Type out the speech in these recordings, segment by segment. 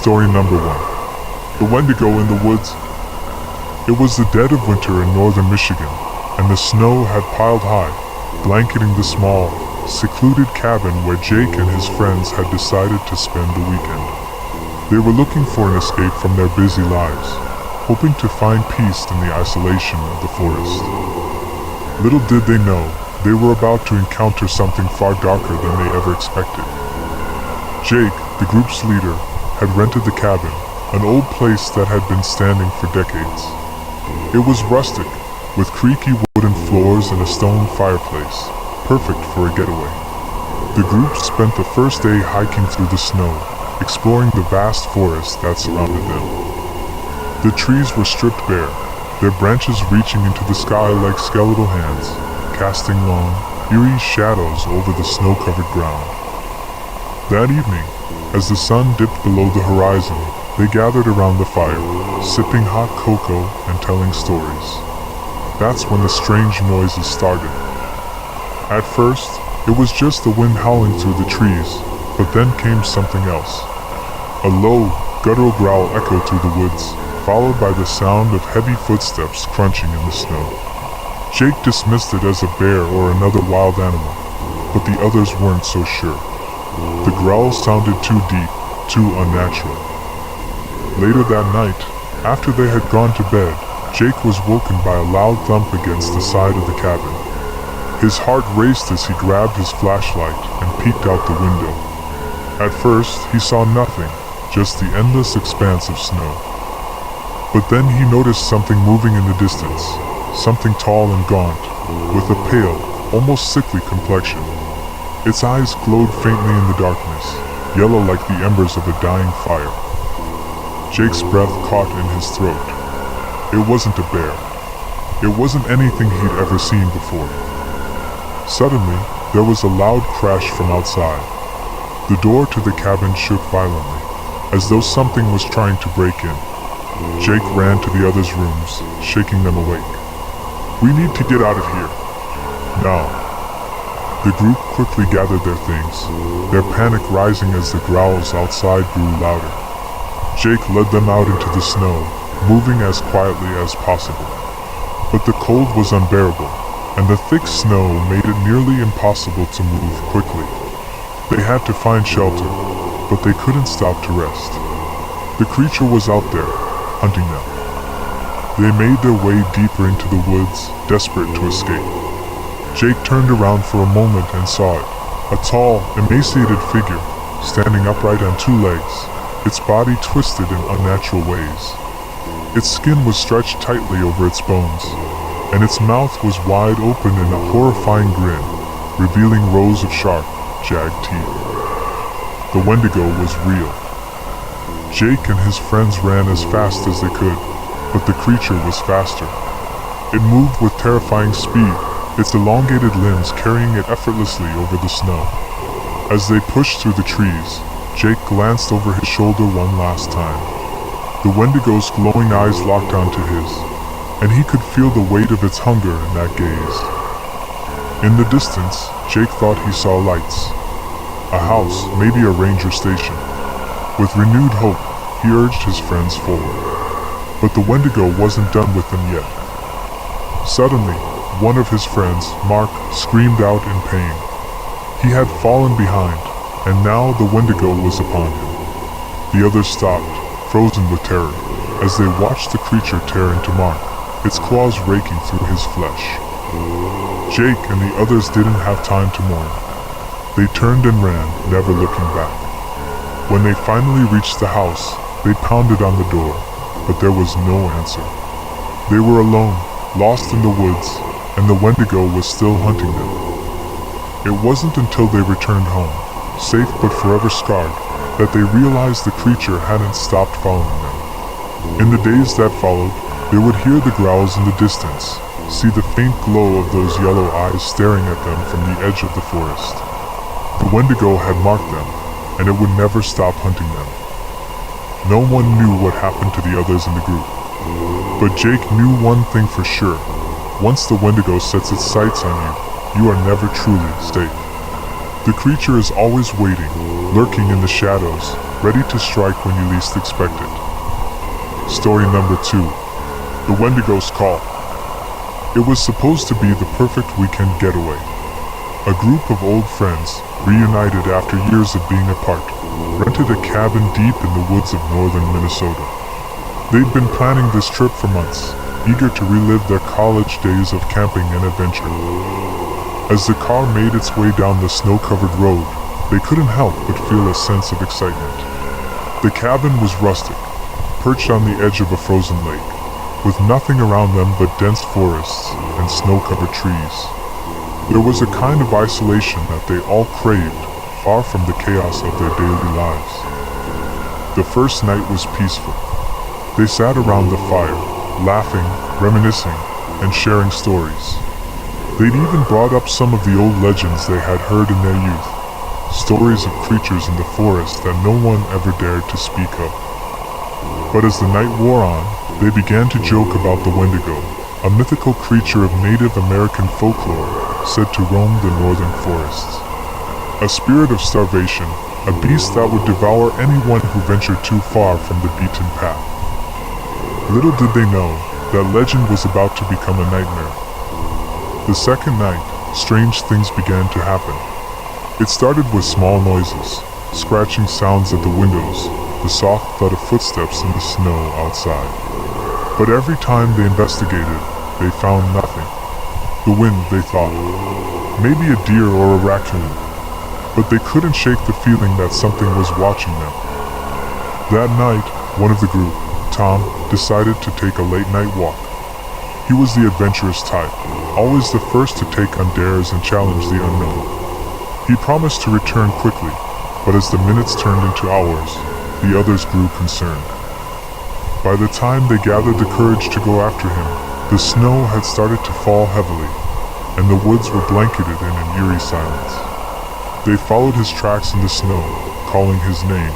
Story number 1. The Wendigo in the Woods. It was the dead of winter in northern Michigan, and the snow had piled high, blanketing the small, secluded cabin where Jake and his friends had decided to spend the weekend. They were looking for an escape from their busy lives, hoping to find peace in the isolation of the forest. Little did they know, they were about to encounter something far darker than they ever expected. Jake, the group's leader, had rented the cabin, an old place that had been standing for decades. It was rustic, with creaky wooden floors and a stone fireplace, perfect for a getaway. The group spent the first day hiking through the snow, exploring the vast forest that surrounded them. The trees were stripped bare, their branches reaching into the sky like skeletal hands, casting long, eerie shadows over the snow-covered ground. That evening, as the sun dipped below the horizon, they gathered around the fire, sipping hot cocoa and telling stories. That's when the strange noises started. At first, it was just the wind howling through the trees, but then came something else. A low, guttural growl echoed through the woods, followed by the sound of heavy footsteps crunching in the snow. Jake dismissed it as a bear or another wild animal, but the others weren't so sure. The growl sounded too deep, too unnatural. Later that night, after they had gone to bed, Jake was woken by a loud thump against the side of the cabin. His heart raced as he grabbed his flashlight and peeked out the window. At first, he saw nothing, just the endless expanse of snow. But then he noticed something moving in the distance, something tall and gaunt, with a pale, almost sickly complexion. Its eyes glowed faintly in the darkness, yellow like the embers of a dying fire. Jake's breath caught in his throat. It wasn't a bear. It wasn't anything he'd ever seen before. Suddenly, there was a loud crash from outside. The door to the cabin shook violently, as though something was trying to break in. Jake ran to the others' rooms, shaking them awake. "We need to get out of here. Now." The group quickly gathered their things, their panic rising as the growls outside grew louder. Jake led them out into the snow, moving as quietly as possible. But the cold was unbearable, and the thick snow made it nearly impossible to move quickly. They had to find shelter, but they couldn't stop to rest. The creature was out there, hunting them. They made their way deeper into the woods, desperate to escape. Jake turned around for a moment and saw it, a tall, emaciated figure, standing upright on two legs, its body twisted in unnatural ways. Its skin was stretched tightly over its bones, and its mouth was wide open in a horrifying grin, revealing rows of sharp, jagged teeth. The Wendigo was real. Jake and his friends ran as fast as they could, but the creature was faster. It moved with terrifying speed, its elongated limbs carrying it effortlessly over the snow. As they pushed through the trees, Jake glanced over his shoulder one last time. The Wendigo's glowing eyes locked onto his, and he could feel the weight of its hunger in that gaze. In the distance, Jake thought he saw lights. A house, maybe a ranger station. With renewed hope, he urged his friends forward. But the Wendigo wasn't done with them yet. Suddenly, one of his friends, Mark, screamed out in pain. He had fallen behind, and now the Wendigo was upon him. The others stopped, frozen with terror, as they watched the creature tear into Mark, its claws raking through his flesh. Jake and the others didn't have time to mourn. They turned and ran, never looking back. When they finally reached the house, they pounded on the door, but there was no answer. They were alone, lost in the woods, and the Wendigo was still hunting them. It wasn't until they returned home, safe but forever scarred, that they realized the creature hadn't stopped following them. In the days that followed, they would hear the growls in the distance, see the faint glow of those yellow eyes staring at them from the edge of the forest. The Wendigo had marked them, and it would never stop hunting them. No one knew what happened to the others in the group, but Jake knew one thing for sure. Once the Wendigo sets its sights on you, you are never truly safe. The creature is always waiting, lurking in the shadows, ready to strike when you least expect it. Story number 2. The Wendigo's Call. It was supposed to be the perfect weekend getaway. A group of old friends, reunited after years of being apart, rented a cabin deep in the woods of northern Minnesota. They'd been planning this trip for months, eager to relive their college days of camping and adventure. As the car made its way down the snow-covered road, they couldn't help but feel a sense of excitement. The cabin was rustic, perched on the edge of a frozen lake, with nothing around them but dense forests and snow-covered trees. There was a kind of isolation that they all craved, far from the chaos of their daily lives. The first night was peaceful. They sat around the fire, laughing, reminiscing, and sharing stories. They'd even brought up some of the old legends they had heard in their youth, stories of creatures in the forest that no one ever dared to speak of. But as the night wore on, they began to joke about the Wendigo, a mythical creature of Native American folklore said to roam the northern forests. A spirit of starvation, a beast that would devour anyone who ventured too far from the beaten path. Little did they know that legend was about to become a nightmare. The second night, strange things began to happen. It started with small noises, scratching sounds at the windows, the soft thud of footsteps in the snow outside. But every time they investigated, they found nothing. The wind, they thought. Maybe a deer or a raccoon. But they couldn't shake the feeling that something was watching them. That night, one of the group, Tom, decided to take a late-night walk. He was the adventurous type, always the first to take on dares and challenge the unknown. He promised to return quickly, but as the minutes turned into hours, the others grew concerned. By the time they gathered the courage to go after him, the snow had started to fall heavily, and the woods were blanketed in an eerie silence. They followed his tracks in the snow, calling his name,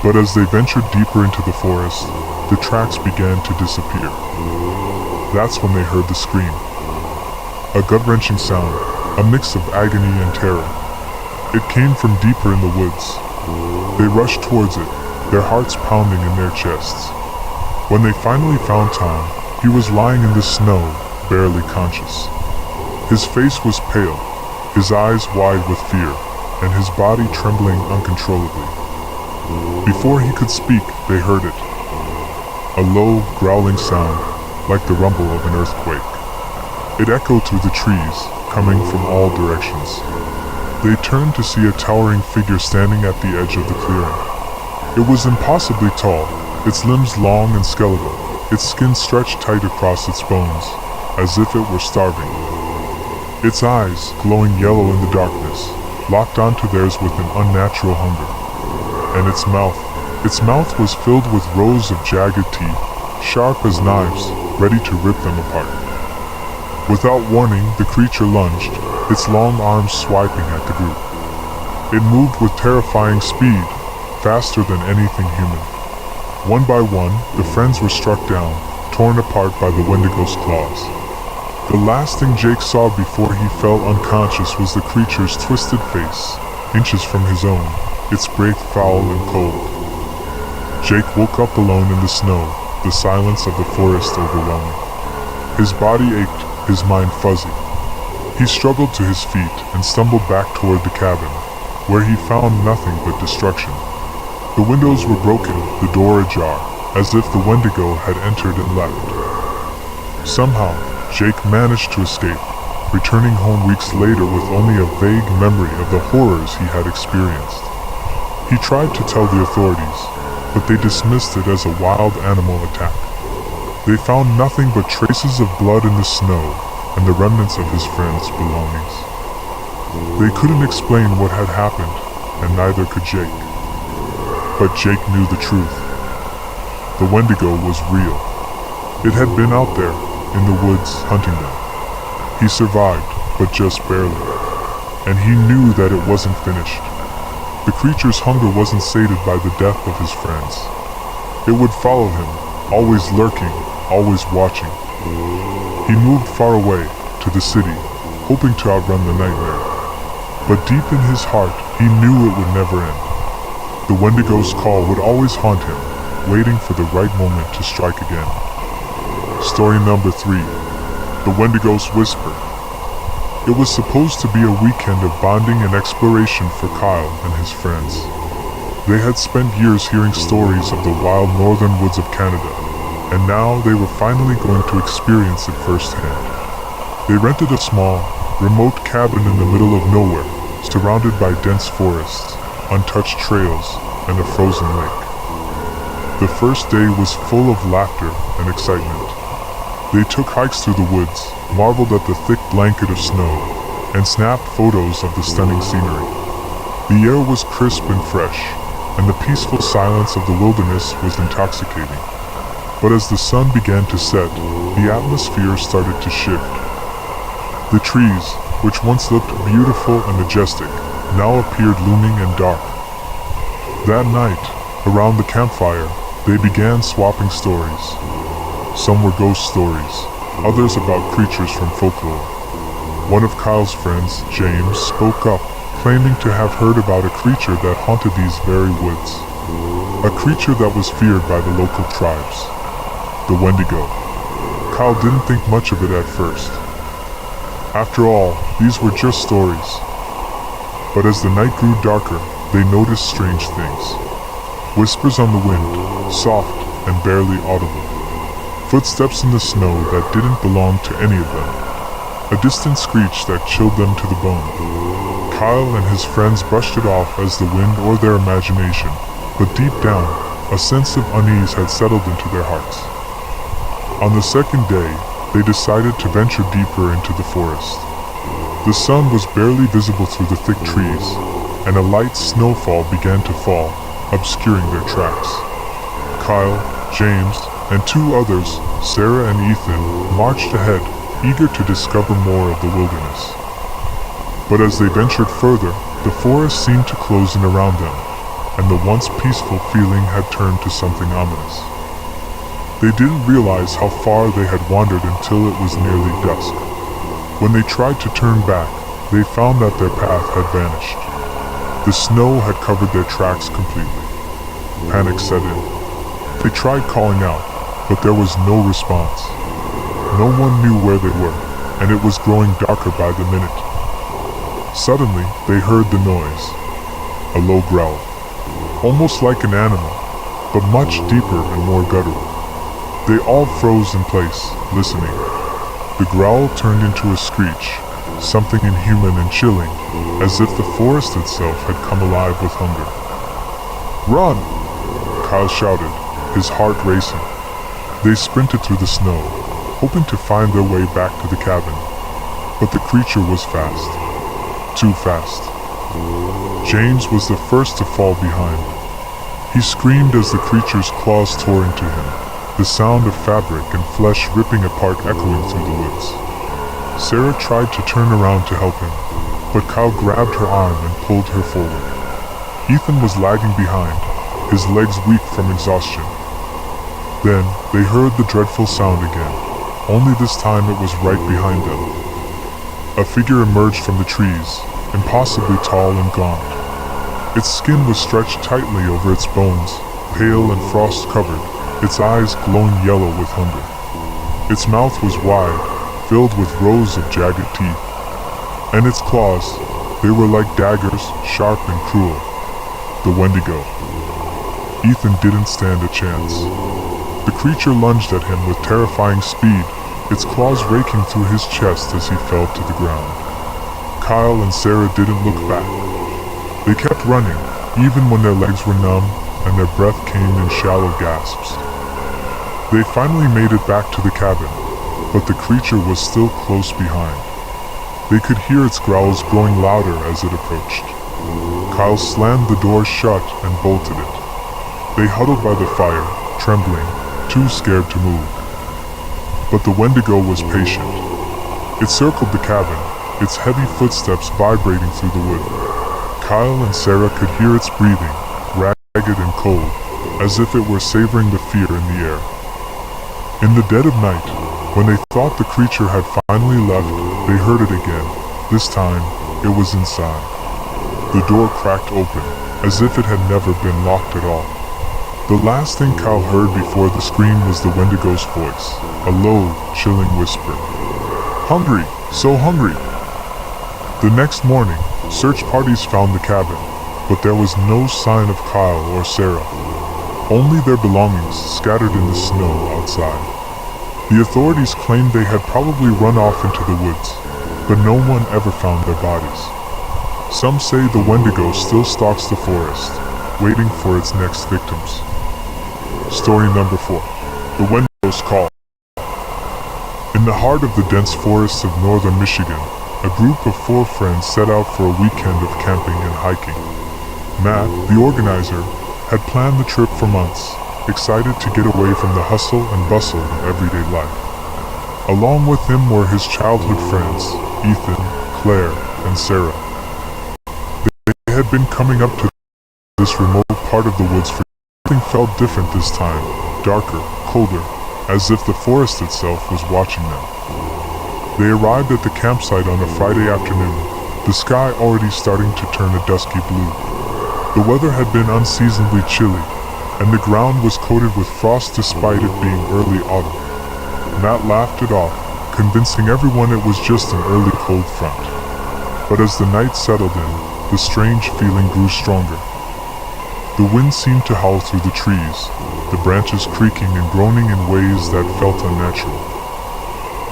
but as they ventured deeper into the forest, the tracks began to disappear. That's when they heard the scream. A gut-wrenching sound, a mix of agony and terror. It came from deeper in the woods. They rushed towards it, their hearts pounding in their chests. When they finally found Tom, he was lying in the snow, barely conscious. His face was pale, his eyes wide with fear, and his body trembling uncontrollably. Before he could speak, they heard it. A low, growling sound, like the rumble of an earthquake. It echoed through the trees, coming from all directions. They turned to see a towering figure standing at the edge of the clearing. It was impossibly tall, its limbs long and skeletal, its skin stretched tight across its bones, as if it were starving. Its eyes, glowing yellow in the darkness, locked onto theirs with an unnatural hunger. And its mouth was filled with rows of jagged teeth, sharp as knives, ready to rip them apart. Without warning, the creature lunged, its long arms swiping at the group. It moved with terrifying speed, faster than anything human. One by one, the friends were struck down, torn apart by the Wendigo's claws. The last thing Jake saw before he fell unconscious was the creature's twisted face, inches from his own, its breath foul and cold. Jake woke up alone in the snow, the silence of the forest overwhelming. His body ached, his mind fuzzy. He struggled to his feet and stumbled back toward the cabin, where he found nothing but destruction. The windows were broken, the door ajar, as if the Wendigo had entered and left. Somehow, Jake managed to escape, returning home weeks later with only a vague memory of the horrors he had experienced. He tried to tell the authorities, but they dismissed it as a wild animal attack. They found nothing but traces of blood in the snow and the remnants of his friends' belongings. They couldn't explain what had happened, and neither could Jake. But Jake knew the truth. The Wendigo was real. It had been out there, in the woods, hunting them. He survived, but just barely. And he knew that it wasn't finished. The creature's hunger wasn't sated by the death of his friends. It would follow him, always lurking, always watching. He moved far away, to the city, hoping to outrun the nightmare. But deep in his heart, he knew it would never end. The Wendigo's call would always haunt him, waiting for the right moment to strike again. Story number 3. The Wendigo's Whisper. It was supposed to be a weekend of bonding and exploration for Kyle and his friends. They had spent years hearing stories of the wild northern woods of Canada, and now they were finally going to experience it firsthand. They rented a small, remote cabin in the middle of nowhere, surrounded by dense forests, untouched trails, and a frozen lake. The first day was full of laughter and excitement. They took hikes through the woods, marveled at the thick blanket of snow, and snapped photos of the stunning scenery. The air was crisp and fresh, and the peaceful silence of the wilderness was intoxicating. But as the sun began to set, the atmosphere started to shift. The trees, which once looked beautiful and majestic, now appeared looming and dark. That night, around the campfire, they began swapping stories. Some were ghost stories, others about creatures from folklore. One of Kyle's friends, James, spoke up, claiming to have heard about a creature that haunted these very woods. A creature that was feared by the local tribes. The Wendigo. Kyle didn't think much of it at first. After all, these were just stories. But as the night grew darker, they noticed strange things. Whispers on the wind, soft and barely audible. Footsteps in the snow that didn't belong to any of them. A distant screech that chilled them to the bone. Kyle and his friends brushed it off as the wind or their imagination, but deep down, a sense of unease had settled into their hearts. On the second day, they decided to venture deeper into the forest. The sun was barely visible through the thick trees, and a light snowfall began to fall, obscuring their tracks. Kyle, James, and 2 others, Sarah and Ethan, marched ahead, eager to discover more of the wilderness. But as they ventured further, the forest seemed to close in around them, and the once peaceful feeling had turned to something ominous. They didn't realize how far they had wandered until it was nearly dusk. When they tried to turn back, they found that their path had vanished. The snow had covered their tracks completely. Panic set in. They tried calling out, but there was no response. No one knew where they were, and it was growing darker by the minute. Suddenly, they heard the noise. A low growl. Almost like an animal, but much deeper and more guttural. They all froze in place, listening. The growl turned into a screech, something inhuman and chilling, as if the forest itself had come alive with hunger. "Run!" Kyle shouted, his heart racing. They sprinted through the snow, hoping to find their way back to the cabin. But the creature was fast. Too fast. James was the first to fall behind. He screamed as the creature's claws tore into him, the sound of fabric and flesh ripping apart echoing through the woods. Sarah tried to turn around to help him, but Kyle grabbed her arm and pulled her forward. Ethan was lagging behind, his legs weak from exhaustion. Then, they heard the dreadful sound again, only this time it was right behind them. A figure emerged from the trees, impossibly tall and gaunt. Its skin was stretched tightly over its bones, pale and frost-covered, its eyes glowing yellow with hunger. Its mouth was wide, filled with rows of jagged teeth. And its claws, they were like daggers, sharp and cruel. The Wendigo. Ethan didn't stand a chance. The creature lunged at him with terrifying speed, its claws raking through his chest as he fell to the ground. Kyle and Sarah didn't look back. They kept running, even when their legs were numb and their breath came in shallow gasps. They finally made it back to the cabin, but the creature was still close behind. They could hear its growls growing louder as it approached. Kyle slammed the door shut and bolted it. They huddled by the fire, trembling, too scared to move. But the Wendigo was patient. It circled the cabin, its heavy footsteps vibrating through the wood. Kyle and Sarah could hear its breathing, ragged and cold, as if it were savoring the fear in the air. In the dead of night, when they thought the creature had finally left, they heard it again. This time, it was inside. The door cracked open, as if it had never been locked at all. The last thing Kyle heard before the scream was the Wendigo's voice, a low, chilling whisper. "Hungry, so hungry." The next morning, search parties found the cabin, but there was no sign of Kyle or Sarah, only their belongings scattered in the snow outside. The authorities claimed they had probably run off into the woods, but no one ever found their bodies. Some say the Wendigo still stalks the forest, waiting for its next victims. Story number 4. The Wendigo's Call. In the heart of the dense forests of northern Michigan, a group of 4 friends set out for a weekend of camping and hiking. Matt, the organizer, had planned the trip for months, excited to get away from the hustle and bustle of everyday life. Along with him were his childhood friends, Ethan, Claire, and Sarah. They had been coming up to this remote part of the woods for something felt different this time, darker, colder, as if the forest itself was watching them. They arrived at the campsite on a Friday afternoon, the sky already starting to turn a dusky blue. The weather had been unseasonably chilly, and the ground was coated with frost despite it being early autumn. Matt laughed it off, convincing everyone it was just an early cold front. But as the night settled in, the strange feeling grew stronger. The wind seemed to howl through the trees, the branches creaking and groaning in ways that felt unnatural.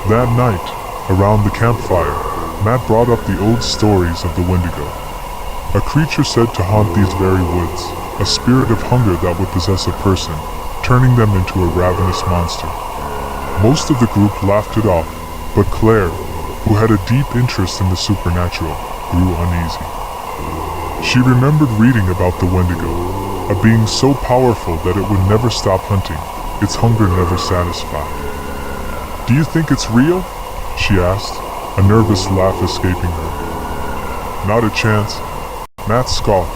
That night, around the campfire, Matt brought up the old stories of the Wendigo. A creature said to haunt these very woods, a spirit of hunger that would possess a person, turning them into a ravenous monster. Most of the group laughed it off, but Claire, who had a deep interest in the supernatural, grew uneasy. She remembered reading about the Wendigo, a being so powerful that it would never stop hunting, its hunger never satisfied. "Do you think it's real?" she asked, a nervous laugh escaping her. "Not a chance," Matt scoffed,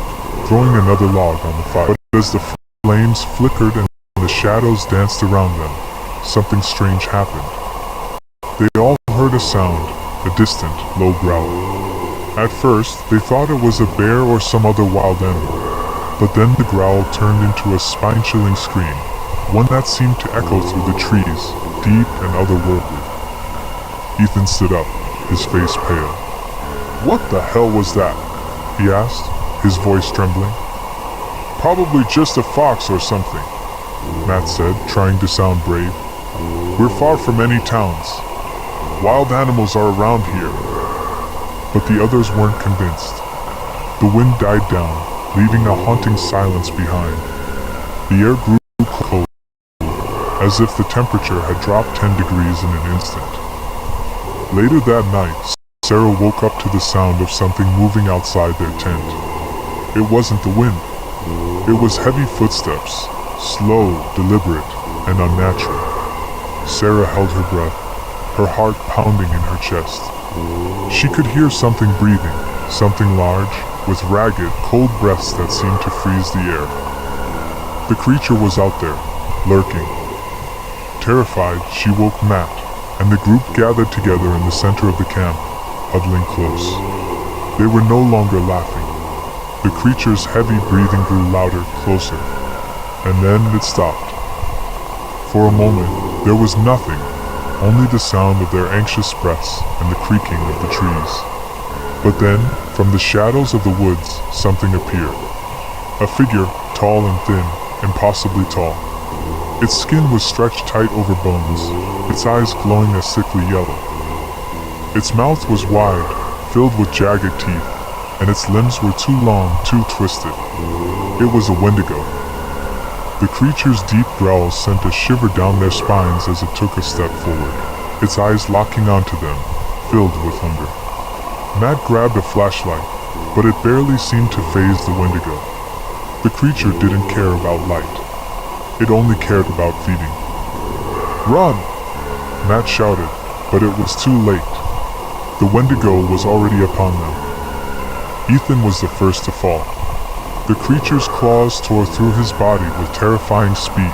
throwing another log on the fire. But as the flames flickered and the shadows danced around them, something strange happened. They all heard a sound, a distant, low growl. At first, they thought it was a bear or some other wild animal, but then the growl turned into a spine-chilling scream, one that seemed to echo through the trees, deep and otherworldly. Ethan stood up, his face pale. "What the hell was that?" he asked, his voice trembling. "Probably just a fox or something," Matt said, trying to sound brave. "We're far from any towns. Wild animals are around here." But the others weren't convinced. The wind died down, leaving a haunting silence behind. The air grew cold, as if the temperature had dropped 10 degrees in an instant. Later that night, Sarah woke up to the sound of something moving outside their tent. It wasn't the wind. It was heavy footsteps, slow, deliberate, and unnatural. Sarah held her breath, her heart pounding in her chest. She could hear something breathing, something large, with ragged, cold breaths that seemed to freeze the air. The creature was out there, lurking. Terrified, she woke Matt, and the group gathered together in the center of the camp, huddling close. They were no longer laughing. The creature's heavy breathing grew louder, closer, and then it stopped. For a moment, there was nothing, only the sound of their anxious breaths and the creaking of the trees. But then, from the shadows of the woods, something appeared. A figure, tall and thin, impossibly tall. Its skin was stretched tight over bones, its eyes glowing a sickly yellow. Its mouth was wide, filled with jagged teeth, and its limbs were too long, too twisted. It was a Wendigo. The creature's deep growls sent a shiver down their spines as it took a step forward, its eyes locking onto them, filled with hunger. Matt grabbed a flashlight, but it barely seemed to faze the Wendigo. The creature didn't care about light. It only cared about feeding. "Run!" Matt shouted, but it was too late. The Wendigo was already upon them. Ethan was the first to fall. The creature's claws tore through his body with terrifying speed,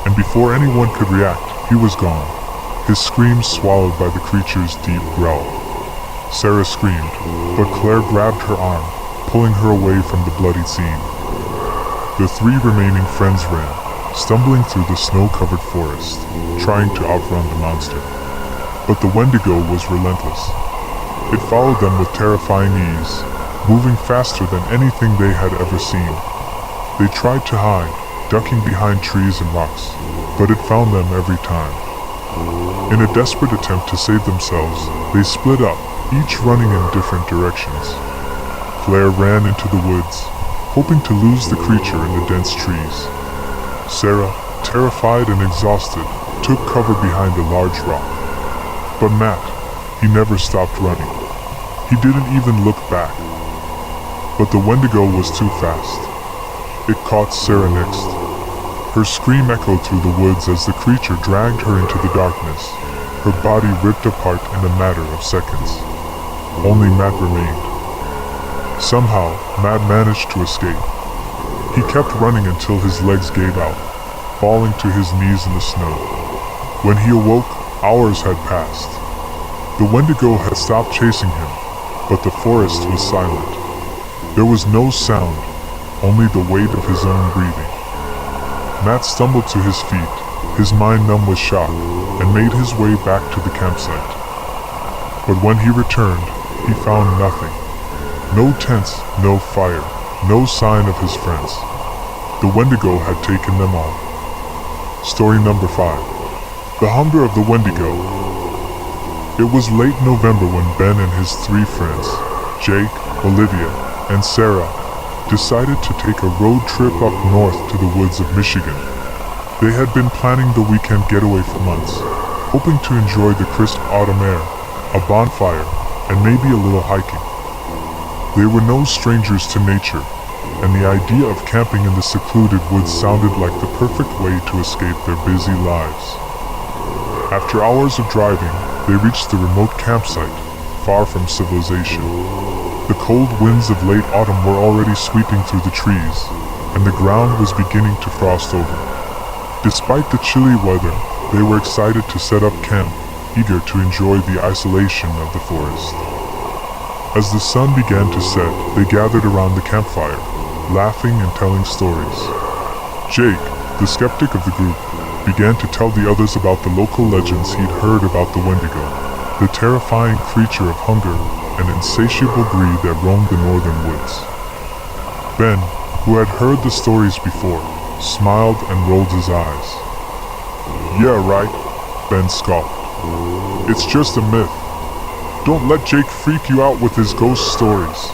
and before anyone could react, he was gone, his screams swallowed by the creature's deep growl. Sarah screamed, but Claire grabbed her arm, pulling her away from the bloody scene. The three remaining friends ran, stumbling through the snow-covered forest, trying to outrun the monster. But the Wendigo was relentless. It followed them with terrifying ease, moving faster than anything they had ever seen. They tried to hide, ducking behind trees and rocks, but it found them every time. In a desperate attempt to save themselves, they split up, each running in different directions. Claire ran into the woods, hoping to lose the creature in the dense trees. Sarah, terrified and exhausted, took cover behind a large rock. But Matt, he never stopped running. He didn't even look back. But the Wendigo was too fast. It caught Sarah next. Her scream echoed through the woods as the creature dragged her into the darkness, her body ripped apart in a matter of seconds. Only Matt remained. Somehow, Matt managed to escape. He kept running until his legs gave out, falling to his knees in the snow. When he awoke, hours had passed. The Wendigo had stopped chasing him, but the forest was silent. There was no sound, only the weight of his own breathing. Matt stumbled to his feet, his mind numb with shock, and made his way back to the campsite. But when he returned, he found nothing. No tents, no fire, no sign of his friends. The Wendigo had taken them all. Story number 5. The Hunger of the Wendigo. It was late November when Ben and his three friends, Jake, Olivia, and Sarah, decided to take a road trip up north to the woods of Michigan. They had been planning the weekend getaway for months, hoping to enjoy the crisp autumn air, a bonfire, and maybe a little hiking. They were no strangers to nature, and the idea of camping in the secluded woods sounded like the perfect way to escape their busy lives. After hours of driving, they reached the remote campsite, far from civilization. The cold winds of late autumn were already sweeping through the trees, and the ground was beginning to frost over. Despite the chilly weather, they were excited to set up camp, eager to enjoy the isolation of the forest. As the sun began to set, they gathered around the campfire, laughing and telling stories. Jake, the skeptic of the group, began to tell the others about the local legends he'd heard about the Wendigo, the terrifying creature of hunger and insatiable greed that roamed the northern woods. Ben, who had heard the stories before, smiled and rolled his eyes. "Yeah, right," Ben scoffed. "It's just a myth. Don't let Jake freak you out with his ghost stories."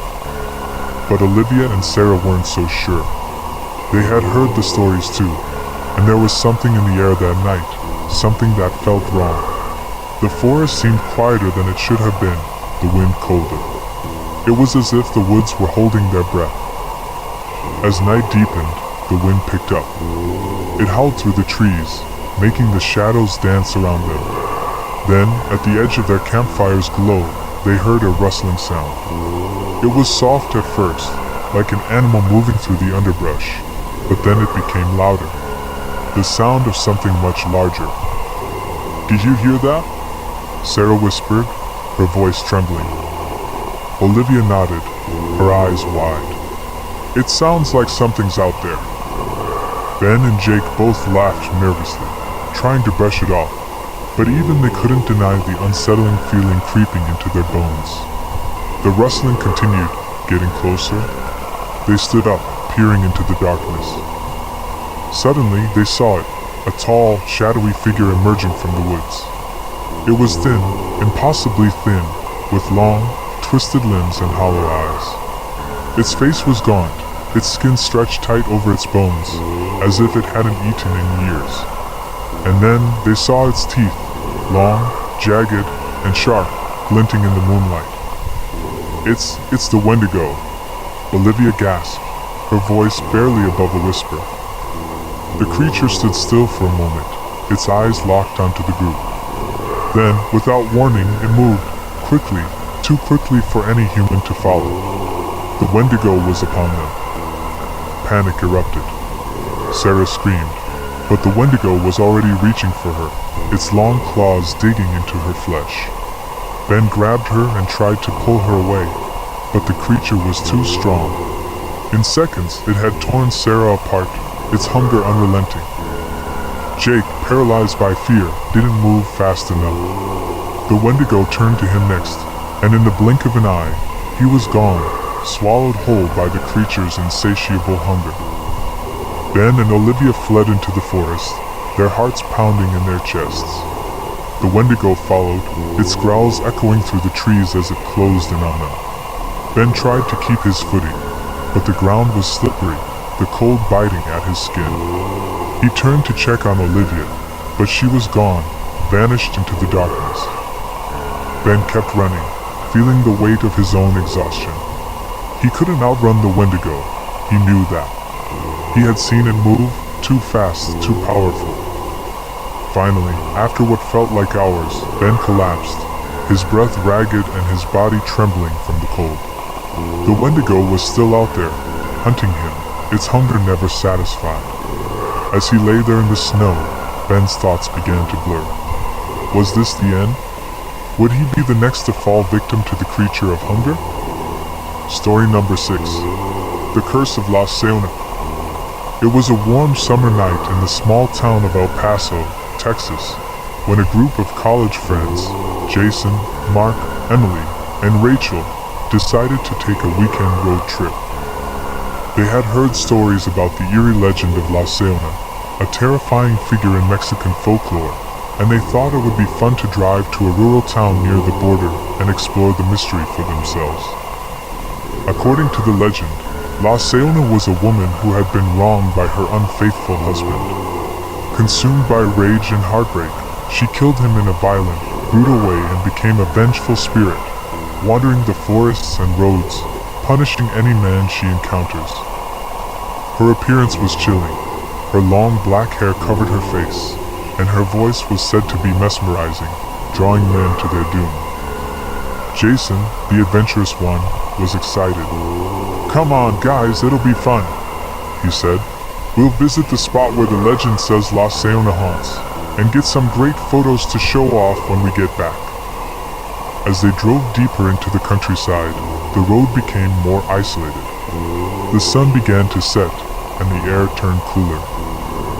But Olivia and Sarah weren't so sure. They had heard the stories too, and there was something in the air that night, something that felt wrong. The forest seemed quieter than it should have been, the wind colder. It was as if the woods were holding their breath. As night deepened, the wind picked up. It howled through the trees, making the shadows dance around them. Then, at the edge of their campfire's glow, they heard a rustling sound. It was soft at first, like an animal moving through the underbrush, but then it became louder. The sound of something much larger. "Did you hear that?" Sarah whispered, her voice trembling. Olivia nodded, her eyes wide. "It sounds like something's out there." Ben and Jake both laughed nervously, trying to brush it off, but even they couldn't deny the unsettling feeling creeping into their bones. The rustling continued, getting closer. They stood up, peering into the darkness. Suddenly, they saw it, a tall, shadowy figure emerging from the woods. It was thin, impossibly thin, with long, twisted limbs and hollow eyes. Its face was gaunt, its skin stretched tight over its bones, as if it hadn't eaten in years. And then they saw its teeth, long, jagged, and sharp, glinting in the moonlight. It's the Wendigo," Olivia gasped, her voice barely above a whisper. The creature stood still for a moment, its eyes locked onto the group. Then, without warning, it moved, quickly, too quickly for any human to follow. The Wendigo was upon them. Panic erupted. Sarah screamed, but the Wendigo was already reaching for her, its long claws digging into her flesh. Ben grabbed her and tried to pull her away, but the creature was too strong. In seconds, it had torn Sarah apart, its hunger unrelenting. Jake, paralyzed by fear, didn't move fast enough. The Wendigo turned to him next, and in the blink of an eye, he was gone, swallowed whole by the creature's insatiable hunger. Ben and Olivia fled into the forest, their hearts pounding in their chests. The Wendigo followed, its growls echoing through the trees as it closed in on them. Ben tried to keep his footing, but the ground was slippery, the cold biting at his skin. He turned to check on Olivia, but she was gone, vanished into the darkness. Ben kept running, feeling the weight of his own exhaustion. He couldn't outrun the Wendigo, he knew that. He had seen it move, too fast, too powerful. Finally, after what felt like hours, Ben collapsed, his breath ragged and his body trembling from the cold. The Wendigo was still out there, hunting him, its hunger never satisfied. As he lay there in the snow, Ben's thoughts began to blur. Was this the end? Would he be the next to fall victim to the creature of hunger? Story number 6. The Curse of La Llorona. It was a warm summer night in the small town of El Paso, Texas, when a group of college friends, Jason, Mark, Emily, and Rachel, decided to take a weekend road trip. They had heard stories about the eerie legend of La Llorona, a terrifying figure in Mexican folklore, and they thought it would be fun to drive to a rural town near the border and explore the mystery for themselves. According to the legend, La Llorona was a woman who had been wronged by her unfaithful husband. Consumed by rage and heartbreak, she killed him in a violent, brutal way and became a vengeful spirit, wandering the forests and roads, punishing any man she encounters. Her appearance was chilling. Her long black hair covered her face, and her voice was said to be mesmerizing, drawing men to their doom. Jason, the adventurous one, was excited. "Come on, guys, it'll be fun," he said. "We'll visit the spot where the legend says La Llorona haunts, and get some great photos to show off when we get back." As they drove deeper into the countryside, the road became more isolated. The sun began to set, and the air turned cooler.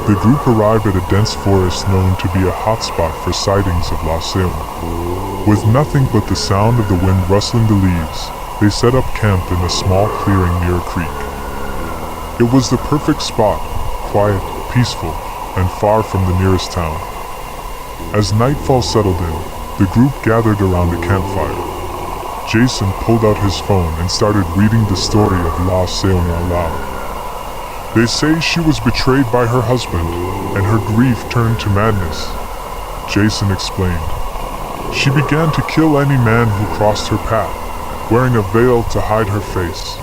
The group arrived at a dense forest known to be a hotspot for sightings of La Llorona. With nothing but the sound of the wind rustling the leaves, they set up camp in a small clearing near a creek. It was the perfect spot, quiet, peaceful, and far from the nearest town. As nightfall settled in, the group gathered around a campfire. Jason pulled out his phone and started reading the story of La Llorona aloud. "They say she was betrayed by her husband, and her grief turned to madness," Jason explained. "She began to kill any man who crossed her path, wearing a veil to hide her face.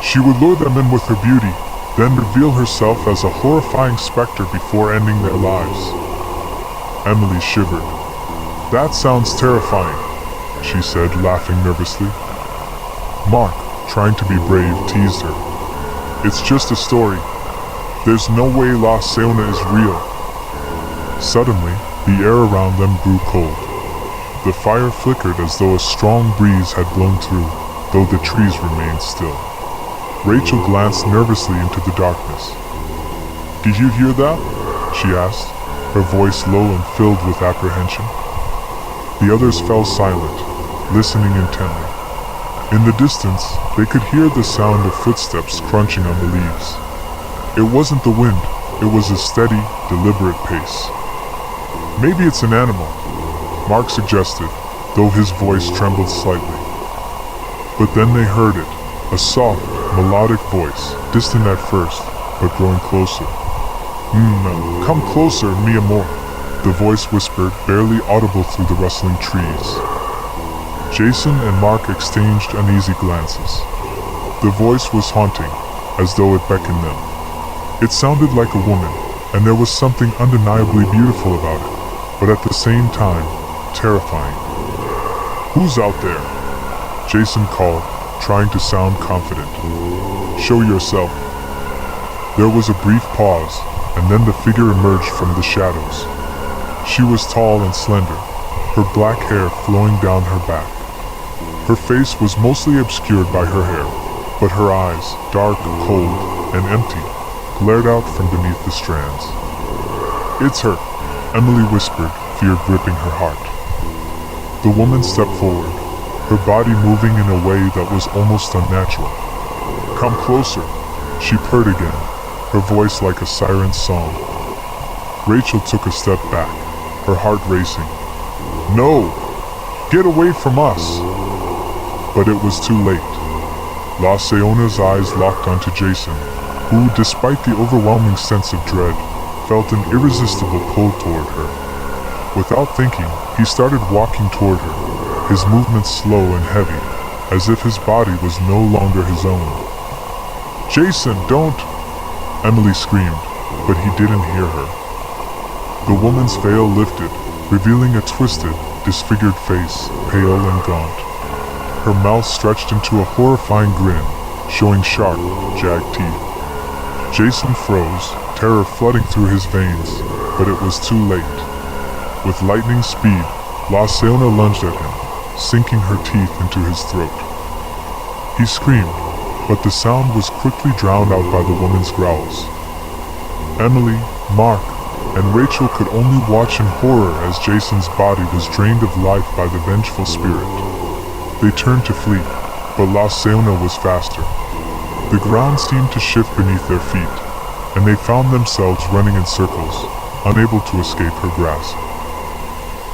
She would lure them in with her beauty, then reveal herself as a horrifying specter before ending their lives." Emily shivered. "That sounds terrifying," she said, laughing nervously. Mark, trying to be brave, teased her. "It's just a story. There's no way La Llorona is real." Suddenly, the air around them grew cold. The fire flickered as though a strong breeze had blown through, though the trees remained still. Rachel glanced nervously into the darkness. "Did you hear that?" she asked, her voice low and filled with apprehension. The others fell silent, listening intently. In the distance, they could hear the sound of footsteps crunching on the leaves. It wasn't the wind, it was a steady, deliberate pace. "Maybe it's an animal," Mark suggested, though his voice trembled slightly. But then they heard it, a soft, melodic voice, distant at first, but growing closer. Come closer, mi amor," the voice whispered, barely audible through the rustling trees. Jason and Mark exchanged uneasy glances. The voice was haunting, as though it beckoned them. It sounded like a woman, and there was something undeniably beautiful about it, but at the same time, terrifying. "Who's out there?" Jason called, trying to sound confident. "Show yourself." There was a brief pause, and then the figure emerged from the shadows. She was tall and slender, her black hair flowing down her back. Her face was mostly obscured by her hair, but her eyes, dark, cold, and empty, glared out from beneath the strands. "It's her," Emily whispered, fear gripping her heart. The woman stepped forward, her body moving in a way that was almost unnatural. "Come closer," she purred again, her voice like a siren's song. Rachel took a step back, her heart racing. "No! Get away from us!" But it was too late. La Llorona's eyes locked onto Jason, who, despite the overwhelming sense of dread, felt an irresistible pull toward her. Without thinking, he started walking toward her, his movements slow and heavy, as if his body was no longer his own. "Jason, don't!" Emily screamed, but he didn't hear her. The woman's veil lifted, revealing a twisted, disfigured face, pale and gaunt. Her mouth stretched into a horrifying grin, showing sharp, jagged teeth. Jason froze, terror flooding through his veins, but it was too late. With lightning speed, La Llorona lunged at him, sinking her teeth into his throat. He screamed, but the sound was quickly drowned out by the woman's growls. Emily, Mark, and Rachel could only watch in horror as Jason's body was drained of life by the Vengeful Spirit. They turned to flee, but La Llorona was faster. The ground seemed to shift beneath their feet, and they found themselves running in circles, unable to escape her grasp.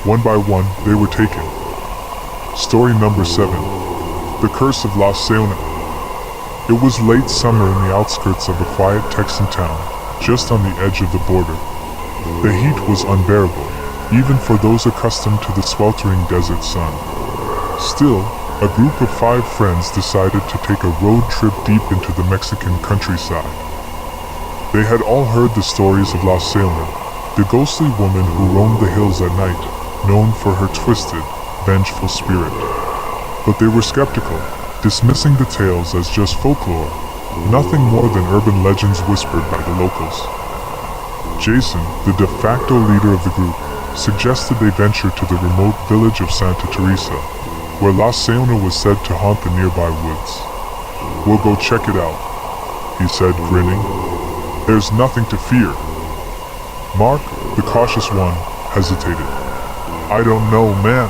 One by one, they were taken. Story number 7. The Curse of La Llorona. It was late summer in the outskirts of a quiet Texan town, just on the edge of the border. The heat was unbearable, even for those accustomed to the sweltering desert sun. Still, a group of 5 friends decided to take a road trip deep into the Mexican countryside. They had all heard the stories of La Llorona, the ghostly woman who roamed the hills at night, known for her twisted, vengeful spirit. But they were skeptical, dismissing the tales as just folklore, nothing more than urban legends whispered by the locals. Jason, the de facto leader of the group, suggested they venture to the remote village of Santa Teresa, where La Llorona was said to haunt the nearby woods. "We'll go check it out," he said, grinning. "There's nothing to fear." Mark, the cautious one, hesitated. "I don't know, man.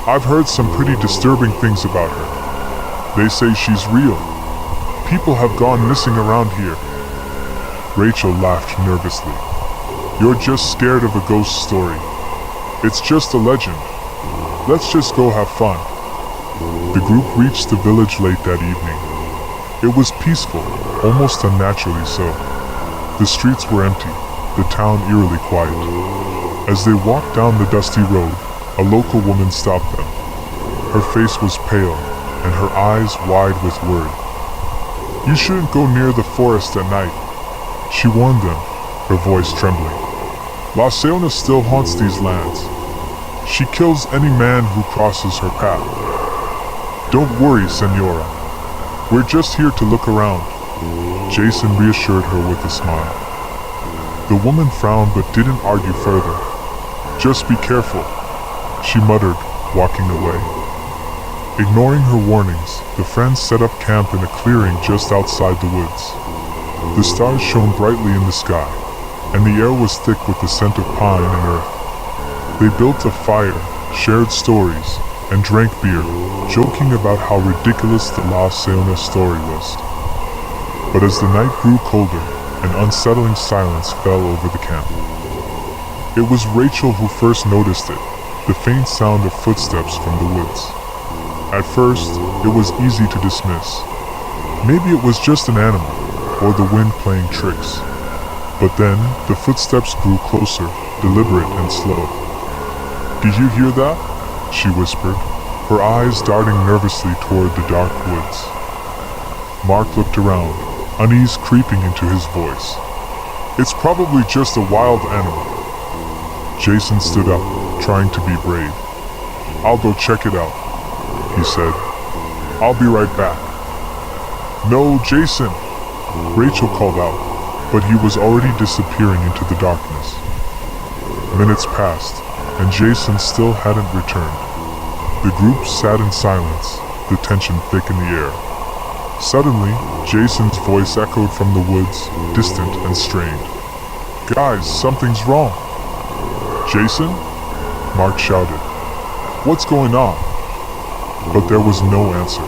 I've heard some pretty disturbing things about her. They say she's real. People have gone missing around here." Rachel laughed nervously. "You're just scared of a ghost story. It's just a legend. Let's just go have fun." The group reached the village late that evening. It was peaceful, almost unnaturally so. The streets were empty, the town eerily quiet. As they walked down the dusty road, a local woman stopped them. Her face was pale, and her eyes wide with worry. "You shouldn't go near the forest at night," she warned them, her voice trembling. "La Llorona still haunts these lands. She kills any man who crosses her path." "Don't worry, Senora. We're just here to look around," Jason reassured her with a smile. The woman frowned but didn't argue further. "Just be careful," she muttered, walking away. Ignoring her warnings, the friends set up camp in a clearing just outside the woods. The stars shone brightly in the sky, and the air was thick with the scent of pine and earth. They built a fire, shared stories, and drank beer, joking about how ridiculous the La Llorona story was. But as the night grew colder, an unsettling silence fell over the camp. It was Rachel who first noticed it, the faint sound of footsteps from the woods. At first, it was easy to dismiss. Maybe it was just an animal, or the wind playing tricks. But then, the footsteps grew closer, deliberate and slow. "Did you hear that?" she whispered, her eyes darting nervously toward the dark woods. Mark looked around, unease creeping into his voice. "It's probably just a wild animal." Jason stood up, trying to be brave. "I'll go check it out," he said. "I'll be right back." "No, Jason!" Rachel called out, but he was already disappearing into the darkness. Minutes passed, and Jason still hadn't returned. The group sat in silence, the tension thick in the air. Suddenly, Jason's voice echoed from the woods, distant and strained. "Guys, something's wrong." "Jason?" Mark shouted. "What's going on?" But there was no answer.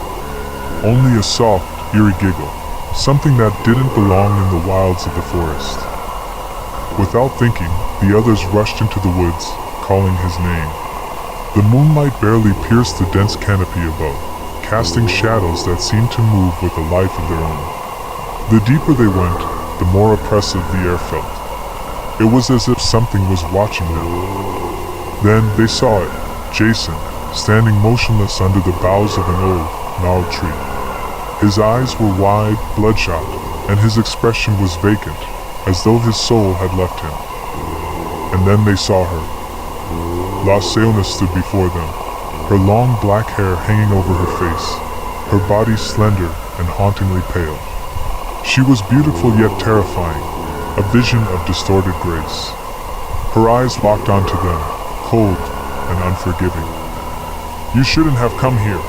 Only a soft, eerie giggle, something that didn't belong in the wilds of the forest. Without thinking, the others rushed into the woods, calling his name. The moonlight barely pierced the dense canopy above, casting shadows that seemed to move with a life of their own. The deeper they went, the more oppressive the air felt. It was as if something was watching them. Then they saw it, Jason, standing motionless under the boughs of an old, gnarled tree. His eyes were wide, bloodshot, and his expression was vacant, as though his soul had left him. And then they saw her. La Llorona stood before them, her long black hair hanging over her face, her body slender and hauntingly pale. She was beautiful yet terrifying, a vision of distorted grace. Her eyes locked onto them, cold and unforgiving. "You shouldn't have come here,"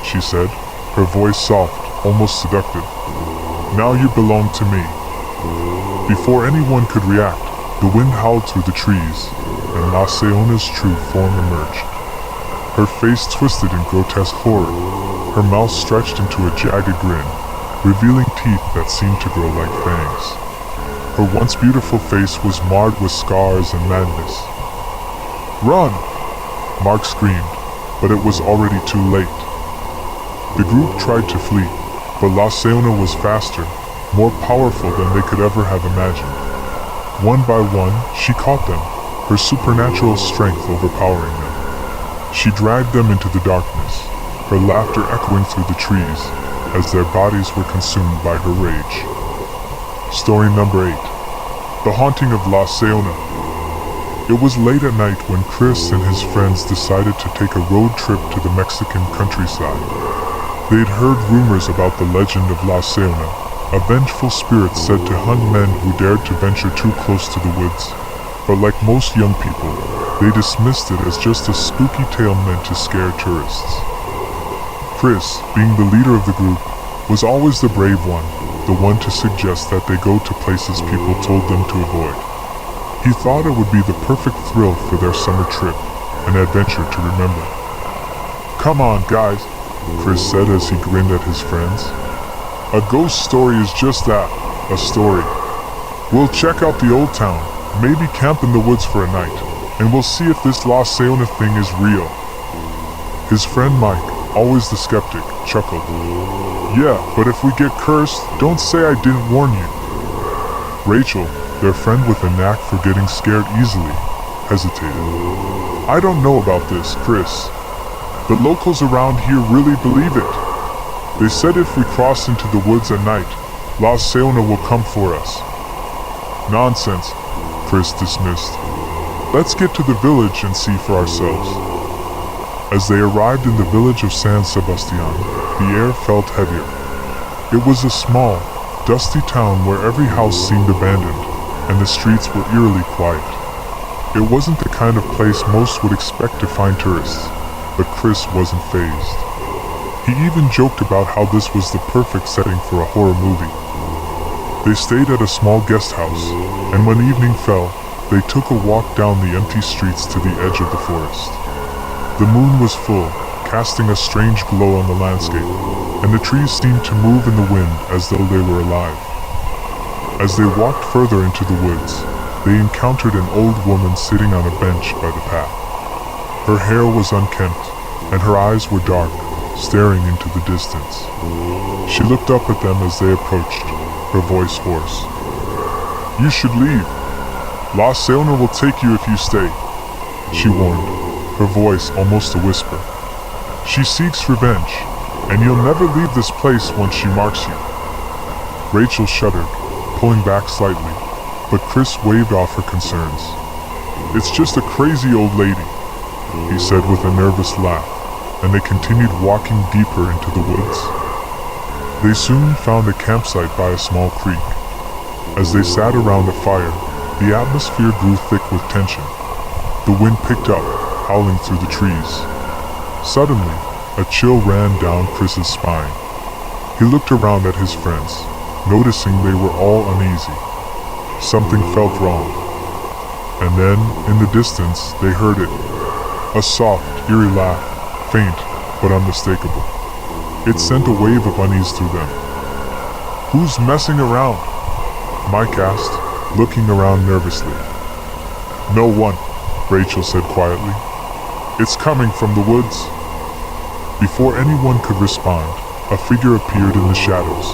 she said, her voice soft, almost seductive. "Now you belong to me." Before anyone could react, the wind howled through the trees, and La Llorona's true form emerged. Her face twisted in grotesque horror, her mouth stretched into a jagged grin, revealing teeth that seemed to grow like fangs. Her once beautiful face was marred with scars and madness. "Run!" Mark screamed, but it was already too late. The group tried to flee, but La Llorona was faster, more powerful than they could ever have imagined. One by one, she caught them, her supernatural strength overpowering them. She dragged them into the darkness, her laughter echoing through the trees as their bodies were consumed by her rage. Story number 8. The Haunting of La Llorona. It was late at night when Chris and his friends decided to take a road trip to the Mexican countryside. They had heard rumors about the legend of La Llorona, a vengeful spirit said to hunt men who dared to venture too close to the woods. But like most young people, they dismissed it as just a spooky tale meant to scare tourists. Chris, being the leader of the group, was always the brave one to suggest that they go to places people told them to avoid. He thought it would be the perfect thrill for their summer trip, an adventure to remember. "Come on, guys," Chris said as he grinned at his friends. "A ghost story is just that, a story. We'll check out the old town, maybe camp in the woods for a night, and we'll see if this La Llorona thing is real." His friend Mike, always the skeptic, chuckled. "Yeah, but if we get cursed, don't say I didn't warn you." Rachel, their friend with a knack for getting scared easily, hesitated. "I don't know about this, Chris. The locals around here really believe it. They said if we cross into the woods at night, La Llorona will come for us." "Nonsense," Chris dismissed. "Let's get to the village and see for ourselves." As they arrived in the village of San Sebastian, the air felt heavier. It was a small, dusty town where every house seemed abandoned, and the streets were eerily quiet. It wasn't the kind of place most would expect to find tourists, but Chris wasn't fazed. He even joked about how this was the perfect setting for a horror movie. They stayed at a small guest house, and when evening fell, they took a walk down the empty streets to the edge of the forest. The moon was full, casting a strange glow on the landscape, and the trees seemed to move in the wind as though they were alive. As they walked further into the woods, they encountered an old woman sitting on a bench by the path. Her hair was unkempt, and her eyes were dark, staring into the distance. She looked up at them as they approached, her voice hoarse. "You should leave. La Llorona will take you if you stay," she warned, her voice almost a whisper. "She seeks revenge, and you'll never leave this place once she marks you." Rachel shuddered, pulling back slightly, but Chris waved off her concerns. "It's just a crazy old lady," he said with a nervous laugh, and they continued walking deeper into the woods. They soon found a campsite by a small creek. As they sat around a fire, the atmosphere grew thick with tension. The wind picked up, howling through the trees. Suddenly, a chill ran down Chris's spine. He looked around at his friends, noticing they were all uneasy. Something felt wrong. And then, in the distance, they heard it. A soft, eerie laugh, faint but unmistakable. It sent a wave of unease through them. "Who's messing around?" Mike asked, looking around nervously. "No one," Rachel said quietly. "It's coming from the woods." Before anyone could respond, a figure appeared in the shadows.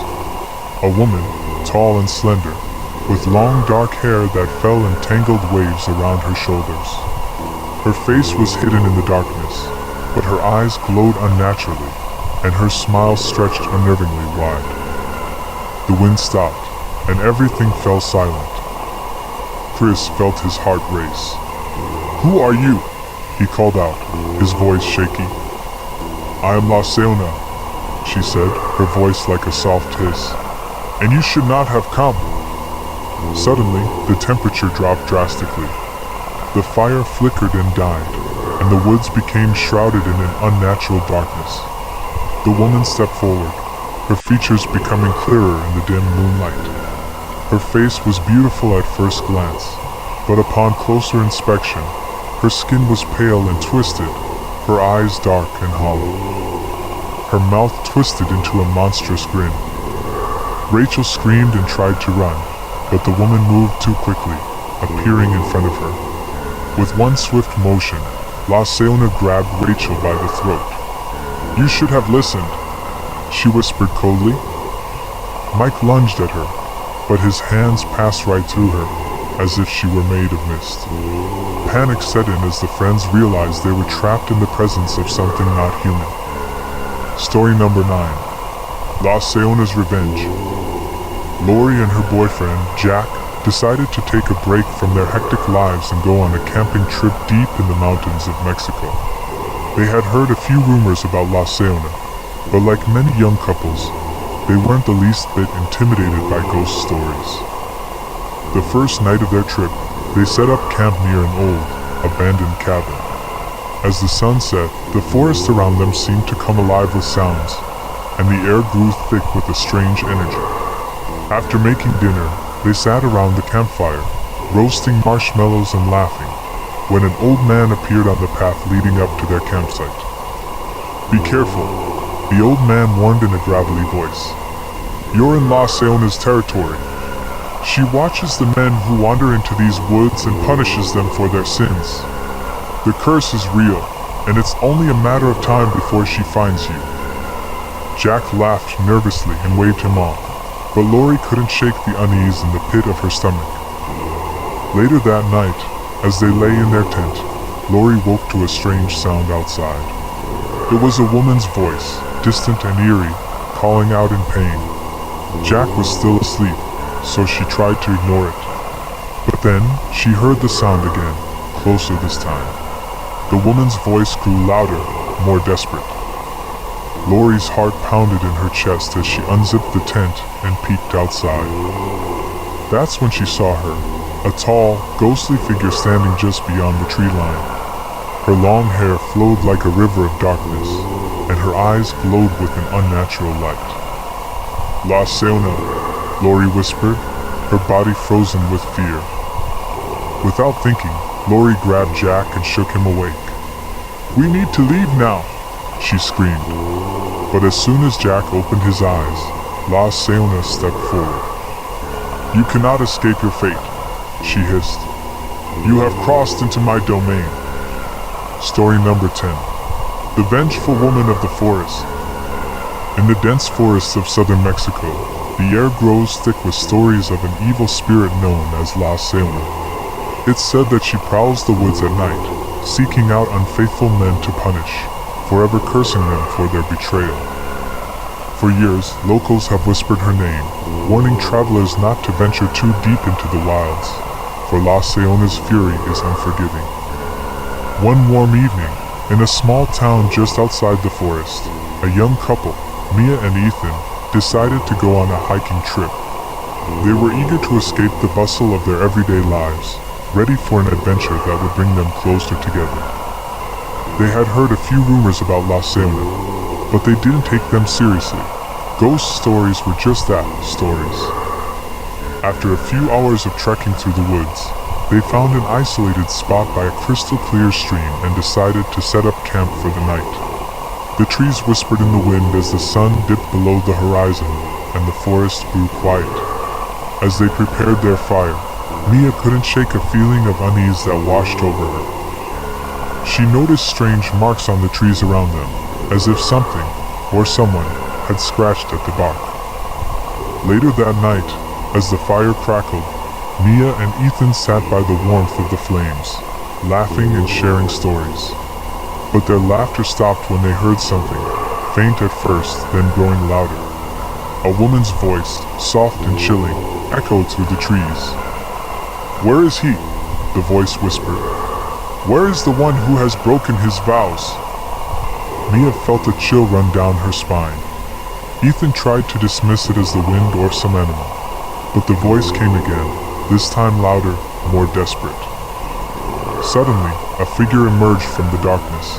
A woman, tall and slender, with long dark hair that fell in tangled waves around her shoulders. Her face was hidden in the darkness, but her eyes glowed unnaturally, and her smile stretched unnervingly wide. The wind stopped, and everything fell silent. Chris felt his heart race. "Who are you?" he called out, his voice shaky. "I am La Llorona," she said, her voice like a soft hiss. "And you should not have come." Suddenly, the temperature dropped drastically. The fire flickered and died, and the woods became shrouded in an unnatural darkness. The woman stepped forward, her features becoming clearer in the dim moonlight. Her face was beautiful at first glance, but upon closer inspection, her skin was pale and twisted, her eyes dark and hollow. Her mouth twisted into a monstrous grin. Rachel screamed and tried to run, but the woman moved too quickly, appearing in front of her. With one swift motion, La Llorona grabbed Rachel by the throat. "You should have listened," she whispered coldly. Mike lunged at her, but his hands passed right through her, as if she were made of mist. Panic set in as the friends realized they were trapped in the presence of something not human. Story number 9. La Llorona's Revenge. Lori and her boyfriend, Jack, decided to take a break from their hectic lives and go on a camping trip deep in the mountains of Mexico. They had heard a few rumors about La Llorona, but like many young couples, they weren't the least bit intimidated by ghost stories. The first night of their trip, they set up camp near an old, abandoned cabin. As the sun set, the forest around them seemed to come alive with sounds, and the air grew thick with a strange energy. After making dinner, they sat around the campfire, roasting marshmallows and laughing, when an old man appeared on the path leading up to their campsite. "Be careful," the old man warned in a gravelly voice. "You're in La Llorona's territory. She watches the men who wander into these woods and punishes them for their sins. The curse is real, and it's only a matter of time before she finds you." Jack laughed nervously and waved him on, but Lori couldn't shake the unease in the pit of her stomach. Later that night, as they lay in their tent, Lori woke to a strange sound outside. It was a woman's voice, distant and eerie, calling out in pain. Jack was still asleep, so she tried to ignore it. But then, she heard the sound again, closer this time. The woman's voice grew louder, more desperate. Lori's heart pounded in her chest as she unzipped the tent and peeked outside. That's when she saw her, a tall, ghostly figure standing just beyond the tree line. Her long hair flowed like a river of darkness, and her eyes glowed with an unnatural light. "La Llorona," Lori whispered, her body frozen with fear. Without thinking, Lori grabbed Jack and shook him awake. "We need to leave now," she screamed. But as soon as Jack opened his eyes, La Llorona stepped forward. "You cannot escape your fate," she hissed. "You have crossed into my domain." Story number 10. The Vengeful Woman of the Forest. In the dense forests of southern Mexico, the air grows thick with stories of an evil spirit known as La Llorona. It's said that she prowls the woods at night, seeking out unfaithful men to punish, forever cursing them for their betrayal. For years, locals have whispered her name, warning travelers not to venture too deep into the wilds, for La Llorona's fury is unforgiving. One warm evening, in a small town just outside the forest, a young couple, Mia and Ethan, decided to go on a hiking trip. They were eager to escape the bustle of their everyday lives, ready for an adventure that would bring them closer together. They had heard a few rumors about La Llorona, but they didn't take them seriously, Ghost stories were just that, stories. After a few hours of trekking through the woods, they found an isolated spot by a crystal clear stream and decided to set up camp for the night. The trees whispered in the wind as the sun dipped below the horizon and the forest grew quiet. As they prepared their fire, Mia couldn't shake a feeling of unease that washed over her. She noticed strange marks on the trees around them, as if something, or someone, had scratched at the bark. Later that night, as the fire crackled, Mia and Ethan sat by the warmth of the flames, laughing and sharing stories. But their laughter stopped when they heard something, faint at first, then growing louder. A woman's voice, soft and chilling, echoed through the trees. "Where is he?" the voice whispered. "Where is the one who has broken his vows?" Mia felt a chill run down her spine. Ethan tried to dismiss it as the wind or some animal, but the voice came again, this time louder, more desperate. Suddenly, a figure emerged from the darkness.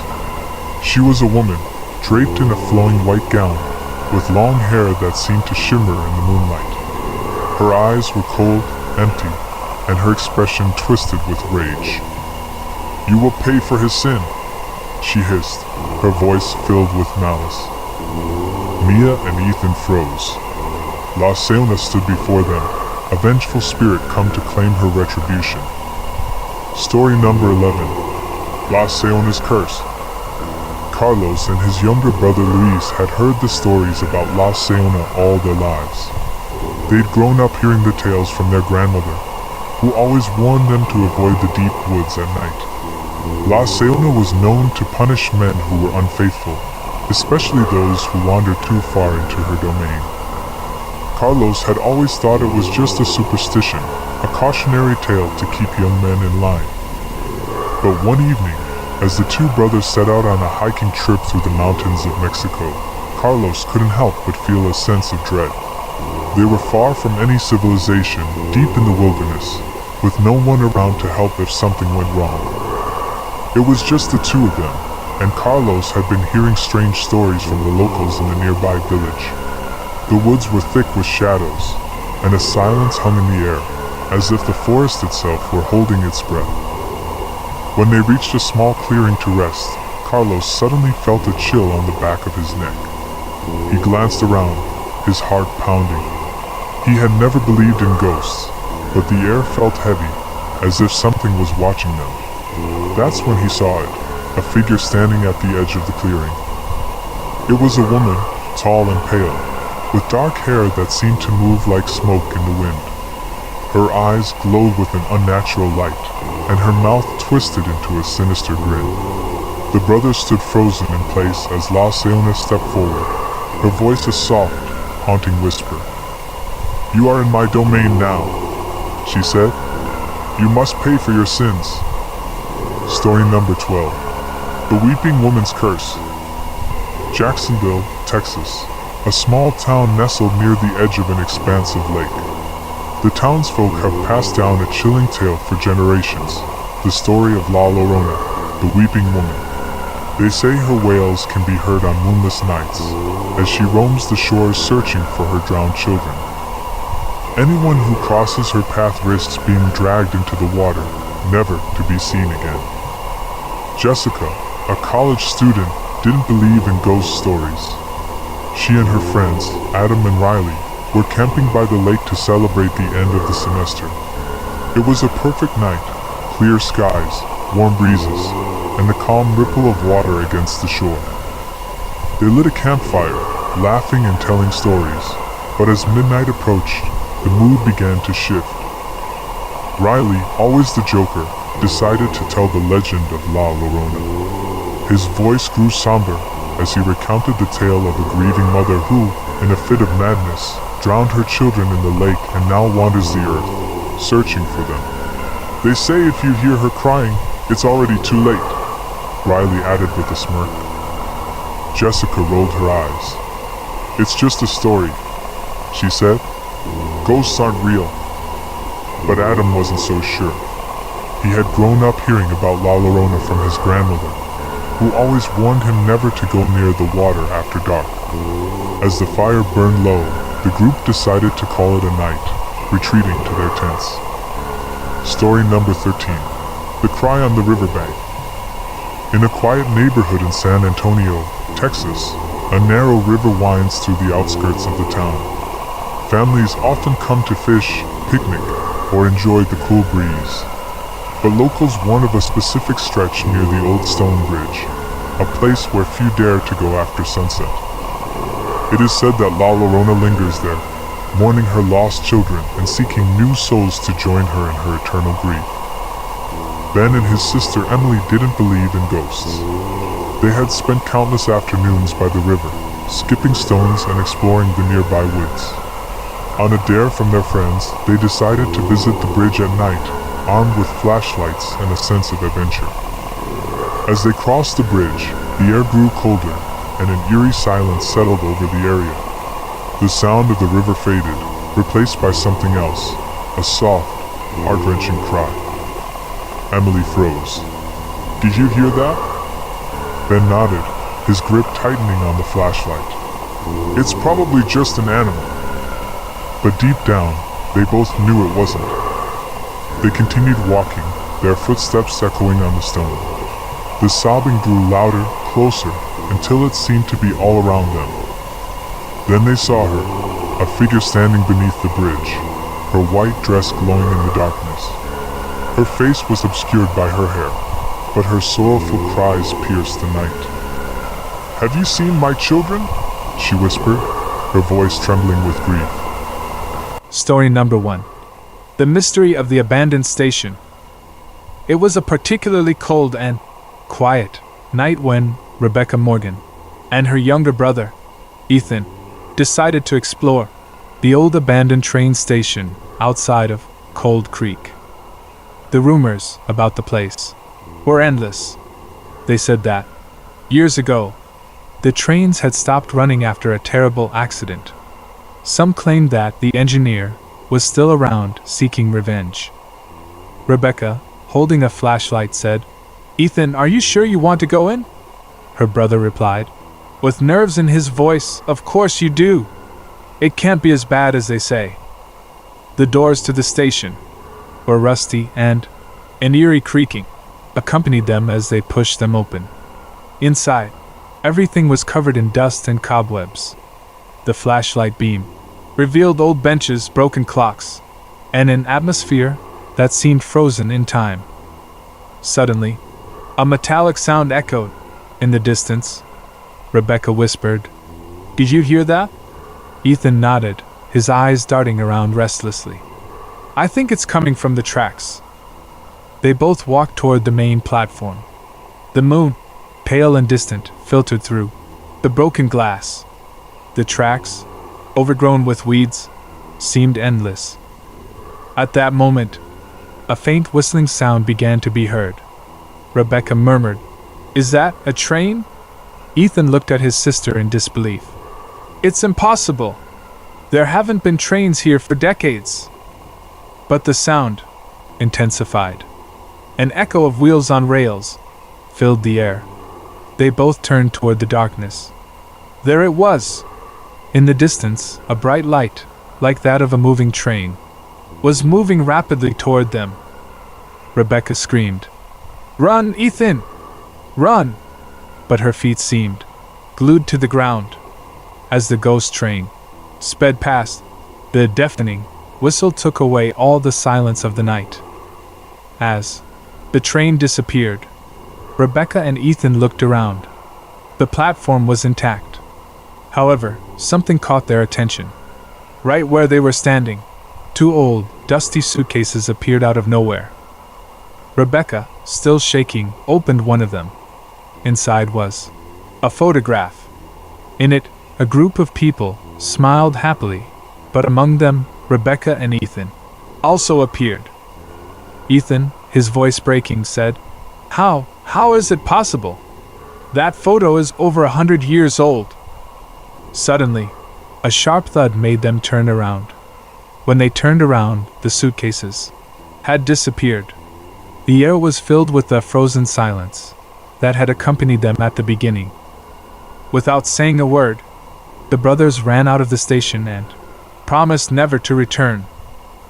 She was a woman, draped in a flowing white gown, with long hair that seemed to shimmer in the moonlight. Her eyes were cold, empty, and her expression twisted with rage. "You will pay for his sin," she hissed, her voice filled with malice. Mia and Ethan froze. La Llorona stood before them, a vengeful spirit come to claim her retribution. Story number 11. La Llorona's Curse. Carlos and his younger brother Luis had heard the stories about La Llorona all their lives. They'd grown up hearing the tales from their grandmother, who always warned them to avoid the deep woods at night. La Llorona was known to punish men who were unfaithful, especially those who wandered too far into her domain. Carlos had always thought it was just a superstition, a cautionary tale to keep young men in line. But one evening, as the two brothers set out on a hiking trip through the mountains of Mexico, Carlos couldn't help but feel a sense of dread. They were far from any civilization, deep in the wilderness, with no one around to help if something went wrong. It was just the two of them, and Carlos had been hearing strange stories from the locals in the nearby village. The woods were thick with shadows, and a silence hung in the air, as if the forest itself were holding its breath. When they reached a small clearing to rest, Carlos suddenly felt a chill on the back of his neck. He glanced around, his heart pounding. He had never believed in ghosts, but the air felt heavy, as if something was watching them. That's when he saw it, a figure standing at the edge of the clearing. It was a woman, tall and pale, with dark hair that seemed to move like smoke in the wind. Her eyes glowed with an unnatural light, and her mouth twisted into a sinister grin. The brothers stood frozen in place as La Llorona stepped forward, her voice a soft, haunting whisper. "You are in my domain now," she said. "You must pay for your sins." Story number 12. The Weeping Woman's Curse. Jacksonville, Texas, a small town nestled near the edge of an expansive lake. The townsfolk have passed down a chilling tale for generations, the story of La Llorona, the Weeping Woman. They say her wails can be heard on moonless nights, as she roams the shores searching for her drowned children. Anyone who crosses her path risks being dragged into the water, never to be seen again. Jessica, a college student, didn't believe in ghost stories. She and her friends, Adam and Riley, were camping by the lake to celebrate the end of the semester. It was a perfect night, clear skies, warm breezes, and the calm ripple of water against the shore. They lit a campfire, laughing and telling stories, but as midnight approached, the mood began to shift. Riley, always the joker, decided to tell the legend of La Llorona. His voice grew somber as he recounted the tale of a grieving mother who, in a fit of madness, drowned her children in the lake and now wanders the earth, searching for them. "They say if you hear her crying, it's already too late," Riley added with a smirk. Jessica rolled her eyes. "It's just a story," she said. "Ghosts aren't real." But Adam wasn't so sure. He had grown up hearing about La Llorona from his grandmother, who always warned him never to go near the water after dark. As the fire burned low, the group decided to call it a night, retreating to their tents. Story number 13. The Cry on the Riverbank. In a quiet neighborhood in San Antonio, Texas, a narrow river winds through the outskirts of the town. Families often come to fish, picnic, or enjoy the cool breeze. But locals warn of a specific stretch near the old stone bridge, a place where few dare to go after sunset. It is said that La Llorona lingers there, mourning her lost children and seeking new souls to join her in her eternal grief. Ben and his sister Emily didn't believe in ghosts. They had spent countless afternoons by the river, skipping stones and exploring the nearby woods. On a dare from their friends, they decided to visit the bridge at night, armed with flashlights and a sense of adventure. As they crossed the bridge, the air grew colder, and an eerie silence settled over the area. The sound of the river faded, replaced by something else, a soft, heart-wrenching cry. Emily froze. "Did you hear that?" Ben nodded, his grip tightening on the flashlight. "It's probably just an animal." But deep down, they both knew it wasn't. They continued walking, their footsteps echoing on the stone. The sobbing grew louder, closer, until it seemed to be all around them. Then they saw her, a figure standing beneath the bridge, her white dress glowing in the darkness. Her face was obscured by her hair, but her sorrowful cries pierced the night. "Have you seen my children?" she whispered, her voice trembling with grief. Story number 1. The Mystery of the Abandoned Station. It was a particularly cold and quiet night when Rebecca Morgan and her younger brother, Ethan, decided to explore the old abandoned train station outside of Cold Creek. The rumors about the place were endless. They said that, years ago, the trains had stopped running after a terrible accident. Some claimed that the engineer was still around seeking revenge. Rebecca, holding a flashlight, said, "Ethan, are you sure you want to go in?" Her brother replied, with nerves in his voice, "Of course you do. It can't be as bad as they say." The doors to the station were rusty and an eerie creaking accompanied them as they pushed them open. Inside, everything was covered in dust and cobwebs. The flashlight beam revealed old benches, broken clocks, and an atmosphere that seemed frozen in time. Suddenly, a metallic sound echoed in the distance. Rebecca whispered, "Did you hear that?" Ethan nodded, his eyes darting around restlessly. "I think it's coming from the tracks." They both walked toward the main platform. The moon, pale and distant, filtered through the broken glass. The tracks, overgrown with weeds, seemed endless. At that moment, a faint whistling sound began to be heard. Rebecca murmured, "Is that a train?" Ethan looked at his sister in disbelief. "It's impossible. There haven't been trains here for decades." But the sound intensified. An echo of wheels on rails filled the air. They both turned toward the darkness. There it was. In the distance, a bright light, like that of a moving train, was moving rapidly toward them. Rebecca screamed, "Run, Ethan! Run!" But her feet seemed glued to the ground. As the ghost train sped past, the deafening whistle took away all the silence of the night. As the train disappeared, Rebecca and Ethan looked around. The platform was intact. However, something caught their attention. Right where they were standing, 2 old, dusty suitcases appeared out of nowhere. Rebecca, still shaking, opened one of them. Inside was a photograph. In it, a group of people smiled happily, but among them, Rebecca and Ethan also appeared. Ethan, his voice breaking, said, How is it possible? That photo is over 100 years old." Suddenly, a sharp thud made them turn around. When they turned around, the suitcases had disappeared. The air was filled with a frozen silence. that had accompanied them at the beginning. Without saying a word, the brothers ran out of the station and promised never to return.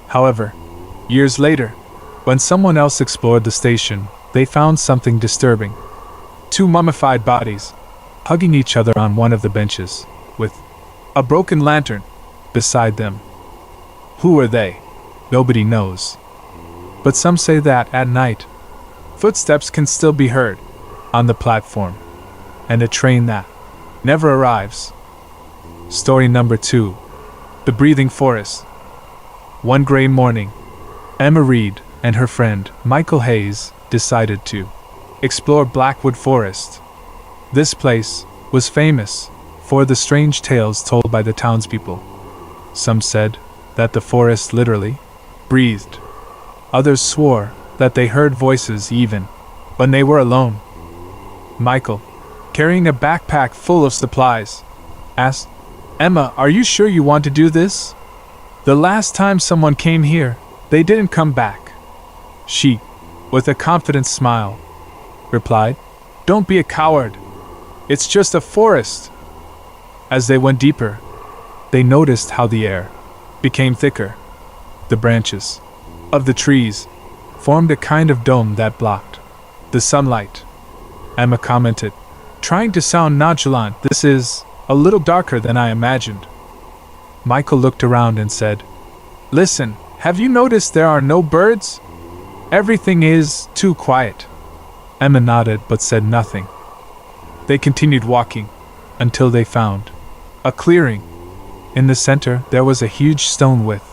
However, years later, when someone else explored the station, they found something disturbing. Two mummified bodies, hugging each other on one of the benches, with a broken lantern beside them. Who are they? Nobody knows. But some say that, at night, footsteps can still be heard on the platform, and a train that never arrives. Story number 2. The Breathing Forest. One gray morning, Emma Reed and her friend, Michael Hayes, decided to explore Blackwood Forest. This place was famous for the strange tales told by the townspeople. Some said that the forest literally breathed. Others swore that they heard voices even when they were alone. Michael, carrying a backpack full of supplies, asked, "Emma, are you sure you want to do this? The last time someone came here, they didn't come back." She, with a confident smile, replied, "Don't be a coward. It's just a forest." As they went deeper, they noticed how the air became thicker. The branches of the trees formed a kind of dome that blocked the sunlight. Emma commented, trying to sound nonchalant, "This is a little darker than I imagined." Michael looked around and said, "Listen, have you noticed there are no birds? Everything is too quiet." Emma nodded but said nothing. They continued walking until they found a clearing. In the center there was a huge stone with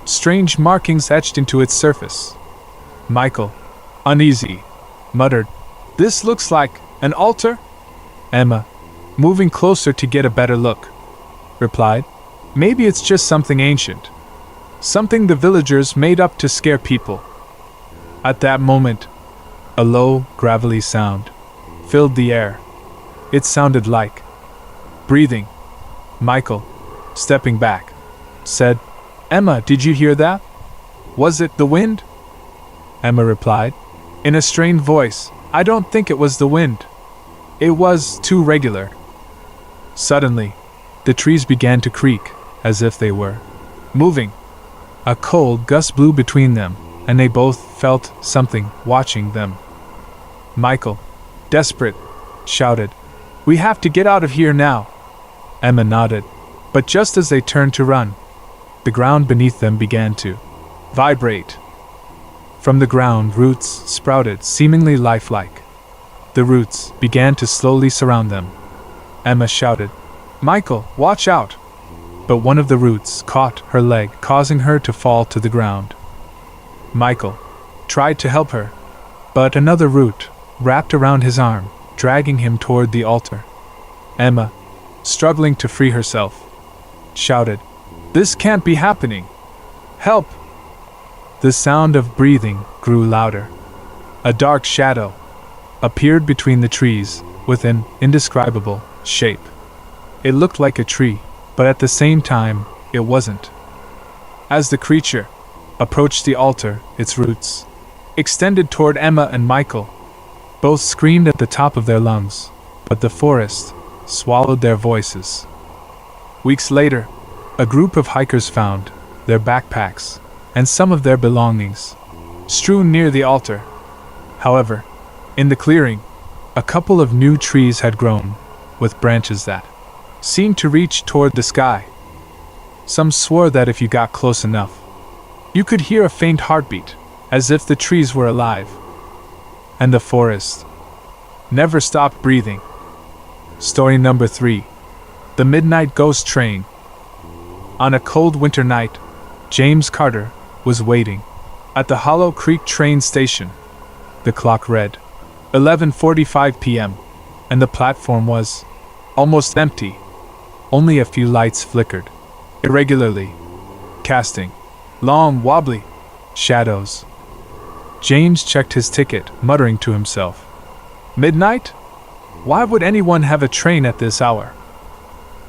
strange markings etched into its surface. Michael, uneasy, muttered, "This looks like an altar?" Emma, moving closer to get a better look, replied, "Maybe it's just something ancient. Something the villagers made up to scare people." At that moment, a low, gravelly sound filled the air. It sounded like breathing. Michael, stepping back, said, "Emma, did you hear that? Was it the wind?" Emma replied, in a strained voice, "I don't think it was the wind. It was too regular." Suddenly, the trees began to creak, as if they were moving. A cold gust blew between them, and they both felt something watching them. Michael, desperate, shouted, "We have to get out of here now." Emma nodded, but just as they turned to run, the ground beneath them began to vibrate. From the ground, roots sprouted, seemingly lifelike. The roots began to slowly surround them. Emma shouted, "Michael, watch out!" But one of the roots caught her leg, causing her to fall to the ground. Michael tried to help her, but another root wrapped around his arm, dragging him toward the altar. Emma, struggling to free herself, shouted, "This can't be happening! Help!" The sound of breathing grew louder. A dark shadow appeared between the trees, with an indescribable shape. It looked like a tree, but at the same time, it wasn't. As the creature approached the altar, its roots extended toward Emma and Michael. Both screamed at the top of their lungs, but the forest swallowed their voices. Weeks later, a group of hikers found their backpacks and some of their belongings strewn near the altar. However, in the clearing, a couple of new trees had grown, with branches that seemed to reach toward the sky. Some swore that if you got close enough, you could hear a faint heartbeat, as if the trees were alive. And the forest never stopped breathing. Story number 3. The Midnight Ghost Train. On a cold winter night, James Carter was waiting at the Hollow Creek train station. The clock read 11:45 p.m., and the platform was almost empty. Only a few lights flickered irregularly, casting long, wobbly shadows. James checked his ticket, muttering to himself, "Midnight? Why would anyone have a train at this hour?"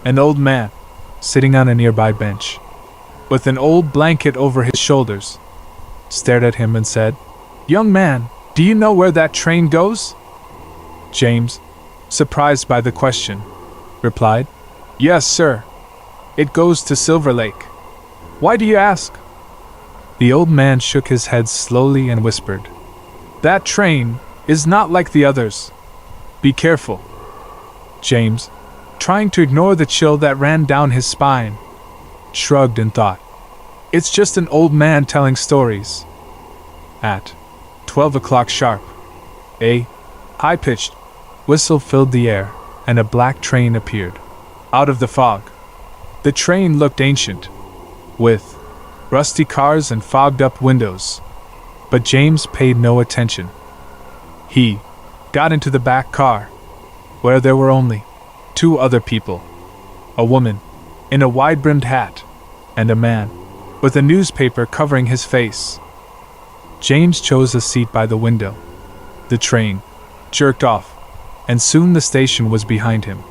An old man, sitting on a nearby bench, with an old blanket over his shoulders, stared at him and said, "Young man, do you know where that train goes?" James, surprised by the question, replied, "Yes, sir. It goes to Silver Lake. Why do you ask?" The old man shook his head slowly and whispered, "That train is not like the others. Be careful." James, trying to ignore the chill that ran down his spine, shrugged and thought, "It's just an old man telling stories." At 12 o'clock sharp, a high-pitched whistle filled the air, and a black train appeared out of the fog. The train looked ancient, with rusty cars and fogged-up windows, but James paid no attention. He got into the back car, where there were only 2 other people, a woman in a wide-brimmed hat, and a man with a newspaper covering his face. James chose a seat by the window. The train jerked off, and soon the station was behind him.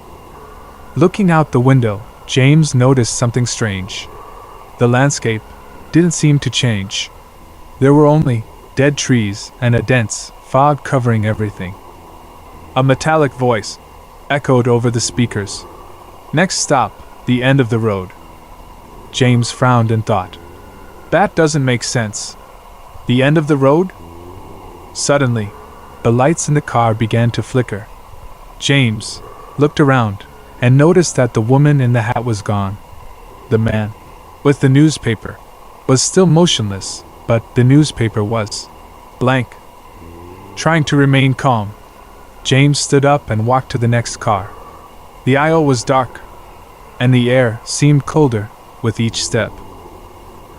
Looking out the window, James noticed something strange. The landscape didn't seem to change. There were only dead trees and a dense fog covering everything. A metallic voice echoed over the speakers. "Next stop, the end of the road." James frowned and thought, "That doesn't make sense. The end of the road?" Suddenly, the lights in the car began to flicker. James looked around and noticed that the woman in the hat was gone. The man with the newspaper was still motionless, but the newspaper was blank. Trying to remain calm, James stood up and walked to the next car. The aisle was dark, and the air seemed colder with each step.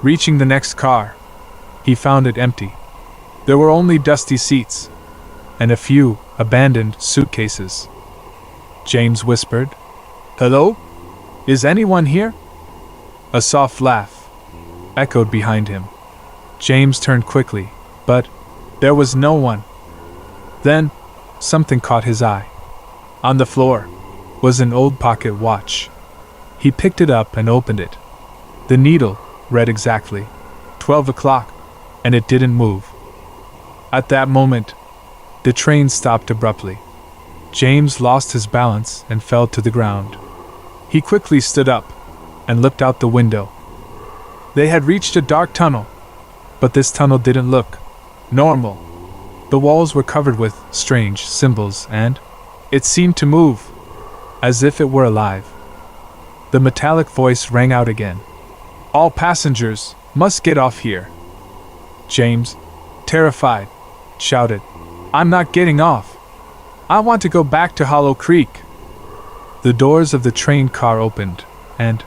Reaching the next car, he found it empty. There were only dusty seats and a few abandoned suitcases. James whispered, "Hello? Is anyone here?" A soft laugh echoed behind him. James turned quickly, but there was no one. Then, something caught his eye. On the floor was an old pocket watch. He picked it up and opened it. The needle read exactly 12 o'clock, and it didn't move. At that moment, the train stopped abruptly. James lost his balance and fell to the ground. He quickly stood up and looked out the window. They had reached a dark tunnel, but this tunnel didn't look normal. The walls were covered with strange symbols, and it seemed to move, as if it were alive. The metallic voice rang out again. "All passengers must get off here." James, terrified, shouted, "I'm not getting off. I want to go back to Hollow Creek." The doors of the train car opened, and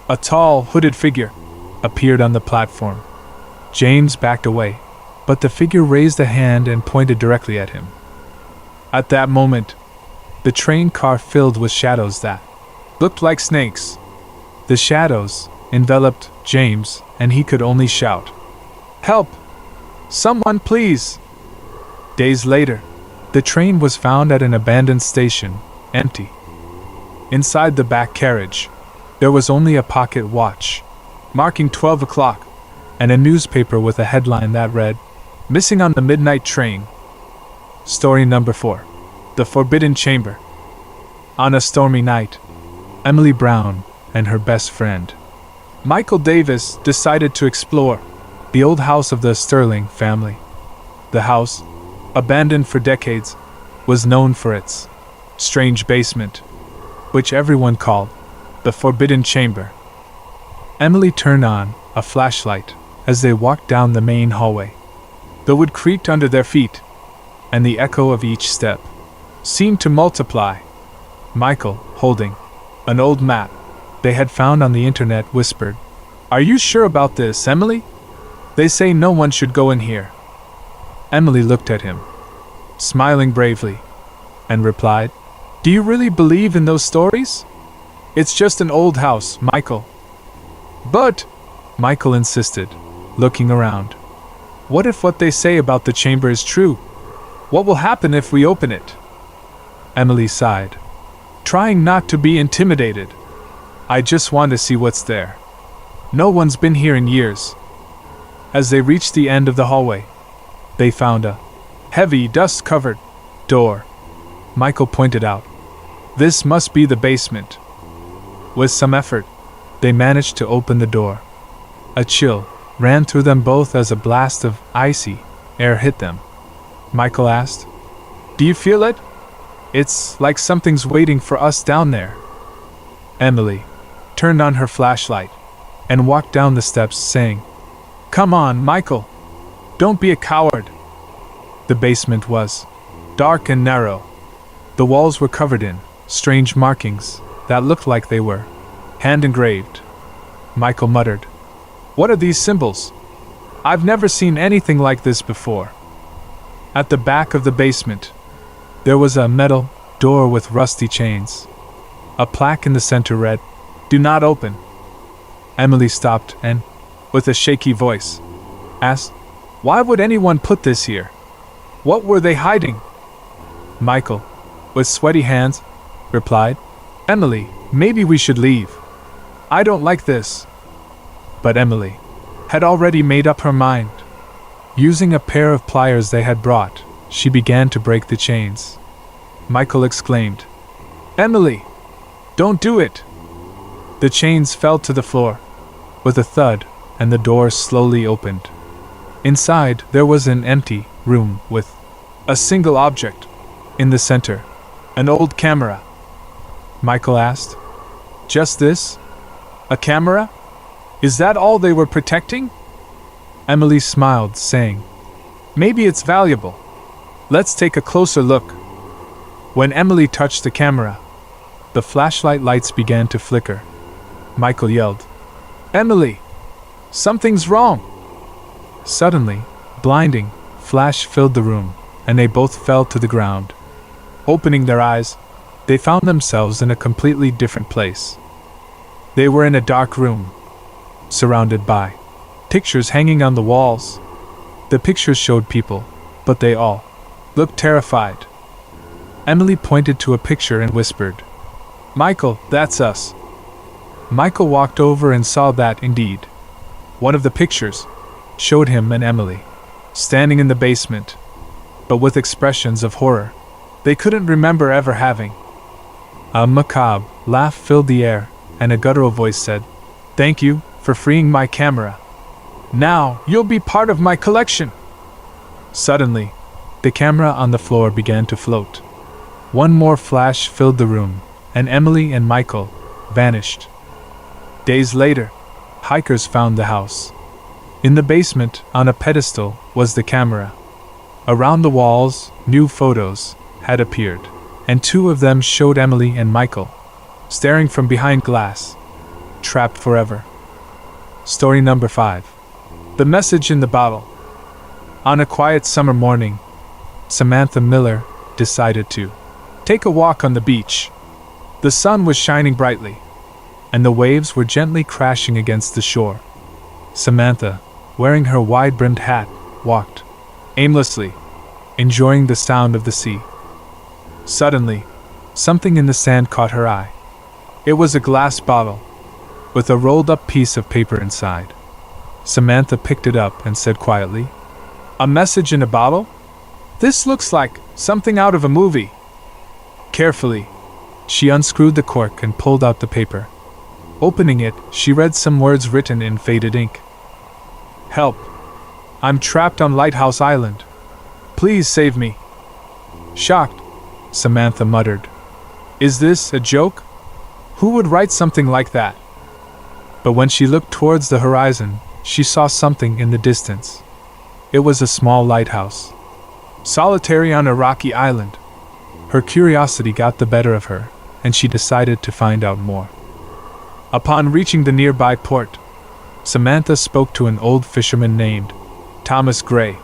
a tall, hooded figure appeared on the platform. James backed away, but the figure raised a hand and pointed directly at him. At that moment, the train car filled with shadows that looked like snakes. The shadows enveloped James, and he could only shout, "Help! Someone, please!" Days later, the train was found at an abandoned station, empty. Inside the back carriage, there was only a pocket watch, marking 12 o'clock, and a newspaper with a headline that read, "Missing on the Midnight Train." Story number 4. The Forbidden Chamber. On a stormy night, Emily Brown and her best friend, Michael Davis, decided to explore the old house of the Sterling family. The house, abandoned for decades, was known for its strange basement, which everyone called the Forbidden Chamber. Emily turned on a flashlight as they walked down the main hallway. The wood creaked under their feet, and the echo of each step seemed to multiply. Michael, holding an old map they had found on the internet, whispered, "Are you sure about this, Emily? They say no one should go in here." Emily looked at him, smiling bravely, and replied, "Do you really believe in those stories? It's just an old house, Michael." "But," Michael insisted, looking around, "what if what they say about the chamber is true? What will happen if we open it?" Emily sighed, trying not to be intimidated. "I just want to see what's there. No one's been here in years." As they reached the end of the hallway, they found a heavy, dust-covered door. Michael pointed out. This must be the basement. With some effort, they managed to open the door. A chill ran through them both as a blast of icy air hit them. Michael asked, "Do you feel it? It's like something's waiting for us down there." Emily turned on her flashlight and walked down the steps, saying, "Come on, Michael. Don't be a coward." The basement was dark and narrow. The walls were covered in strange markings that looked like they were hand-engraved. Michael muttered, "What are these symbols? I've never seen anything like this before." At the back of the basement, there was a metal door with rusty chains. A plaque in the center read, "Do not open." Emily stopped and, with a shaky voice, asked, "Why would anyone put this here? What were they hiding?" Michael, with sweaty hands, replied, "Emily, maybe we should leave. I don't like this." But Emily had already made up her mind. Using a pair of pliers they had brought, she began to break the chains. Michael exclaimed, "Emily, don't do it!" The chains fell to the floor with a thud, and the door slowly opened. Inside, there was an empty room with a single object in the center, an old camera. Michael asked, "Just this? A camera? Is that all they were protecting?" Emily smiled, saying, "Maybe it's valuable. Let's take a closer look." When Emily touched the camera, the flashlight lights began to flicker. Michael yelled, "Emily, something's wrong!" Suddenly, blinding flash filled the room, and they both fell to the ground. Opening their eyes, they found themselves in a completely different place. They were in a dark room, surrounded by pictures hanging on the walls. The pictures showed people, but they all looked terrified. Emily pointed to a picture and whispered, "Michael, that's us." Michael walked over and saw that, indeed, one of the pictures showed him and Emily standing in the basement, but with expressions of horror they couldn't remember ever having. A macabre laugh filled the air, and a guttural voice said, "Thank you for freeing my camera. Now you'll be part of my collection." Suddenly, the camera on the floor began to float. One more flash filled the room, and Emily and Michael vanished. Days later, hikers found the house. In the basement, on a pedestal, was the camera. Around the walls, new photos had appeared, and two of them showed Emily and Michael staring from behind glass, trapped forever. Story number 5. The Message in the Bottle. On a quiet summer morning, Samantha Miller decided to take a walk on the beach. The sun was shining brightly, and the waves were gently crashing against the shore. Samantha, wearing her wide-brimmed hat, walked aimlessly, enjoying the sound of the sea. Suddenly, something in the sand caught her eye. It was a glass bottle, with a rolled-up piece of paper inside. Samantha picked it up and said quietly, "A message in a bottle? This looks like something out of a movie." Carefully, she unscrewed the cork and pulled out the paper. Opening it, she read some words written in faded ink. "Help! I'm trapped on Lighthouse Island. Please save me." Shocked, Samantha muttered, "Is this a joke? Who would write something like that?" But when she looked towards the horizon, she saw something in the distance. It was a small lighthouse, solitary on a rocky island. Her curiosity got the better of her, and she decided to find out more. Upon reaching the nearby port, Samantha spoke to an old fisherman named Thomas Gray.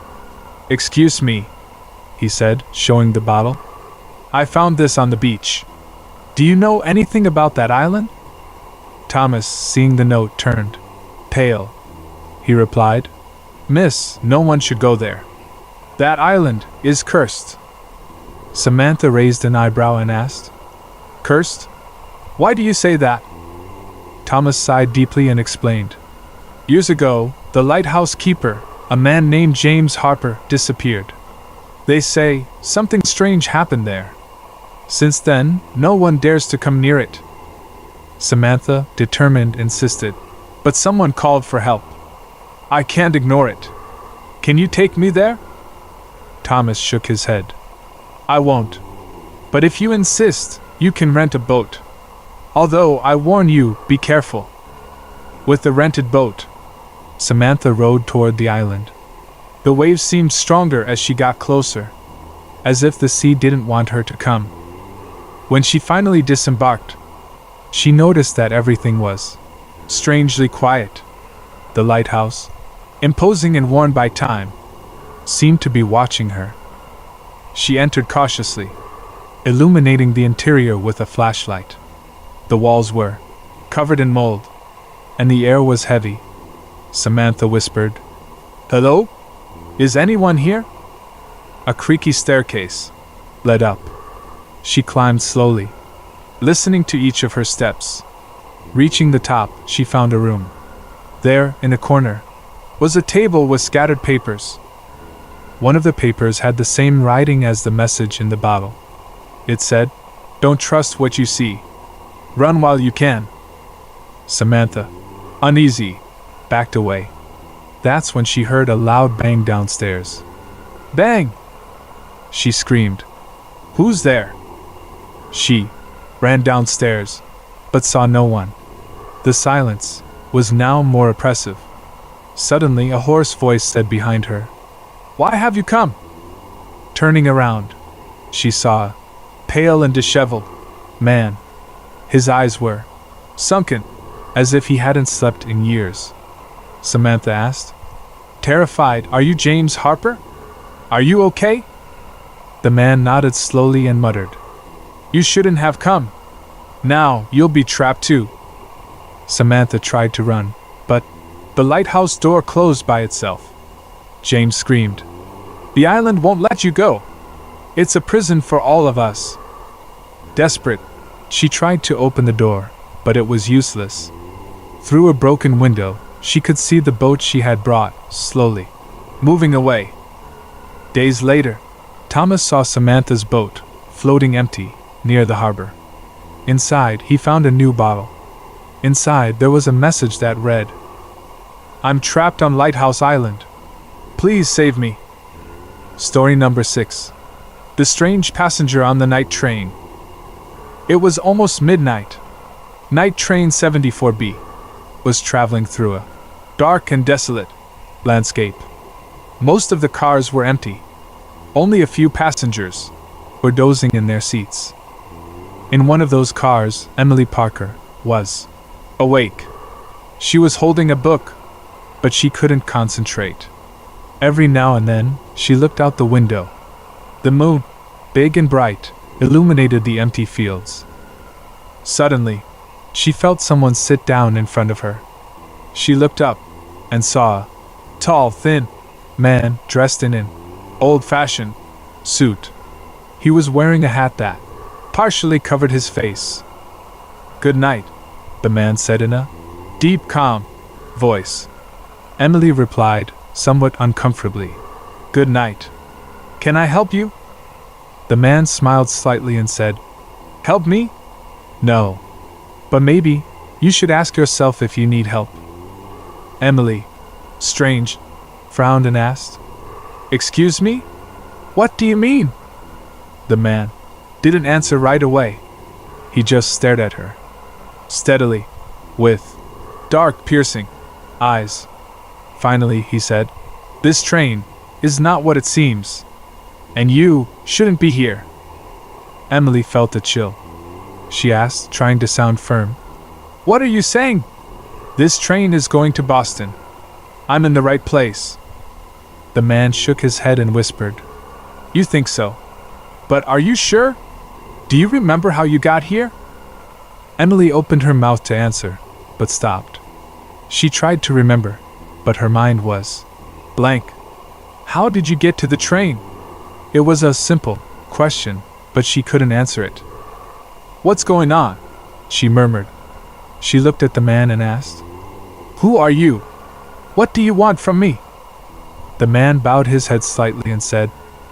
"Excuse me," he said, showing the bottle. "I found this on the beach. Do you know anything about that island?" Thomas, seeing the note, turned pale. He replied, "Miss, no one should go there. That island is cursed." Samantha raised an eyebrow and asked, "Cursed? Why do you say that?" Thomas sighed deeply and explained, "Years ago, the lighthouse keeper, a man named James Harper, disappeared. They say something strange happened there. Since then, no one dares to come near it. Samantha, determined, insisted. But someone called for help. I can't ignore it. Can you take me there? Thomas shook his head. I won't. But if you insist, you can rent a boat. Although, I warn you, be careful. With the rented boat, Samantha rowed toward the island. The waves seemed stronger as she got closer, as if the sea didn't want her to come. When she finally disembarked, she noticed that everything was strangely quiet. The lighthouse, imposing and worn by time, seemed to be watching her. She entered cautiously, illuminating the interior with a flashlight. The walls were covered in mold, and the air was heavy. Samantha whispered, "Hello? Is anyone here?" A creaky staircase led up. She climbed slowly, listening to each of her steps. Reaching the top, she found a room. There, in a corner, was a table with scattered papers. One of the papers had the same writing as the message in the bottle. It said, "Don't trust what you see. Run while you can." Samantha, uneasy, backed away. That's when she heard a loud bang downstairs. "Bang!" she screamed. "Who's there?" She ran downstairs, but saw no one. The silence was now more oppressive. Suddenly, a hoarse voice said behind her, "Why have you come?" Turning around, she saw a pale and disheveled man. His eyes were sunken, as if he hadn't slept in years. Samantha asked, terrified, "Are you James Harper? Are you okay?" The man nodded slowly and muttered, "You shouldn't have come. Now you'll be trapped too." Samantha tried to run, but the lighthouse door closed by itself. James screamed, "The island won't let you go. It's a prison for all of us." Desperate, she tried to open the door, but it was useless. Through a broken window, she could see the boat she had brought, slowly moving away. Days later, Thomas saw Samantha's boat, floating empty, near the harbor. Inside, he found a new bottle. Inside, there was a message that read, "I'm trapped on Lighthouse Island. Please save me." Story number 6. The Strange Passenger on the Night Train. It was almost midnight. Night Train 74B was traveling through a dark and desolate landscape. Most of the cars were empty. Only a few passengers were dozing in their seats. In one of those cars, Emily Parker was awake. She was holding a book, but she couldn't concentrate. Every now and then, she looked out the window. The moon, big and bright, illuminated the empty fields. Suddenly, she felt someone sit down in front of her. She looked up and saw a tall, thin man dressed in an old-fashioned suit. He was wearing a hat that partially covered his face. "Good night," the man said in a deep, calm voice. Emily replied, somewhat uncomfortably, "Good night. Can I help you?" The man smiled slightly and said, "Help me? No. But maybe you should ask yourself if you need help." Emily, strange, frowned and asked, "Excuse me? What do you mean?" The man didn't answer right away. He just stared at her, steadily, with dark, piercing eyes. Finally, he said, "This train is not what it seems, and you shouldn't be here." Emily felt a chill. She asked, trying to sound firm, "What are you saying?" "This train is going to Boston. I'm in the right place." The man shook his head and whispered, "You think so? But are you sure? Do you remember how you got here?" Emily opened her mouth to answer, but stopped. She tried to remember, but her mind was blank. "How did you get to the train?" It was a simple question, but she couldn't answer it. "What's going on?" she murmured. She looked at the man and asked, "Who are you? What do you want from me?" The man bowed his head slightly and said,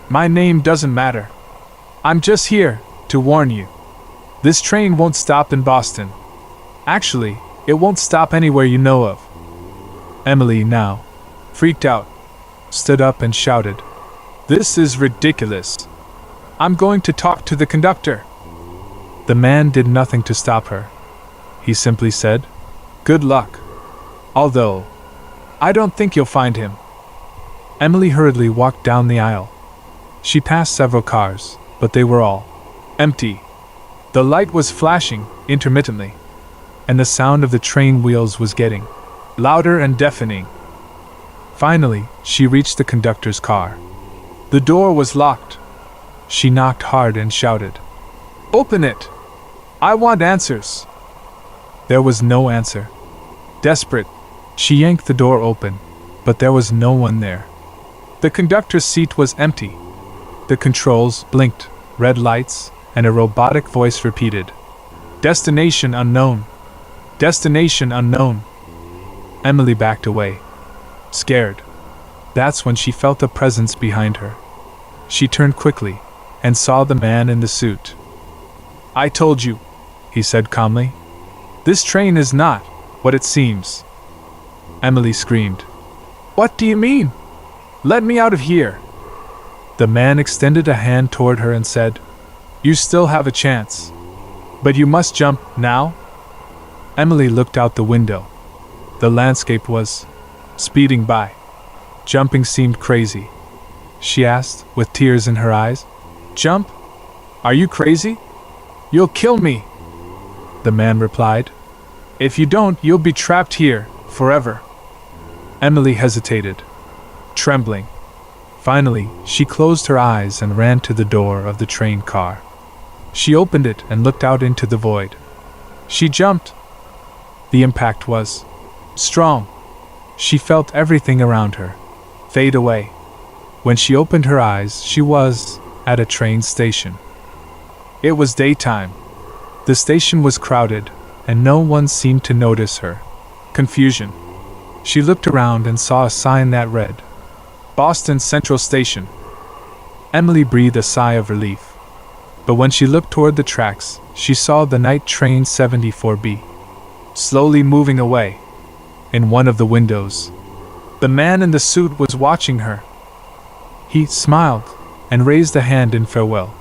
"My name doesn't matter. I'm just here to warn you. This train won't stop in Boston. Actually, it won't stop anywhere you know of." Emily, now freaked out, stood up and shouted, "This is ridiculous. I'm going to talk to the conductor." The man did nothing to stop her. He simply said, "Good luck. Although, I don't think you'll find him." Emily hurriedly walked down the aisle. She passed several cars, but they were all empty. The light was flashing intermittently, and the sound of the train wheels was getting louder and deafening. Finally, she reached the conductor's car. The door was locked. She knocked hard and shouted, "Open it! I want answers!" There was no answer. Desperate, she yanked the door open, but there was no one there. The conductor's seat was empty. The controls blinked, red lights, and a robotic voice repeated, "Destination unknown! Destination unknown!" Emily backed away, scared. That's when she felt a presence behind her. She turned quickly and saw the man in the suit. "I told you," he said calmly. "This train is not what it seems." Emily screamed, "What do you mean? Let me out of here!" The man extended a hand toward her and said, "You still have a chance. But you must jump now." Emily looked out the window. The landscape was speeding by. Jumping seemed crazy. She asked, with tears in her eyes, "Jump? Are you crazy? You'll kill me." The man replied, "If you don't, you'll be trapped here forever." Emily hesitated, trembling. Finally, she closed her eyes and ran to the door of the train car. She opened it and looked out into the void. She jumped. The impact was strong. She felt everything around her fade away. When she opened her eyes, she was at a train station. It was daytime. The station was crowded, and no one seemed to notice her. Confusion. She looked around and saw a sign that read, "Boston Central Station." Emily breathed a sigh of relief. But when she looked toward the tracks, she saw the night train 74B slowly moving away. In one of the windows, the man in the suit was watching her. He smiled and raised a hand in farewell.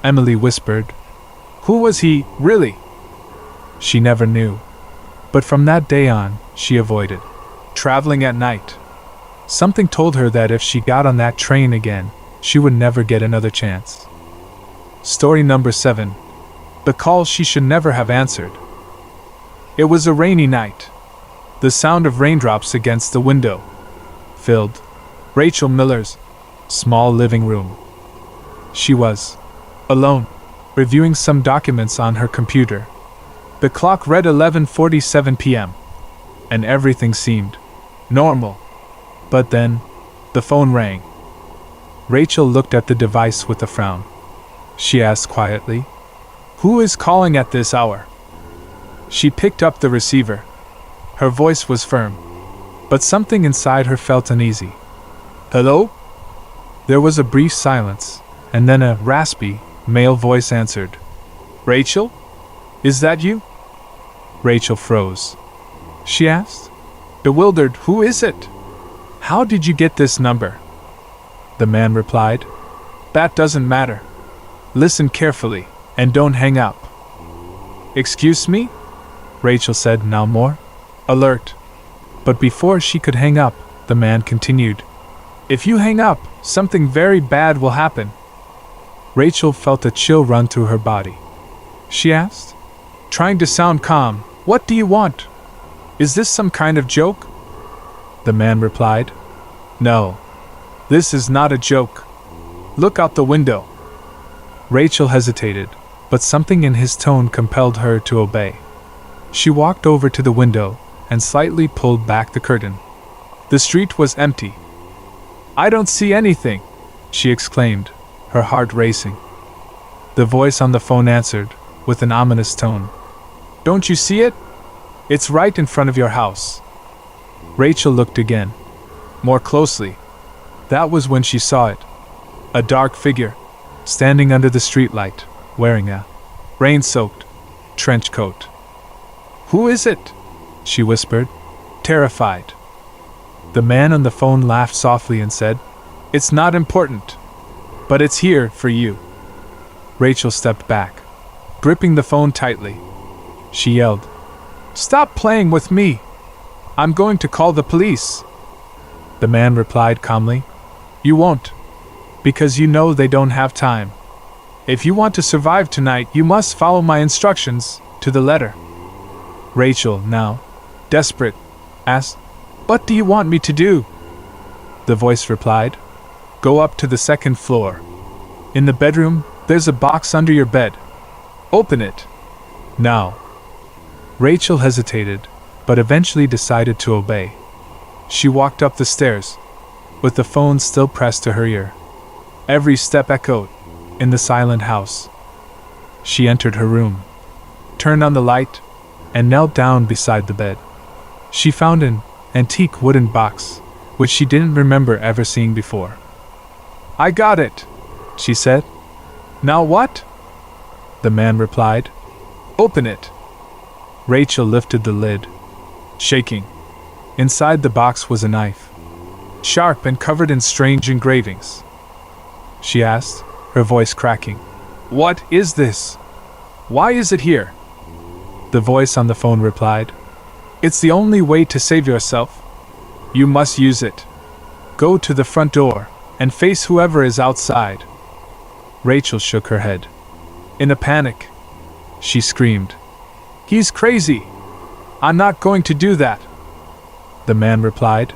Emily whispered, "Who was he, really?" She never knew. But from that day on, she avoided traveling at night. Something told her that if she got on that train again, she would never get another chance. Story number 7. The call she should never have answered. It was a rainy night. The sound of raindrops against the window filled Rachel Miller's small living room. She was alone, reviewing some documents on her computer. The clock read 11:47 p.m., and everything seemed normal. But then, the phone rang. Rachel looked at the device with a frown. She asked quietly, "Who is calling at this hour?" She picked up the receiver. Her voice was firm, but something inside her felt uneasy. "Hello?" There was a brief silence, and then a raspy, male voice answered. "Rachel? Is that you?" Rachel froze. She asked, bewildered, "Who is it? How did you get this number?" The man replied, "That doesn't matter. Listen carefully, and don't hang up." "Excuse me?" Rachel said, now more alert. But before she could hang up, the man continued, "If you hang up, something very bad will happen." Rachel felt a chill run through her body. She asked, trying to sound calm, "What do you want? Is this some kind of joke?" The man replied, "No. This is not a joke. Look out the window." Rachel hesitated, but something in his tone compelled her to obey. She walked over to the window and slightly pulled back the curtain. The street was empty. "I don't see anything," she exclaimed, her heart racing. The voice on the phone answered, with an ominous tone, "Don't you see it? It's right in front of your house." Rachel looked again, more closely. That was when she saw it. A dark figure, standing under the streetlight. wearing a rain-soaked trench coat. "Who is it?" she whispered, terrified. The man on the phone laughed softly and said, "It's not important, but it's here for you." Rachel stepped back, gripping the phone tightly. She yelled, "Stop playing with me! I'm going to call the police." The man replied calmly, "You won't, because you know they don't have time. If you want to survive tonight, you must follow my instructions to the letter." Rachel, now desperate, asked, "What do you want me to do?" The voice replied, "Go up to the second floor. In the bedroom, there's a box under your bed. Open it. Now." Rachel hesitated, but eventually decided to obey. She walked up the stairs, with the phone still pressed to her ear. Every step echoed in the silent house. She entered her room, turned on the light, and knelt down beside the bed. She found an antique wooden box, which she didn't remember ever seeing before. "I got it," she said. "Now what?" The man replied, "Open it." Rachel lifted the lid, shaking. Inside the box was a knife, sharp and covered in strange engravings. She asked, her voice cracking, "What is this? Why is it here?" The voice on the phone replied, "It's the only way to save yourself. You must use it. Go to the front door and face whoever is outside." Rachel shook her head. In a panic, she screamed, "He's crazy! I'm not going to do that." The man replied,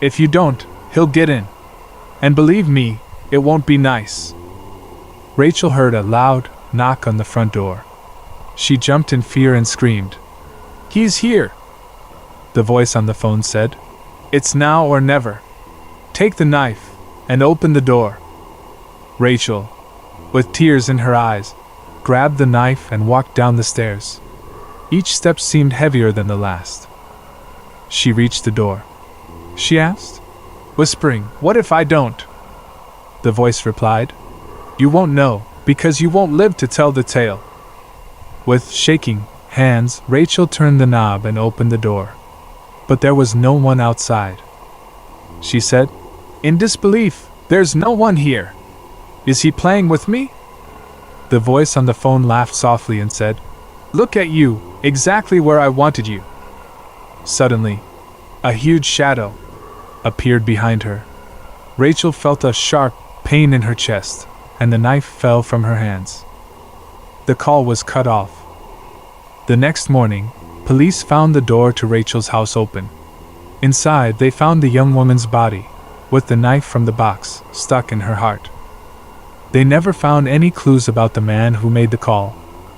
"If you don't, he'll get in. And believe me, it won't be nice." Rachel heard a loud knock on the front door. She jumped in fear and screamed, "He's here!" The voice on the phone said, "It's now or never. Take the knife and open the door." Rachel, with tears in her eyes, grabbed the knife and walked down the stairs. Each step seemed heavier than the last. She reached the door. She asked, whispering, "What if I don't?" The voice replied, "You won't know, because you won't live to tell the tale." With shaking hands, Rachel turned the knob and opened the door. But there was no one outside. She said, in disbelief, "There's no one here. Is he playing with me?" The voice on the phone laughed softly and said, "Look at you, exactly where I wanted you." Suddenly, a huge shadow appeared behind her. Rachel felt a sharp pain in her chest, and the knife fell from her hands. The call was cut off. The next morning, police found the door to Rachel's house open. Inside, they found the young woman's body, with the knife from the box stuck in her heart. They never found any clues about the man who made the call,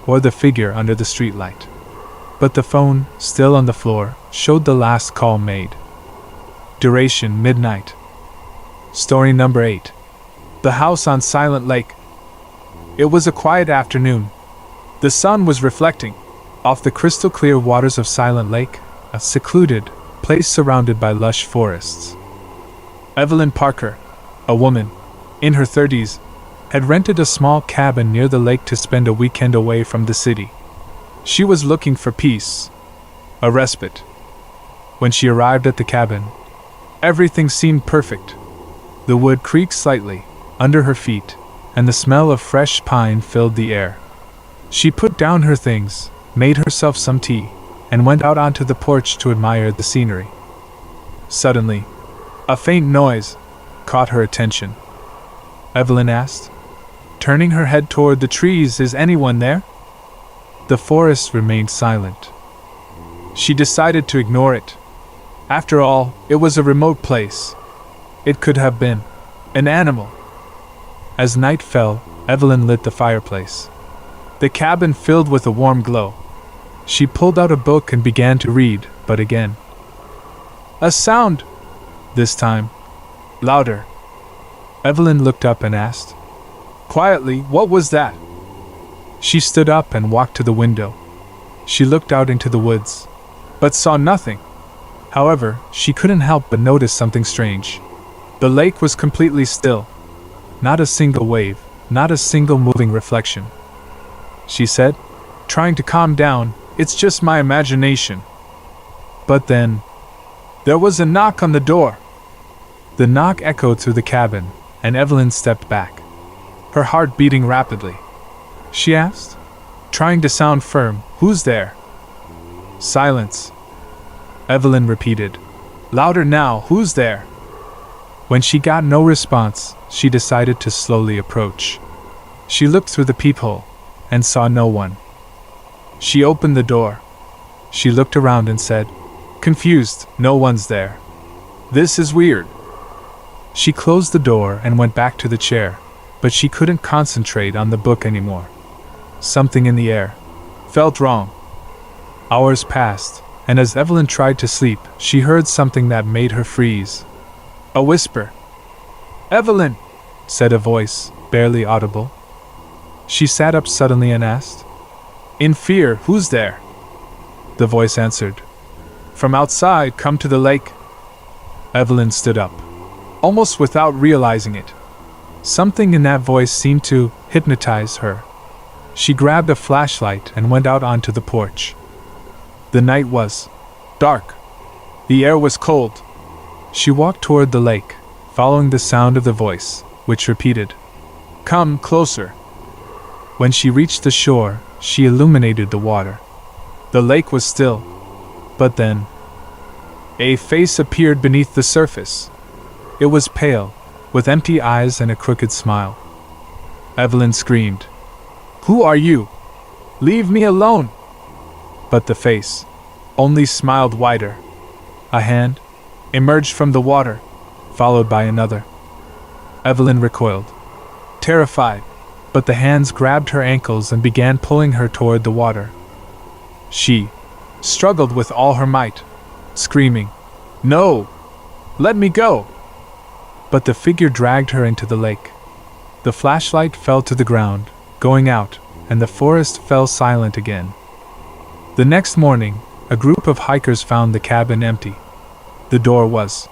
or the figure under the streetlight. But the phone, still on the floor, showed the last call made. Duration: midnight. Story number 8. The House on Silent Lake. It was a quiet afternoon. The sun was reflecting off the crystal-clear waters of Silent Lake, a secluded place surrounded by lush forests. Evelyn Parker, a woman in her 30s, had rented a small cabin near the lake to spend a weekend away from the city. She was looking for peace, a respite. When she arrived at the cabin, everything seemed perfect. The wood creaked slightly under her feet, and the smell of fresh pine filled the air. She put down her things, made herself some tea, and went out onto the porch to admire the scenery. Suddenly, a faint noise caught her attention. Evelyn asked, turning her head toward the trees, "Is anyone there?" The forest remained silent. She decided to ignore it. After all, it was a remote place. It could have been an animal. As night fell, Evelyn lit the fireplace. The cabin filled with a warm glow. She pulled out a book and began to read, but again, a sound. This time, louder. Evelyn looked up and asked, quietly, "What was that?" She stood up and walked to the window. She looked out into the woods, but saw nothing. However, she couldn't help but notice something strange. The lake was completely still. Not a single wave, not a single moving reflection. she said, trying to calm down. It's just my imagination. But then, there was a knock on the door. The knock echoed through the cabin, and Evelyn stepped back, her heart beating rapidly. She asked, trying to sound firm, "Who's there?" Silence. Evelyn repeated, louder now, "Who's there?" When she got no response, she decided to slowly approach. She looked through the peephole and saw no one. She opened the door. She looked around and said, confused, "No one's there. This is weird." She closed the door and went back to the chair, but she couldn't concentrate on the book anymore. Something in the air felt wrong. Hours passed, and as Evelyn tried to sleep, she heard something that made her freeze. A whisper. "Evelyn," said a voice, barely audible. She sat up suddenly and asked, in fear, "Who's there?" The voice answered, "From outside, come to the lake." Evelyn stood up, almost without realizing it. Something in that voice seemed to hypnotize her. She grabbed a flashlight and went out onto the porch. The night was dark. The air was cold. She walked toward the lake, following the sound of the voice, which repeated, "Come closer." When she reached the shore, she illuminated the water. The lake was still, but then a face appeared beneath the surface. It was pale, with empty eyes and a crooked smile. Evelyn screamed, "Who are you? Leave me alone!" But the face only smiled wider. A hand emerged from the water, followed by another. Evelyn recoiled, terrified, but the hands grabbed her ankles and began pulling her toward the water. She struggled with all her might, screaming, "No! Let me go!" But the figure dragged her into the lake. The flashlight fell to the ground, going out, and the forest fell silent again. The next morning, a group of hikers found the cabin empty. The door was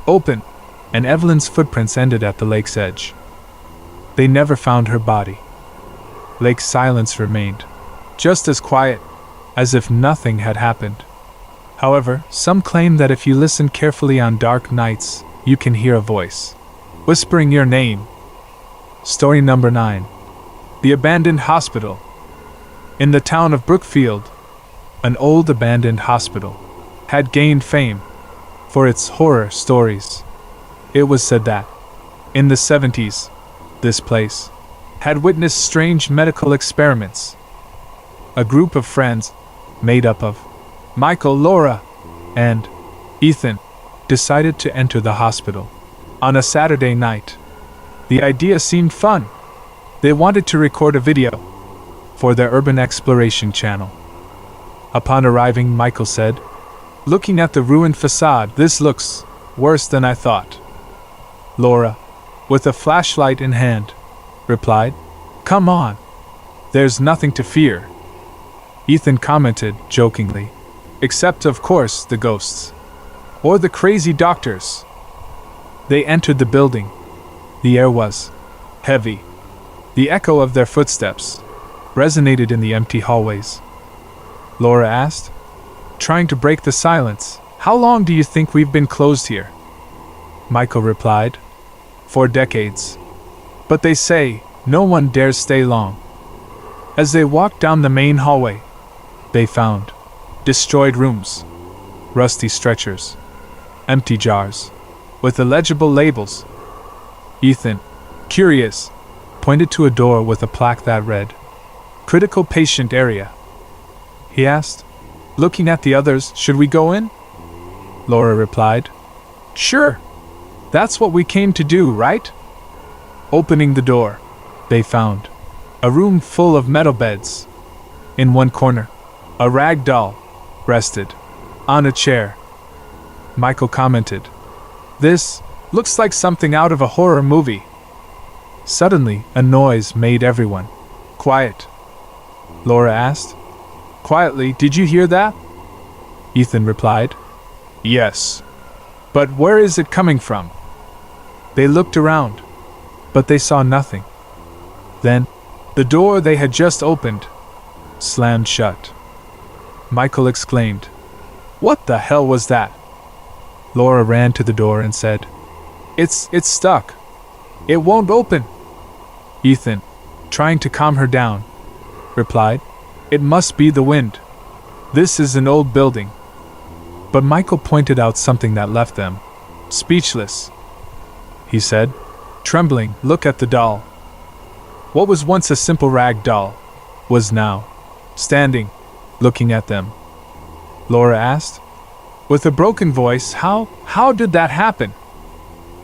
open, and Evelyn's footprints ended at the lake's edge. They never found her body. Lake silence remained, just as quiet, as if nothing had happened. However, some claim that if you listen carefully on dark nights, you can hear a voice whispering your name. Story number 9. The Abandoned Hospital. In the town of Brookfield, an old abandoned hospital had gained fame for its horror stories. It was said that, in the 70s, this place had witnessed strange medical experiments. A group of friends, made up of Michael, Laura, and Ethan, decided to enter the hospital on a Saturday night. The idea seemed fun. They wanted to record a video for their urban exploration channel. Upon arriving, Michael said, "Looking at the ruined facade, this looks worse than I thought." Laura, with a flashlight in hand, replied, "Come on. There's nothing to fear." Ethan commented jokingly, "Except, of course, the ghosts. Or the crazy doctors." They entered the building. The air was heavy. The echo of their footsteps resonated in the empty hallways. Laura asked, trying to break the silence, "How long do you think we've been closed here?" Michael replied, "For decades. But they say no one dares stay long." As they walked down the main hallway, they found destroyed rooms, rusty stretchers, empty jars, with illegible labels. Ethan, curious, pointed to a door with a plaque that read, "Critical Patient Area." He asked, looking at the others, "Should we go in?" Laura replied, "Sure. That's what we came to do, right?" Opening the door, they found a room full of metal beds. In one corner, a rag doll rested on a chair. Michael commented, "This looks like something out of a horror movie." Suddenly, a noise made everyone quiet. Laura asked, quietly, "Did you hear that?" Ethan replied, "Yes. But where is it coming from?" They looked around, but they saw nothing. Then, the door they had just opened slammed shut. Michael exclaimed, "What the hell was that?" Laura ran to the door and said, It's stuck. It won't open." Ethan, trying to calm her down, replied, "It must be the wind. This is an old building." But Michael pointed out something that left them speechless. He said, trembling, "Look at the doll." What was once a simple rag doll was now standing, looking at them. Laura asked, with a broken voice, How did that happen?"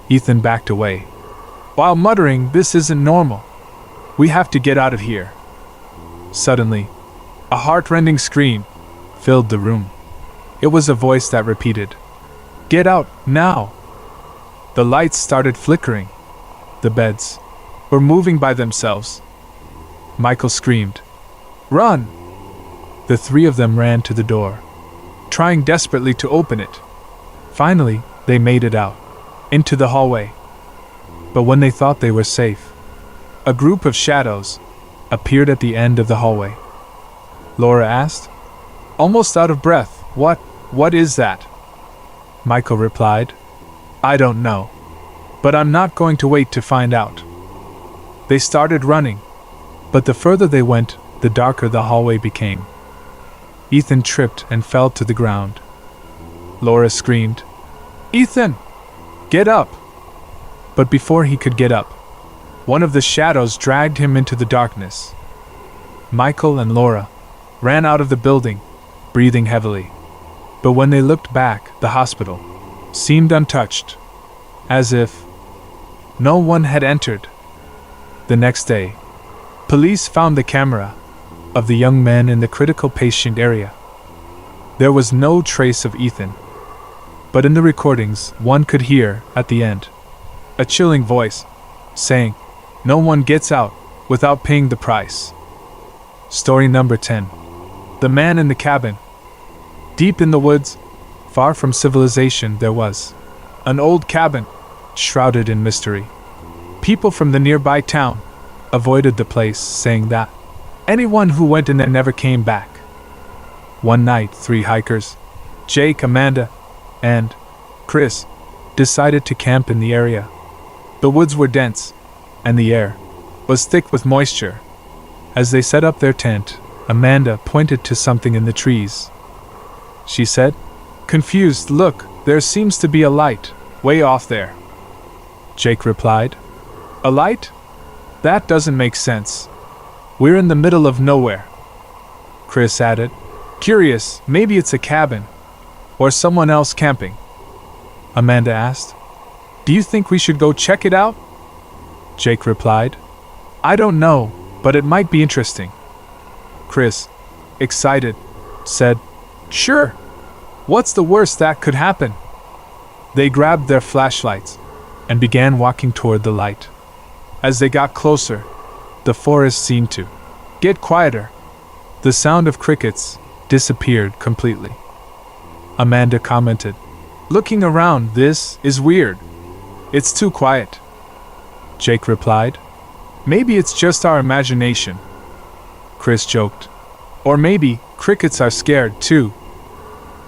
Ethan backed away, while muttering, "This isn't normal. We have to get out of here." Suddenly, a heart-rending scream filled the room. It was a voice that repeated, "Get out, now!" The lights started flickering. The beds were moving by themselves. Michael screamed, "Run!" The three of them ran to the door, trying desperately to open it. Finally, they made it out, into the hallway. But when they thought they were safe, a group of shadows appeared at the end of the hallway. Laura asked, almost out of breath, What is that?" Michael replied, "I don't know, but I'm not going to wait to find out." They started running, but the further they went, the darker the hallway became. Ethan tripped and fell to the ground. Laura screamed, "Ethan, get up!" But before he could get up, one of the shadows dragged him into the darkness. Michael and Laura ran out of the building, breathing heavily. But when they looked back, the hospital seemed untouched, as if no one had entered. The next day, police found the camera of the young man in the critical patient area. There was no trace of Ethan, but in the recordings, one could hear, at the end, a chilling voice saying, "No one gets out without paying the price." Story number 10. The Man in the Cabin. Deep in the woods, far from civilization, there was an old cabin, shrouded in mystery. People from the nearby town avoided the place, saying that anyone who went in there never came back. One night, 3 hikers, Jake, Amanda, and Chris, decided to camp in the area. The woods were dense, and the air was thick with moisture. As they set up their tent, Amanda pointed to something in the trees. She said, confused, "Look, there seems to be a light, way off there." Jake replied, "A light? That doesn't make sense. We're in the middle of nowhere." Chris added, "Curious, maybe it's a cabin, or someone else camping." Amanda asked, "Do you think we should go check it out?" Jake replied, "I don't know, but it might be interesting." Chris, excited, said, "Sure. What's the worst that could happen?" They grabbed their flashlights and began walking toward the light. As they got closer, the forest seemed to get quieter. The sound of crickets disappeared completely. Amanda commented, "Looking around, this is weird. It's too quiet." Jake replied, "Maybe it's just our imagination." Chris joked, "Or maybe crickets are scared too."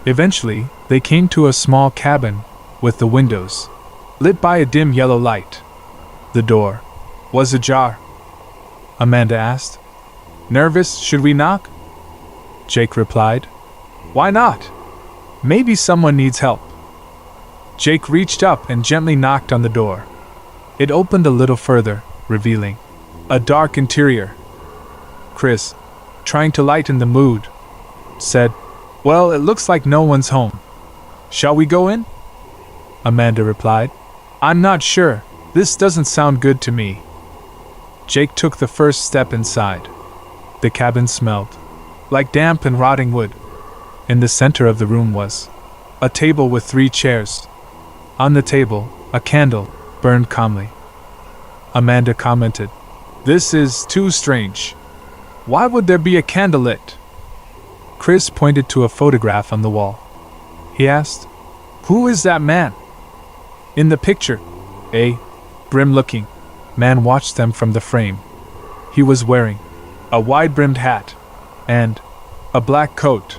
Eventually, they came to a small cabin with the windows lit by a dim yellow light. The door was ajar. Amanda asked, "Nervous, should we knock?" Jake replied, "Why not? Maybe someone needs help." Jake reached up and gently knocked on the door. It opened a little further, revealing a dark interior. Chris, trying to lighten the mood, said, "Well, it looks like no one's home. Shall we go in?" Amanda replied, "I'm not sure. This doesn't sound good to me." Jake took the first step inside. The cabin smelled like damp and rotting wood. In the center of the room was a table with 3 chairs. On the table, a candle burned calmly. Amanda commented, "This is too strange. Why would there be a candle lit?" Chris pointed to a photograph on the wall. He asked, "Who is that man?" In the picture, a grim-looking man watched them from the frame. He was wearing a wide-brimmed hat and a black coat.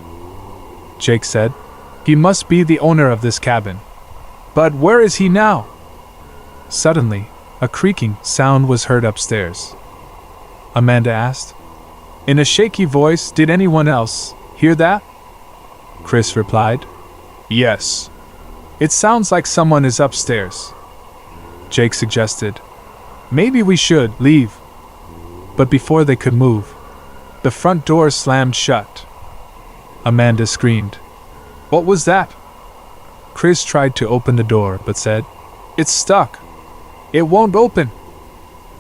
Jake said, "He must be the owner of this cabin. But where is he now?" Suddenly, a creaking sound was heard upstairs. Amanda asked, in a shaky voice. "Did anyone else hear that?" Chris replied, "Yes. It sounds like someone is upstairs." Jake suggested, "Maybe we should leave." But before they could move, the front door slammed shut. Amanda screamed, "What was that?" Chris tried to open the door but said, "It's stuck. It won't open."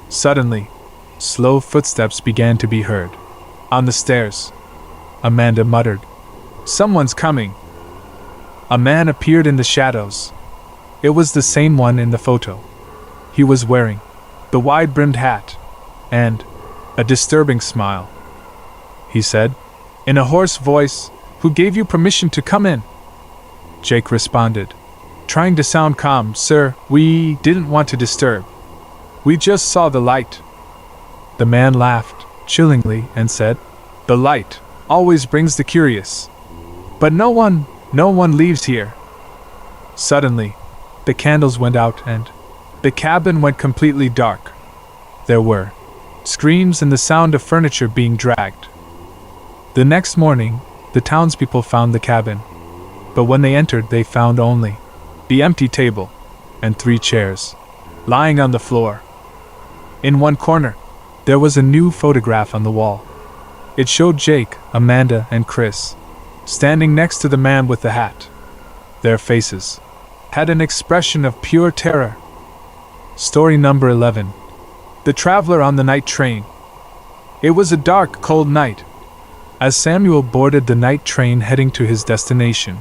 Suddenly, slow footsteps began to be heard. On the stairs, Amanda muttered, "Someone's coming." A man appeared in the shadows. It was the same one in the photo. He was wearing the wide-brimmed hat and a disturbing smile. He said, in a hoarse voice, "Who gave you permission to come in?" Jake responded, trying to sound calm, "Sir, we didn't want to disturb. We just saw the light." The man laughed, chillingly, and said, "The light always brings the curious. But no one leaves here." Suddenly, the candles went out and the cabin went completely dark. There were screams and the sound of furniture being dragged. The next morning, the townspeople found the cabin, but when they entered they found only the empty table and 3 chairs lying on the floor. In one corner, there was a new photograph on the wall. It showed Jake, Amanda, and Chris standing next to the man with the hat. Their faces had an expression of pure terror. Story number 11. The Traveler on the Night Train. It was a dark, cold night. As Samuel boarded the night train heading to his destination,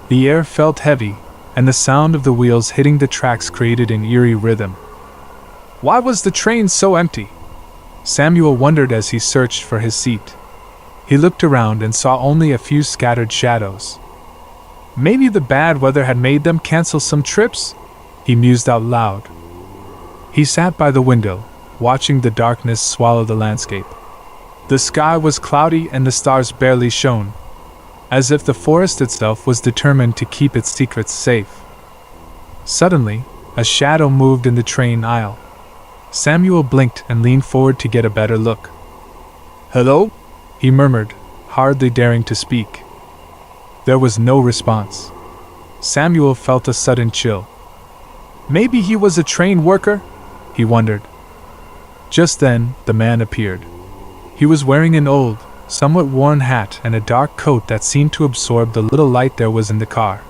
the air felt heavy, and the sound of the wheels hitting the tracks created an eerie rhythm. Why was the train so empty? Samuel wondered as he searched for his seat. He looked around and saw only a few scattered shadows. Maybe the bad weather had made them cancel some trips? He mused out loud. He sat by the window, watching the darkness swallow the landscape. The sky was cloudy and the stars barely shone, as if the forest itself was determined to keep its secrets safe. Suddenly, a shadow moved in the train aisle. Samuel blinked and leaned forward to get a better look. "Hello?" he murmured, hardly daring to speak. There was no response. Samuel felt a sudden chill. Maybe he was a train worker? He wondered. Just then, the man appeared. He was wearing an old, somewhat worn hat and a dark coat that seemed to absorb the little light there was in the car.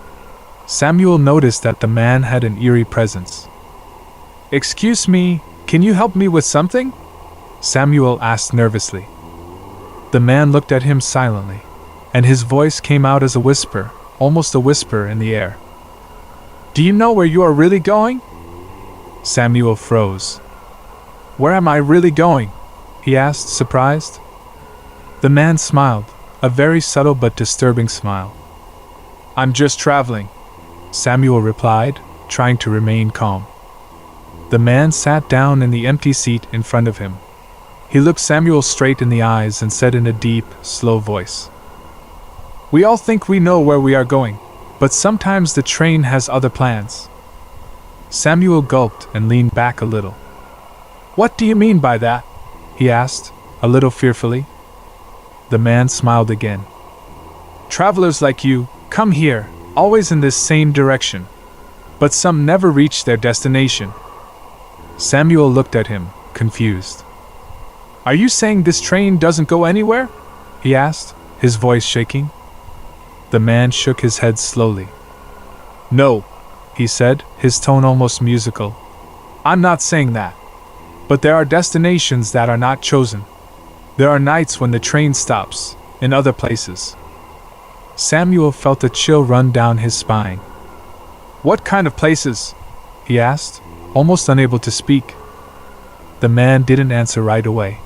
Samuel noticed that the man had an eerie presence. "Excuse me, can you help me with something?" Samuel asked nervously. The man looked at him silently, and his voice came out as a whisper, almost a whisper in the air. "Do you know where you are really going?" Samuel froze. "Where am I really going?" he asked, surprised. The man smiled, a very subtle but disturbing smile. "I'm just traveling," Samuel replied, trying to remain calm. The man sat down in the empty seat in front of him. He looked Samuel straight in the eyes and said in a deep, slow voice, "We all think we know where we are going, but sometimes the train has other plans." Samuel gulped and leaned back a little. "What do you mean by that?" he asked, a little fearfully. The man smiled again. "Travelers like you come here, always in this same direction. But some never reach their destination." Samuel looked at him, confused. "Are you saying this train doesn't go anywhere?" he asked, his voice shaking. The man shook his head slowly. "No," he said, his tone almost musical. "I'm not saying that. But there are destinations that are not chosen. There are nights when the train stops, in other places." Samuel felt a chill run down his spine. "What kind of places?" he asked, almost unable to speak. The man didn't answer right away.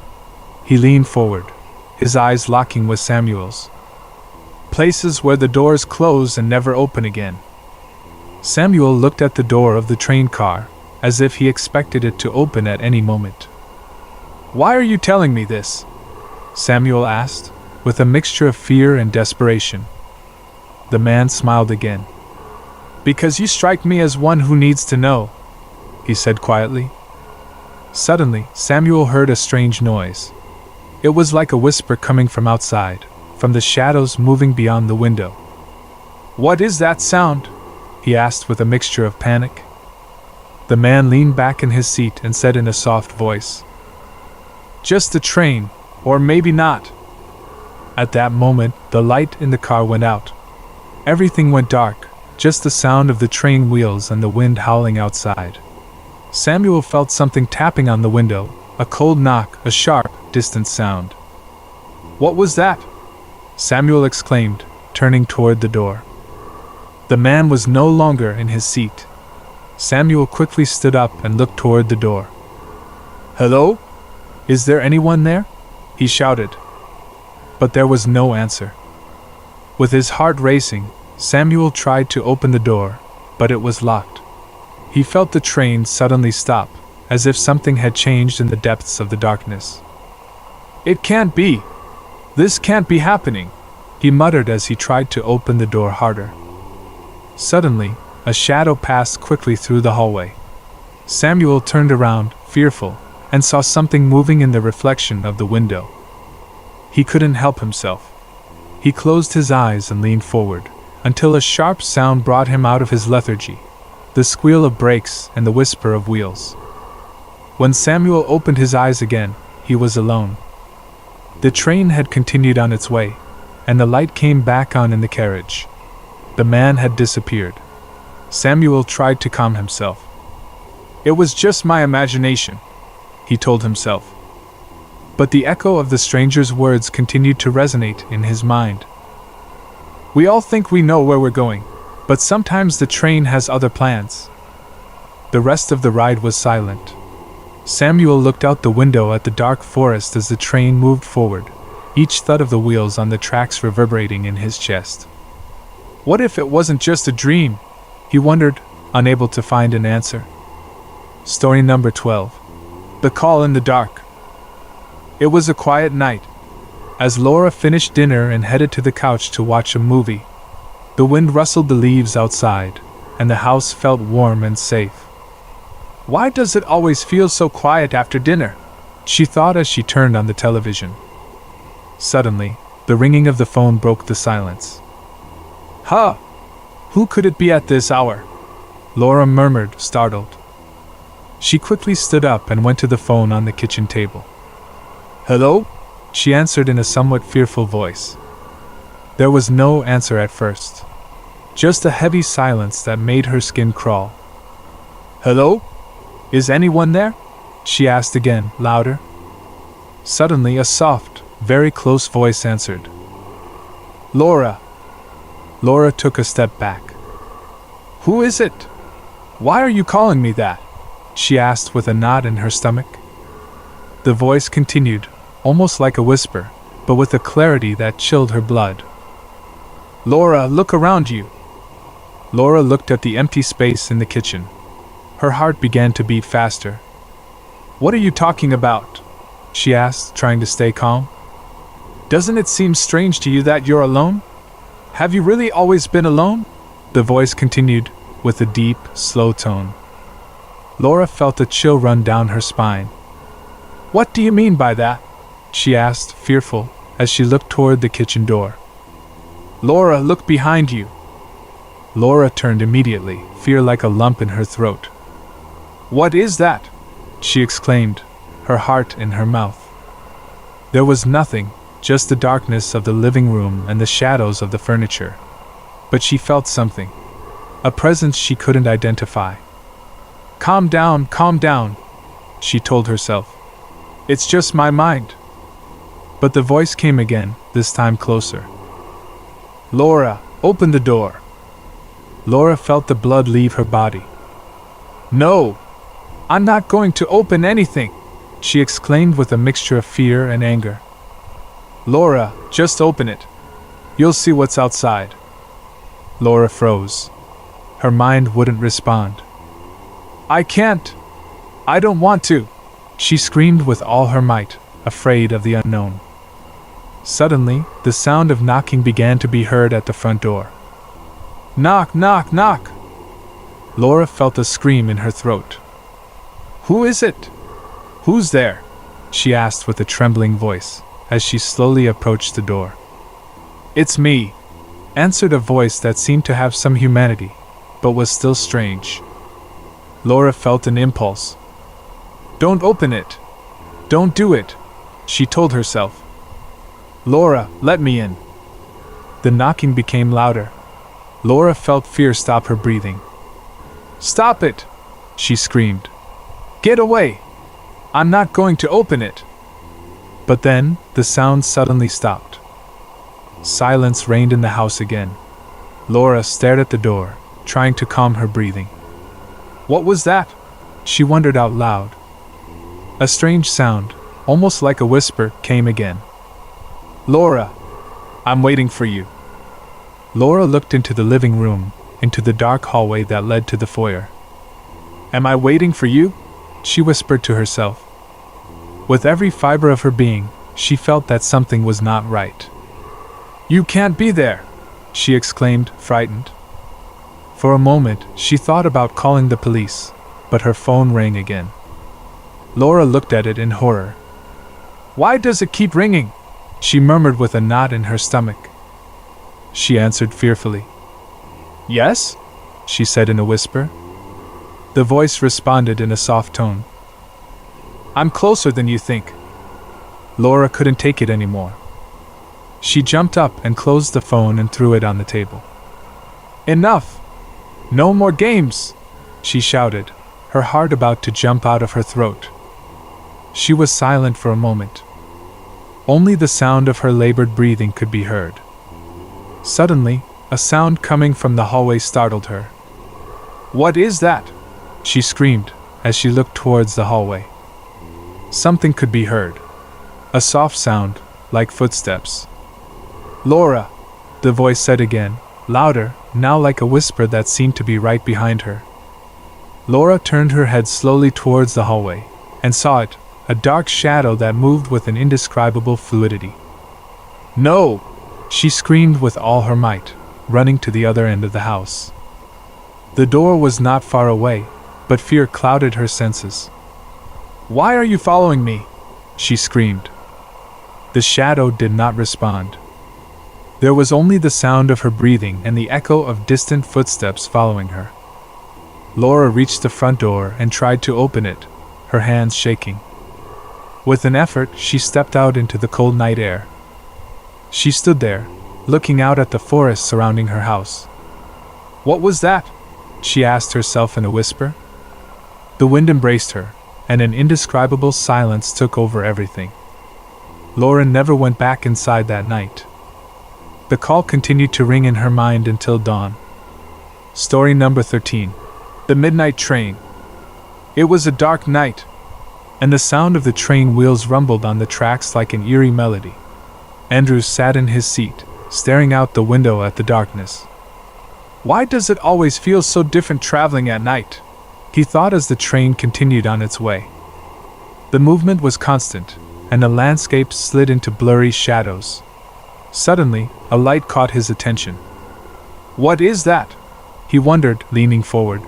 He leaned forward, his eyes locking with Samuel's. "Places where the doors close and never open again." Samuel looked at the door of the train car, as if he expected it to open at any moment. "Why are you telling me this?" Samuel asked, with a mixture of fear and desperation. The man smiled again. "Because you strike me as one who needs to know," he said quietly. Suddenly, Samuel heard a strange noise. It was like a whisper coming from outside, from the shadows moving beyond the window. "What is that sound?" he asked with a mixture of panic. The man leaned back in his seat and said in a soft voice, "Just the train, or maybe not." At that moment, the light in the car went out. Everything went dark, just the sound of the train wheels and the wind howling outside. Samuel felt something tapping on the window, a cold knock, a sharp, distant sound. "What was that?" Samuel exclaimed, turning toward the door. The man was no longer in his seat. Samuel quickly stood up and looked toward the door. "Hello? Is there anyone there?" he shouted. But there was no answer. With his heart racing, Samuel tried to open the door, but it was locked. He felt the train suddenly stop, as if something had changed in the depths of the darkness. "It can't be! This can't be happening!" he muttered as he tried to open the door harder. Suddenly, a shadow passed quickly through the hallway. Samuel turned around, fearful, and saw something moving in the reflection of the window. He couldn't help himself. He closed his eyes and leaned forward, until a sharp sound brought him out of his lethargy, the squeal of brakes and the whisper of wheels. When Samuel opened his eyes again, he was alone. The train had continued on its way, and the light came back on in the carriage. The man had disappeared. Samuel tried to calm himself. "It was just my imagination," he told himself. But the echo of the stranger's words continued to resonate in his mind. "We all think we know where we're going, but sometimes the train has other plans." The rest of the ride was silent. Samuel looked out the window at the dark forest as the train moved forward, each thud of the wheels on the tracks reverberating in his chest. What if it wasn't just a dream? He wondered, unable to find an answer. Story number 12. The Call in the Dark. It was a quiet night. As Laura finished dinner and headed to the couch to watch a movie, the wind rustled the leaves outside, and the house felt warm and safe. "Why does it always feel so quiet after dinner?" she thought as she turned on the television. Suddenly, the ringing of the phone broke the silence. "Huh! Who could it be at this hour?" Laura murmured, startled. She quickly stood up and went to the phone on the kitchen table. "Hello?" she answered in a somewhat fearful voice. There was no answer at first. Just a heavy silence that made her skin crawl. "Hello? Is anyone there?" she asked again, louder. Suddenly a soft, very close voice answered. "Laura." Laura took a step back. "Who is it? Why are you calling me that?" she asked with a knot in her stomach. The voice continued, almost like a whisper, but with a clarity that chilled her blood. "Laura, look around you." Laura looked at the empty space in the kitchen. Her heart began to beat faster. "What are you talking about?" she asked, trying to stay calm. "Doesn't it seem strange to you that you're alone? Have you really always been alone?" the voice continued, with a deep, slow tone. Laura felt a chill run down her spine. "What do you mean by that?" she asked, fearful, as she looked toward the kitchen door. "Laura, look behind you." Laura turned immediately, fear like a lump in her throat. "What is that?" she exclaimed, her heart in her mouth. There was nothing, just the darkness of the living room and the shadows of the furniture. But she felt something. A presence she couldn't identify. Calm down, she told herself. "It's just my mind." But the voice came again, this time closer. "Laura, open the door." Laura felt the blood leave her body. "No! I'm not going to open anything!" she exclaimed with a mixture of fear and anger. "Laura, just open it. You'll see what's outside." Laura froze. Her mind wouldn't respond. "I can't! I don't want to!" she screamed with all her might, afraid of the unknown. Suddenly, the sound of knocking began to be heard at the front door. Knock, knock, knock! Laura felt a scream in her throat. Who is it? Who's there? She asked with a trembling voice, as she slowly approached the door. It's me, answered a voice that seemed to have some humanity, but was still strange. Laura felt an impulse. Don't open it! Don't do it! She told herself. Laura, let me in. The knocking became louder. Laura felt fear stop her breathing. Stop it! She screamed. Get away! I'm not going to open it! But then, the sound suddenly stopped. Silence reigned in the house again. Laura stared at the door, trying to calm her breathing. What was that? She wondered out loud. A strange sound, almost like a whisper, came again. Laura, I'm waiting for you. Laura looked into the living room, into the dark hallway that led to the foyer. Am I waiting for you? She whispered to herself. With every fiber of her being, she felt that something was not right. You can't be there! She exclaimed, frightened. For a moment, she thought about calling the police, but her phone rang again. Laura looked at it in horror. Why does it keep ringing? She murmured with a knot in her stomach. She answered fearfully. Yes? She said in a whisper. The voice responded in a soft tone. I'm closer than you think. Laura couldn't take it anymore. She jumped up and closed the phone and threw it on the table. Enough! No more games! She shouted, her heart about to jump out of her throat. She was silent for a moment. Only the sound of her labored breathing could be heard. Suddenly, a sound coming from the hallway startled her. What is that? She screamed, as she looked towards the hallway. Something could be heard. A soft sound, like footsteps. Laura, the voice said again, louder, now like a whisper that seemed to be right behind her. Laura turned her head slowly towards the hallway, and saw it, a dark shadow that moved with an indescribable fluidity. No! She screamed with all her might, running to the other end of the house. The door was not far away, but fear clouded her senses. Why are you following me? She screamed. The shadow did not respond. There was only the sound of her breathing and the echo of distant footsteps following her. Laura reached the front door and tried to open it, her hands shaking. With an effort, she stepped out into the cold night air. She stood there, looking out at the forest surrounding her house. What was that? She asked herself in a whisper. The wind embraced her, and an indescribable silence took over everything. Laura never went back inside that night. The call continued to ring in her mind until dawn. Story number 13. The Midnight Train. It was a dark night, and the sound of the train wheels rumbled on the tracks like an eerie melody. Andrew sat in his seat, staring out the window at the darkness. Why does it always feel so different traveling at night? He thought as the train continued on its way. The movement was constant, and the landscape slid into blurry shadows. Suddenly, a light caught his attention. What is that? He wondered, leaning forward.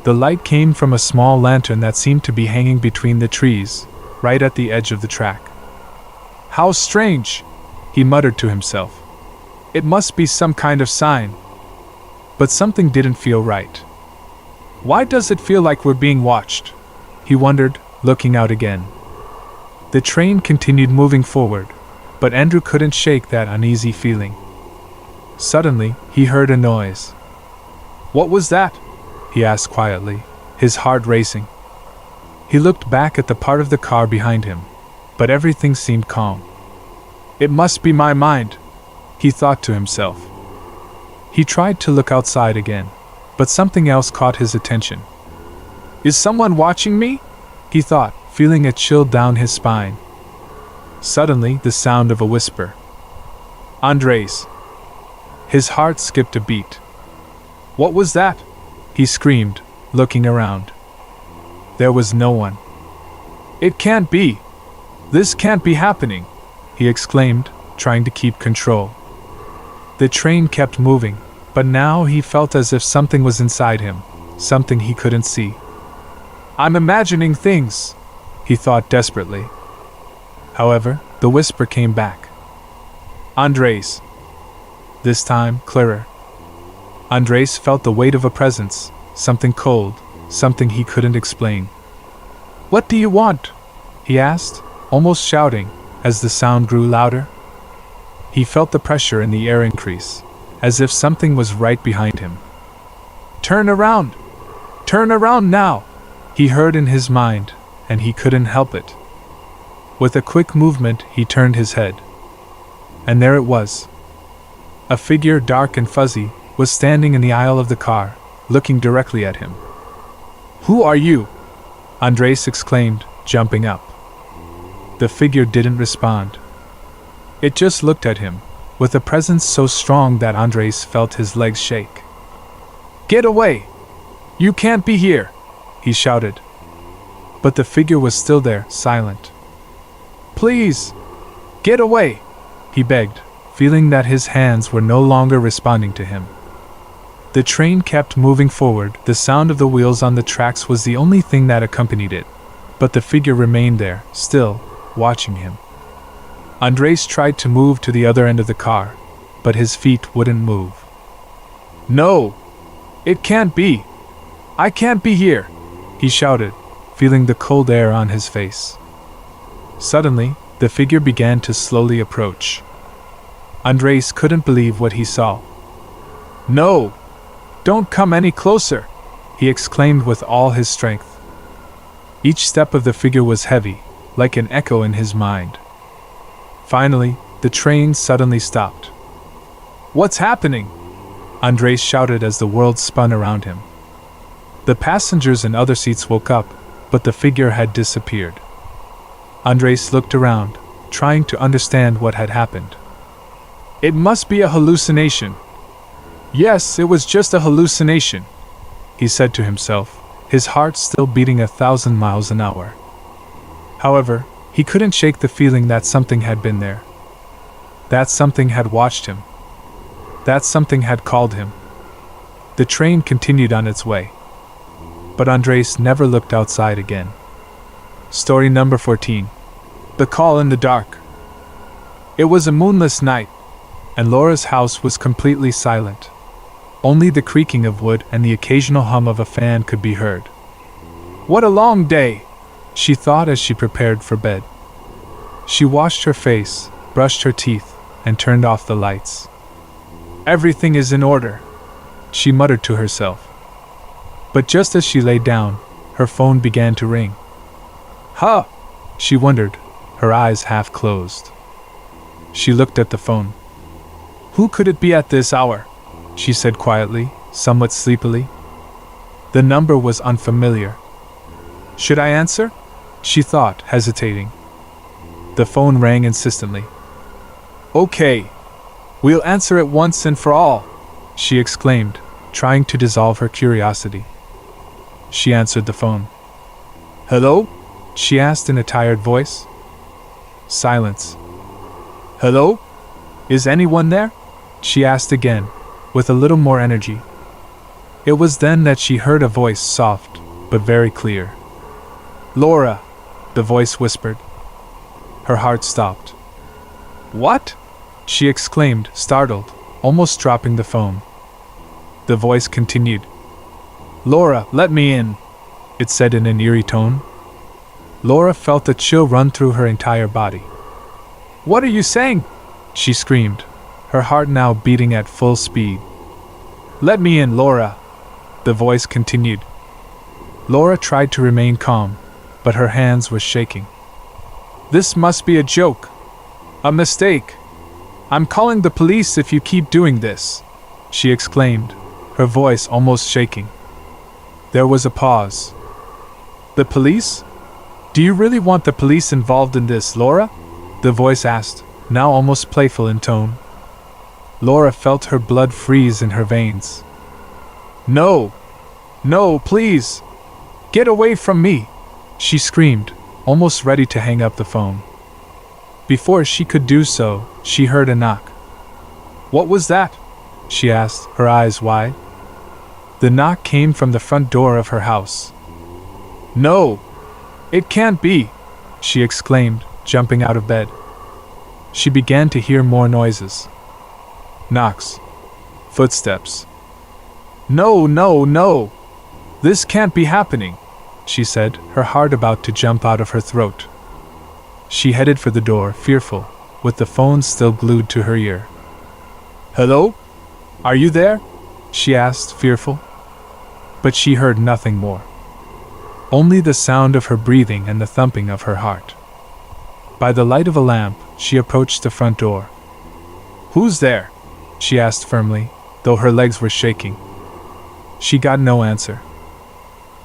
The light came from a small lantern that seemed to be hanging between the trees, right at the edge of the track. How strange, he muttered to himself. It must be some kind of sign. But something didn't feel right. Why does it feel like we're being watched? He wondered, looking out again. The train continued moving forward, but Andrew couldn't shake that uneasy feeling. Suddenly, he heard a noise. What was that? He asked quietly, his heart racing. He looked back at the part of the car behind him, but everything seemed calm. It must be my mind, he thought to himself. He tried to look outside again, but something else caught his attention. Is someone watching me? He thought, feeling a chill down his spine. Suddenly, the sound of a whisper. Andres. His heart skipped a beat. What was that? He screamed, looking around. There was no one. It can't be. This can't be happening. he exclaimed, trying to keep control. The train kept moving, but now he felt as if something was inside him, something he couldn't see. I'm imagining things, he thought desperately. However, the whisper came back. Andres. This time, clearer. Andres felt the weight of a presence, something cold, something he couldn't explain. What do you want? He asked, almost shouting, as the sound grew louder. He felt the pressure in the air increase, as if something was right behind him. Turn around! Turn around now! He heard in his mind, and he couldn't help it. With a quick movement, he turned his head. And there it was. A figure dark and fuzzy was standing in the aisle of the car, looking directly at him. Who are you? Andres exclaimed, jumping up. The figure didn't respond. It just looked at him, with a presence so strong that Andres felt his legs shake. Get away! You can't be here! He shouted. But the figure was still there, silent. Please! Get away! He begged, feeling that his hands were no longer responding to him. The train kept moving forward. The sound of the wheels on the tracks was the only thing that accompanied it, but the figure remained there, still, watching him. Andres tried to move to the other end of the car, but his feet wouldn't move. No! It can't be! I can't be here! He shouted, feeling the cold air on his face. Suddenly, the figure began to slowly approach. Andres couldn't believe what he saw. No! Don't come any closer! He exclaimed with all his strength. Each step of the figure was heavy, like an echo in his mind. Finally, the train suddenly stopped. What's happening? Andres shouted as the world spun around him. The passengers in other seats woke up, but the figure had disappeared. Andres looked around, trying to understand what had happened. It must be a hallucination. Yes, it was just a hallucination, he said to himself, his heart still beating 1,000 miles an hour. However, he couldn't shake the feeling that something had been there. That something had watched him. That something had called him. The train continued on its way. But Andres never looked outside again. Story number 14. The Call in the Dark. It was a moonless night, and Laura's house was completely silent. Only the creaking of wood and the occasional hum of a fan could be heard. What a long day, she thought as she prepared for bed. She washed her face, brushed her teeth, and turned off the lights. Everything is in order, she muttered to herself. But just as she lay down, her phone began to ring. Huh? She wondered, her eyes half closed. She looked at the phone. Who could it be at this hour? She said quietly, somewhat sleepily. The number was unfamiliar. Should I answer? She thought, hesitating. The phone rang insistently. Okay. We'll answer it once and for all, she exclaimed, trying to dissolve her curiosity. She answered the phone. Hello? She asked in a tired voice. Silence. Hello? Is anyone there? She asked again, with a little more energy. It was then that she heard a voice, soft, but very clear. Laura, the voice whispered. Her heart stopped. What? She exclaimed, startled, almost dropping the phone. The voice continued. Laura, let me in, it said in an eerie tone. Laura felt a chill run through her entire body. What are you saying? She screamed, her heart now beating at full speed. Let me in, Laura, the voice continued. Laura tried to remain calm, but her hands were shaking. This must be a joke. A mistake. I'm calling the police if you keep doing this, she exclaimed, her voice almost shaking. There was a pause. The police? Do you really want the police involved in this, Laura? The voice asked, now almost playful in tone. Laura felt her blood freeze in her veins. No! No, please! Get away from me! She screamed, almost ready to hang up the phone. Before she could do so, she heard a knock. "What was that?" she asked, her eyes wide. The knock came from the front door of her house. "No! It can't be!" she exclaimed, jumping out of bed. She began to hear more noises. Knocks. Footsteps. "No, no, no! This can't be happening," she said, her heart about to jump out of her throat. She headed for the door, fearful, with the phone still glued to her ear. "Hello? Are you there?" she asked, fearful. But she heard nothing more. Only the sound of her breathing and the thumping of her heart. By the light of a lamp, she approached the front door. "Who's there?" she asked firmly, though her legs were shaking. She got no answer.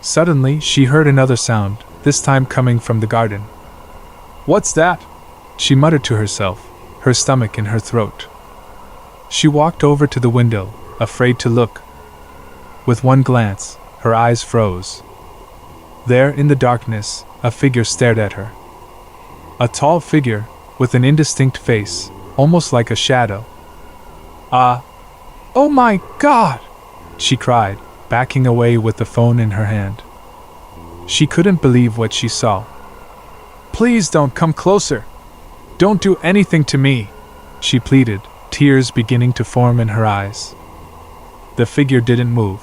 Suddenly, she heard another sound, this time coming from the garden. "What's that?" she muttered to herself, her stomach in her throat. She walked over to the window, afraid to look. With one glance, her eyes froze. There, in the darkness, a figure stared at her. A tall figure, with an indistinct face, almost like a shadow. Oh my God!" she cried, backing away with the phone in her hand. She couldn't believe what she saw. "Please don't come closer! Don't do anything to me!" she pleaded, tears beginning to form in her eyes. The figure didn't move.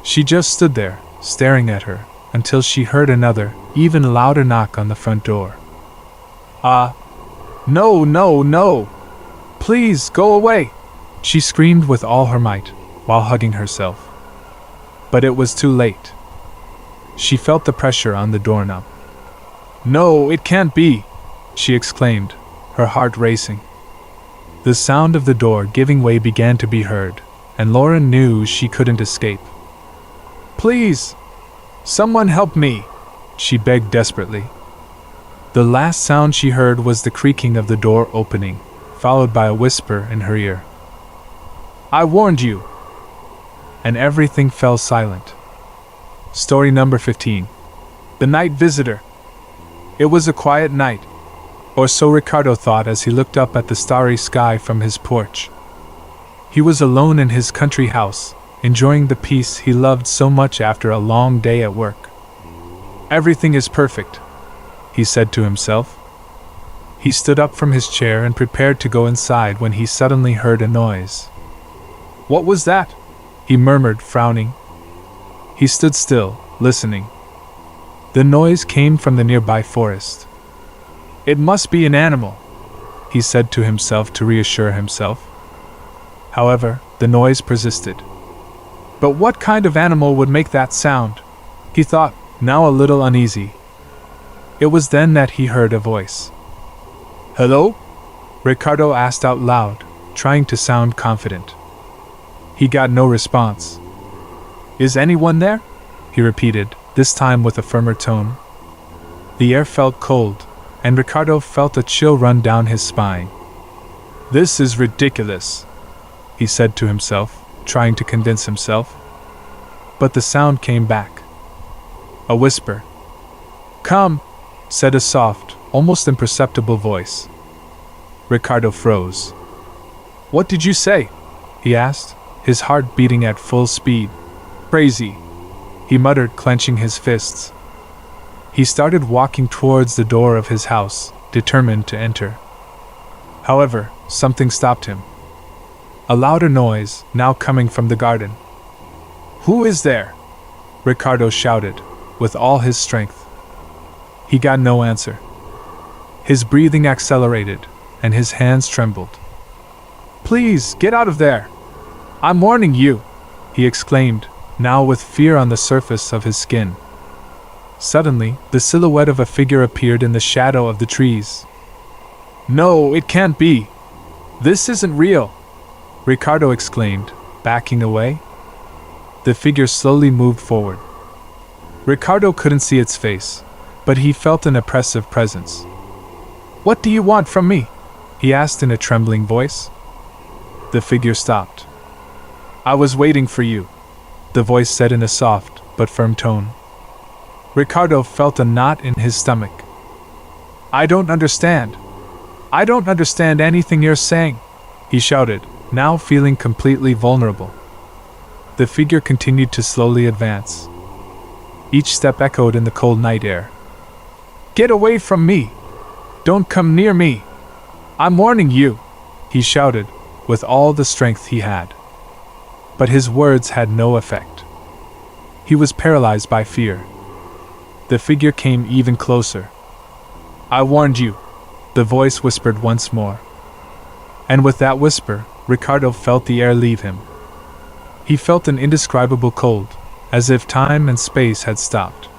She just stood there, staring at her, until she heard another, even louder knock on the front door. No, no, no! Please, go away!" she screamed with all her might, while hugging herself. But it was too late. She felt the pressure on the doorknob. "No, it can't be!" she exclaimed, her heart racing. The sound of the door giving way began to be heard, and Lauren knew she couldn't escape. "Please! Someone help me!" she begged desperately. The last sound she heard was the creaking of the door opening, followed by a whisper in her ear. "I warned you!" And everything fell silent. Story number 15. The Night Visitor. It was a quiet night, or so Ricardo thought as he looked up at the starry sky from his porch. He was alone in his country house, enjoying the peace he loved so much after a long day at work. "Everything is perfect," he said to himself. He stood up from his chair and prepared to go inside when he suddenly heard a noise. "What was that?" he murmured, frowning. He stood still, listening. The noise came from the nearby forest. "It must be an animal," he said to himself to reassure himself. However, the noise persisted. But what kind of animal would make that sound? He thought, now a little uneasy. It was then that he heard a voice. "Hello?" Ricardo asked out loud, trying to sound confident. He got no response. "Is anyone there?" he repeated, this time with a firmer tone. The air felt cold, and Ricardo felt a chill run down his spine. "This is ridiculous," he said to himself, trying to convince himself. But the sound came back. A whisper. "Come," said a soft, almost imperceptible voice. Ricardo froze. "What did you say?" he asked, his heart beating at full speed. "Crazy," he muttered, clenching his fists. He started walking towards the door of his house, determined to enter. However, something stopped him. A louder noise, now coming from the garden. "Who is there?" Ricardo shouted, with all his strength. He got no answer. His breathing accelerated, and his hands trembled. "Please, get out of there! I'm warning you!" he exclaimed, now with fear on the surface of his skin. Suddenly, the silhouette of a figure appeared in the shadow of the trees. "No, it can't be! This isn't real!" Ricardo exclaimed, backing away. The figure slowly moved forward. Ricardo couldn't see its face, but he felt an oppressive presence. "What do you want from me?" he asked in a trembling voice. The figure stopped. "I was waiting for you," the voice said in a soft but firm tone. Ricardo felt a knot in his stomach. "I don't understand," I don't understand anything you're saying, he shouted, now feeling completely vulnerable. The figure continued to slowly advance. Each step echoed in the cold night air. Get away from me! Don't come near me! I'm warning you, he shouted, with all the strength he had. But his words had no effect. He was paralyzed by fear. The figure came even closer. I warned you, the voice whispered once more. And with that whisper, Ricardo felt the air leave him. He felt an indescribable cold, as if time and space had stopped.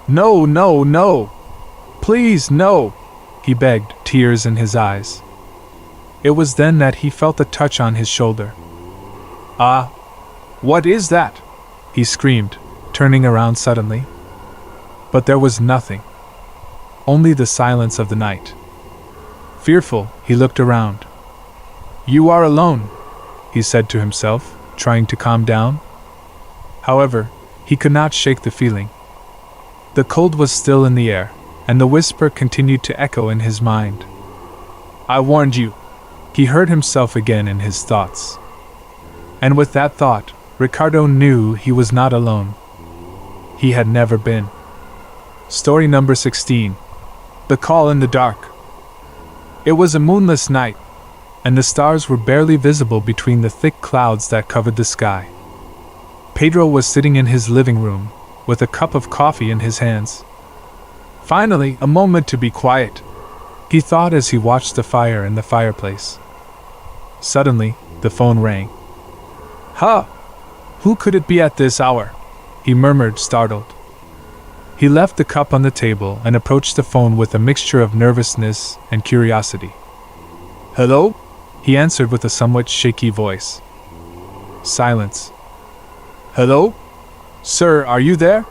No, no, no! Please, no! He begged, tears in his eyes. It was then that he felt a touch on his shoulder. Ah! What is that? He screamed, turning around suddenly. But there was nothing. Only the silence of the night. Fearful, he looked around. You are alone, he said to himself, trying to calm down. However, he could not shake the feeling. The cold was still in the air, and the whisper continued to echo in his mind. I warned you. He heard himself again in his thoughts. And with that thought, Ricardo knew he was not alone. He had never been. Story number 16. The Call in the Dark. It was a moonless night, and the stars were barely visible between the thick clouds that covered the sky. Pedro was sitting in his living room, with a cup of coffee in his hands. Finally, a moment to be quiet, he thought as he watched the fire in the fireplace. Suddenly, the phone rang. Huh! Who could it be at this hour? He murmured, startled. He left the cup on the table and approached the phone with a mixture of nervousness and curiosity. Hello? He answered with a somewhat shaky voice. Silence. Hello? Sir, are you there?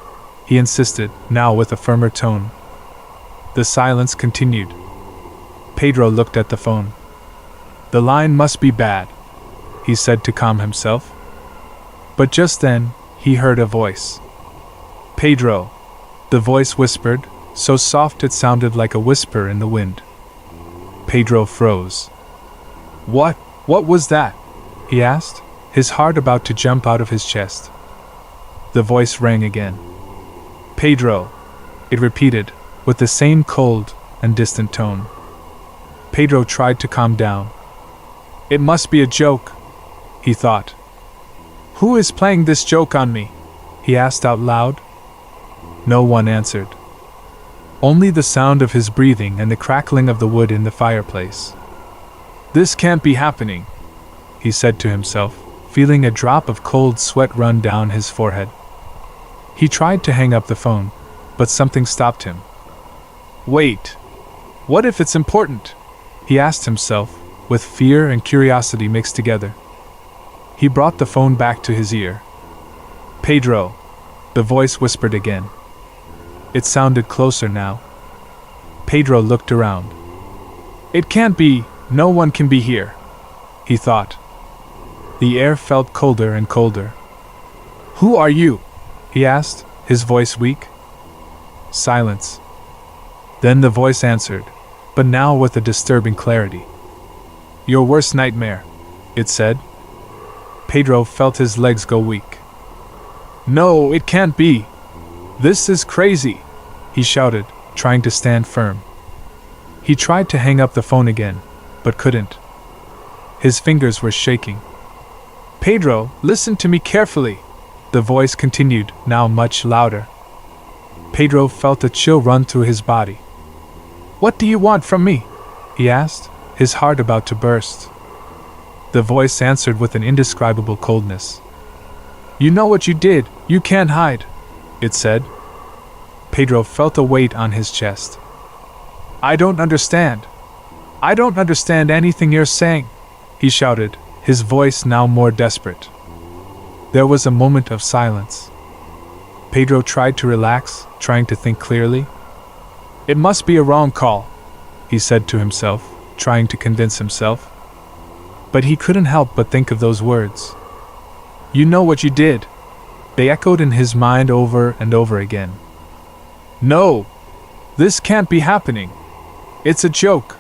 He insisted, now with a firmer tone. The silence continued. Pedro looked at the phone. The line must be bad, he said to calm himself. But just then, he heard a voice. Pedro, the voice whispered, so soft it sounded like a whisper in the wind. Pedro froze. What was that? He asked, his heart about to jump out of his chest. The voice rang again. Pedro, it repeated, with the same cold and distant tone. Pedro tried to calm down. It must be a joke, he thought. Who is playing this joke on me? He asked out loud. No one answered. Only the sound of his breathing and the crackling of the wood in the fireplace. This can't be happening, he said to himself, feeling a drop of cold sweat run down his forehead. He tried to hang up the phone, but something stopped him. Wait, what if it's important? He asked himself, with fear and curiosity mixed together. He brought the phone back to his ear. Pedro, the voice whispered again. It sounded closer now. Pedro looked around. It can't be, no one can be here, he thought. The air felt colder and colder. Who are you? He asked, his voice weak. Silence. Then the voice answered, but now with a disturbing clarity. Your worst nightmare, it said. Pedro felt his legs go weak. No, it can't be. This is crazy, he shouted, trying to stand firm. He tried to hang up the phone again, but couldn't. His fingers were shaking. Pedro, listen to me carefully, the voice continued, now much louder. Pedro felt a chill run through his body. What do you want from me? He asked, his heart about to burst. The voice answered with an indescribable coldness. You know what you did, you can't hide, it said. Pedro felt a weight on his chest. I don't understand. I don't understand anything you're saying, he shouted, his voice now more desperate. There was a moment of silence. Pedro tried to relax, trying to think clearly. It must be a wrong call, he said to himself, trying to convince himself. But he couldn't help but think of those words. You know what you did. They echoed in his mind over and over again. No! This can't be happening. It's a joke.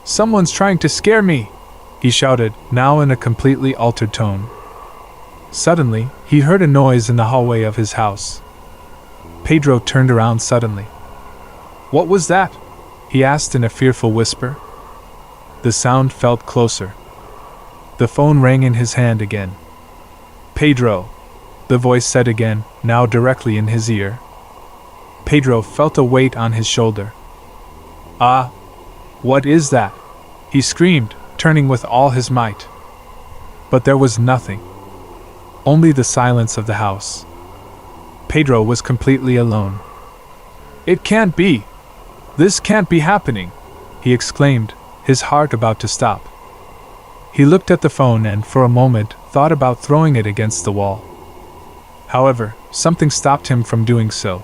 Someone's trying to scare me!" he shouted, now in a completely altered tone. Suddenly, he heard a noise in the hallway of his house. Pedro turned around suddenly. "What was that?" he asked in a fearful whisper. The sound felt closer. The phone rang in his hand again. "Pedro," the voice said again, now directly in his ear. Pedro felt a weight on his shoulder. "Ah! What is that?" he screamed, turning with all his might. But there was nothing. Only the silence of the house. Pedro was completely alone. "It can't be! This can't be happening!" he exclaimed, his heart about to stop. He looked at the phone and, for a moment, thought about throwing it against the wall. However, something stopped him from doing so.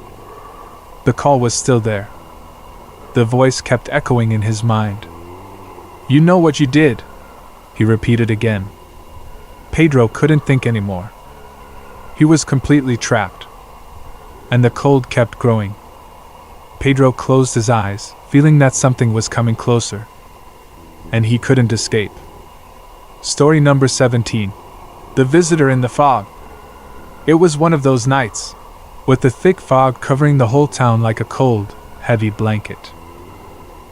The call was still there. The voice kept echoing in his mind. "You know what you did," he repeated again. Pedro couldn't think anymore. He was completely trapped. And the cold kept growing. Pedro closed his eyes, feeling that something was coming closer. And he couldn't escape. Story number 17. The Visitor in the Fog. It was one of those nights, with the thick fog covering the whole town like a cold, heavy blanket.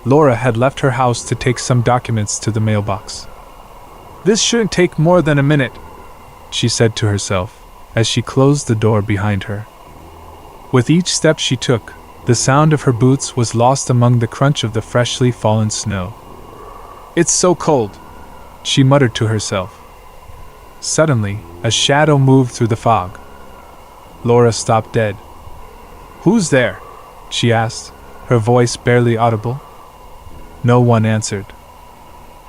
Laura had left her house to take some documents to the mailbox. "This shouldn't take more than a minute," she said to herself, as she closed the door behind her. With each step she took, the sound of her boots was lost among the crunch of the freshly fallen snow. "It's so cold," she muttered to herself. Suddenly, a shadow moved through the fog. Laura stopped dead. "Who's there?" she asked, her voice barely audible. No one answered.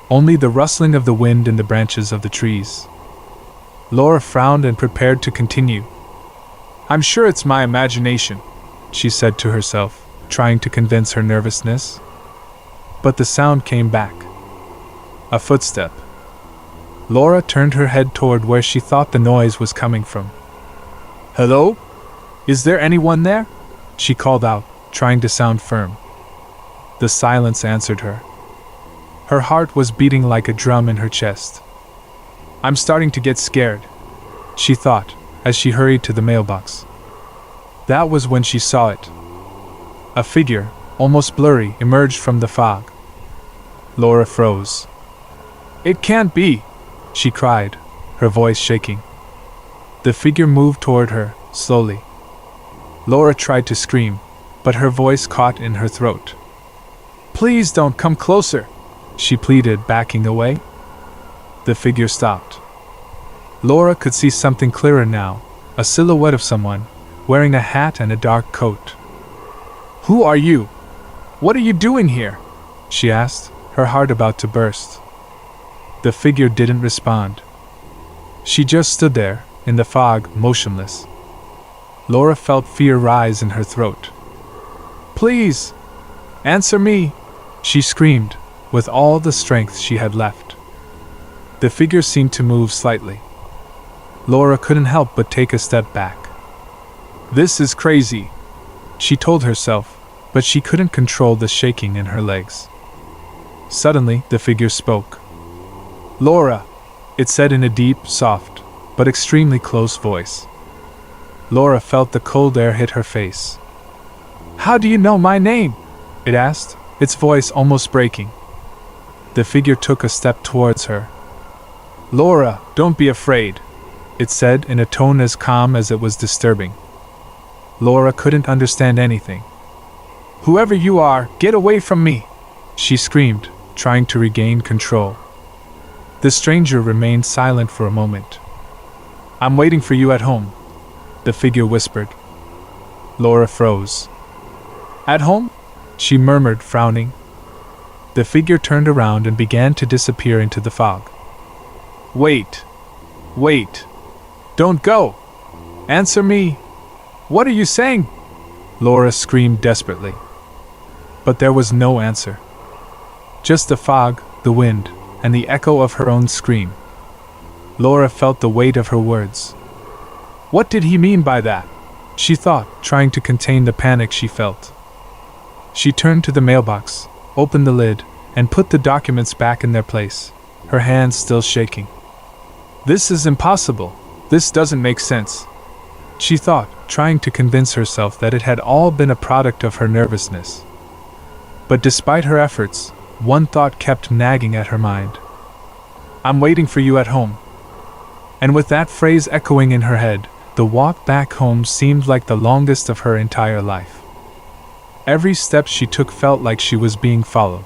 Only the rustling of the wind in the branches of the trees. Laura frowned and prepared to continue. "I'm sure it's my imagination," she said to herself, trying to convince her nervousness. But the sound came back. A footstep. Laura turned her head toward where she thought the noise was coming from. "Hello? Is there anyone there?" she called out, trying to sound firm. The silence answered her. Her heart was beating like a drum in her chest. "I'm starting to get scared," she thought, as she hurried to the mailbox. That was when she saw it. A figure, almost blurry, emerged from the fog. Laura froze. "It can't be!" she cried, her voice shaking. The figure moved toward her, slowly. Laura tried to scream, but her voice caught in her throat. "Please don't come closer," she pleaded, backing away. The figure stopped. Laura could see something clearer now, a silhouette of someone, wearing a hat and a dark coat. "Who are you? What are you doing here?" she asked, her heart about to burst. The figure didn't respond. She just stood there, in the fog, motionless. Laura felt fear rise in her throat. "Please! Answer me!" she screamed, with all the strength she had left. The figure seemed to move slightly. Laura couldn't help but take a step back. "This is crazy," she told herself, but she couldn't control the shaking in her legs. Suddenly, the figure spoke. "Laura," it said in a deep, soft, but extremely close voice. Laura felt the cold air hit her face. "How do you know my name?" it asked, its voice almost breaking. The figure took a step towards her. "Laura, don't be afraid," it said in a tone as calm as it was disturbing. Laura couldn't understand anything. "Whoever you are, get away from me!" she screamed, trying to regain control. The stranger remained silent for a moment. "I'm waiting for you at home," the figure whispered. Laura froze. "At home?" she murmured, frowning. The figure turned around and began to disappear into the fog. "Wait! Wait! Don't go! Answer me! What are you saying?" Laura screamed desperately. But there was no answer. Just the fog, the wind, and the echo of her own scream. Laura felt the weight of her words. What did he mean by that? She thought, trying to contain the panic she felt. She turned to the mailbox, opened the lid, and put the documents back in their place, her hands still shaking. "This is impossible. This doesn't make sense," she thought, trying to convince herself that it had all been a product of her nervousness. But despite her efforts, one thought kept nagging at her mind. "I'm waiting for you at home." And with that phrase echoing in her head, the walk back home seemed like the longest of her entire life. Every step she took felt like she was being followed.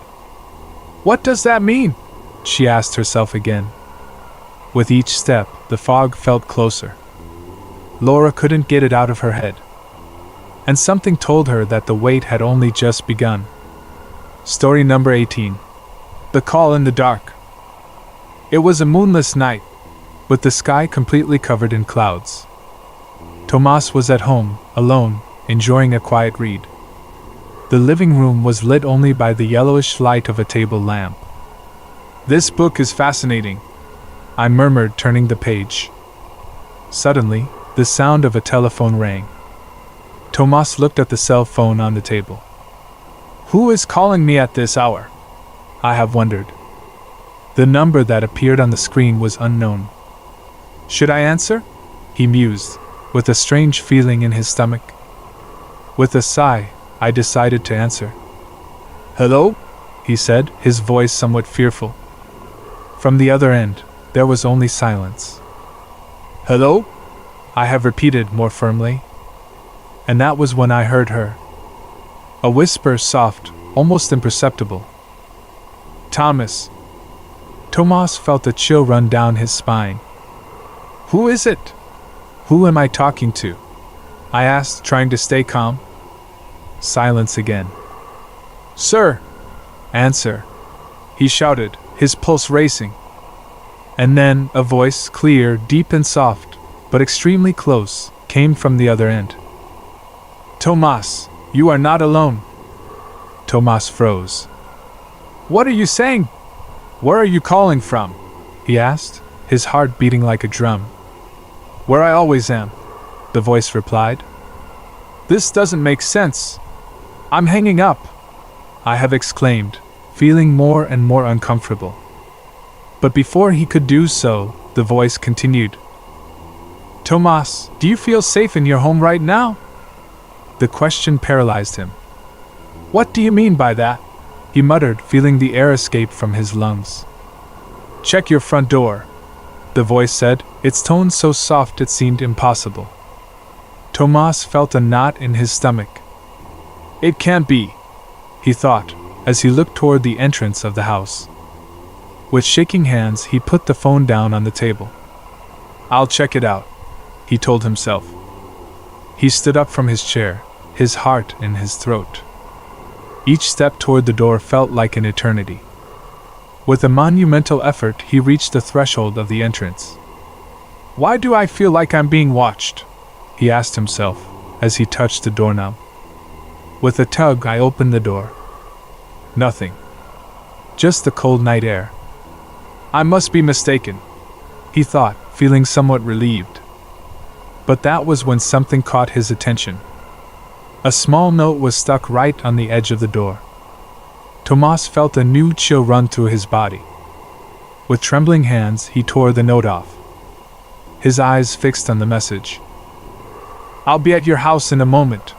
"What does that mean?" she asked herself again. With each step, the fog felt closer. Laura couldn't get it out of her head. And something told her that the wait had only just begun. Story number 18. The Call in the Dark. It was a moonless night, with the sky completely covered in clouds. Tomas was at home, alone, enjoying a quiet read. The living room was lit only by the yellowish light of a table lamp. "This book is fascinating," I murmured, turning the page. Suddenly, the sound of a telephone rang. Tomas looked at the cell phone on the table. "Who is calling me at this hour?" I have wondered. The number that appeared on the screen was unknown. "Should I answer?" he mused, with a strange feeling in his stomach. With a sigh, I decided to answer. "Hello?" he said, his voice somewhat fearful. From the other end, there was only silence. "Hello?" I have repeated more firmly. And that was when I heard her. A whisper, soft, almost imperceptible. "Thomas." Tomas felt a chill run down his spine. "Who is it? Who am I talking to?" I asked, trying to stay calm. Silence again. "Sir! Answer!" he shouted, his pulse racing. And then, a voice, clear, deep and soft, but extremely close, came from the other end. "Tomas, you are not alone." Tomas froze. "What are you saying? Where are you calling from?" he asked, his heart beating like a drum. "Where I always am," the voice replied. "This doesn't make sense. I'm hanging up," I have exclaimed, feeling more and more uncomfortable. But before he could do so, the voice continued. "Tomas, do you feel safe in your home right now?" The question paralyzed him. "What do you mean by that?" he muttered, feeling the air escape from his lungs. "Check your front door," the voice said, its tone so soft it seemed impossible. Tomas felt a knot in his stomach. "It can't be," he thought, as he looked toward the entrance of the house. With shaking hands, he put the phone down on the table. "I'll check it out," he told himself. He stood up from his chair, his heart in his throat. Each step toward the door felt like an eternity. With a monumental effort, he reached the threshold of the entrance. "Why do I feel like I'm being watched?" he asked himself, as he touched the doorknob. With a tug, I opened the door. Nothing. Just the cold night air. "I must be mistaken," he thought, feeling somewhat relieved. But that was when something caught his attention. A small note was stuck right on the edge of the door. Tomas felt a new chill run through his body. With trembling hands, he tore the note off. His eyes fixed on the message. "I'll be at your house in a moment."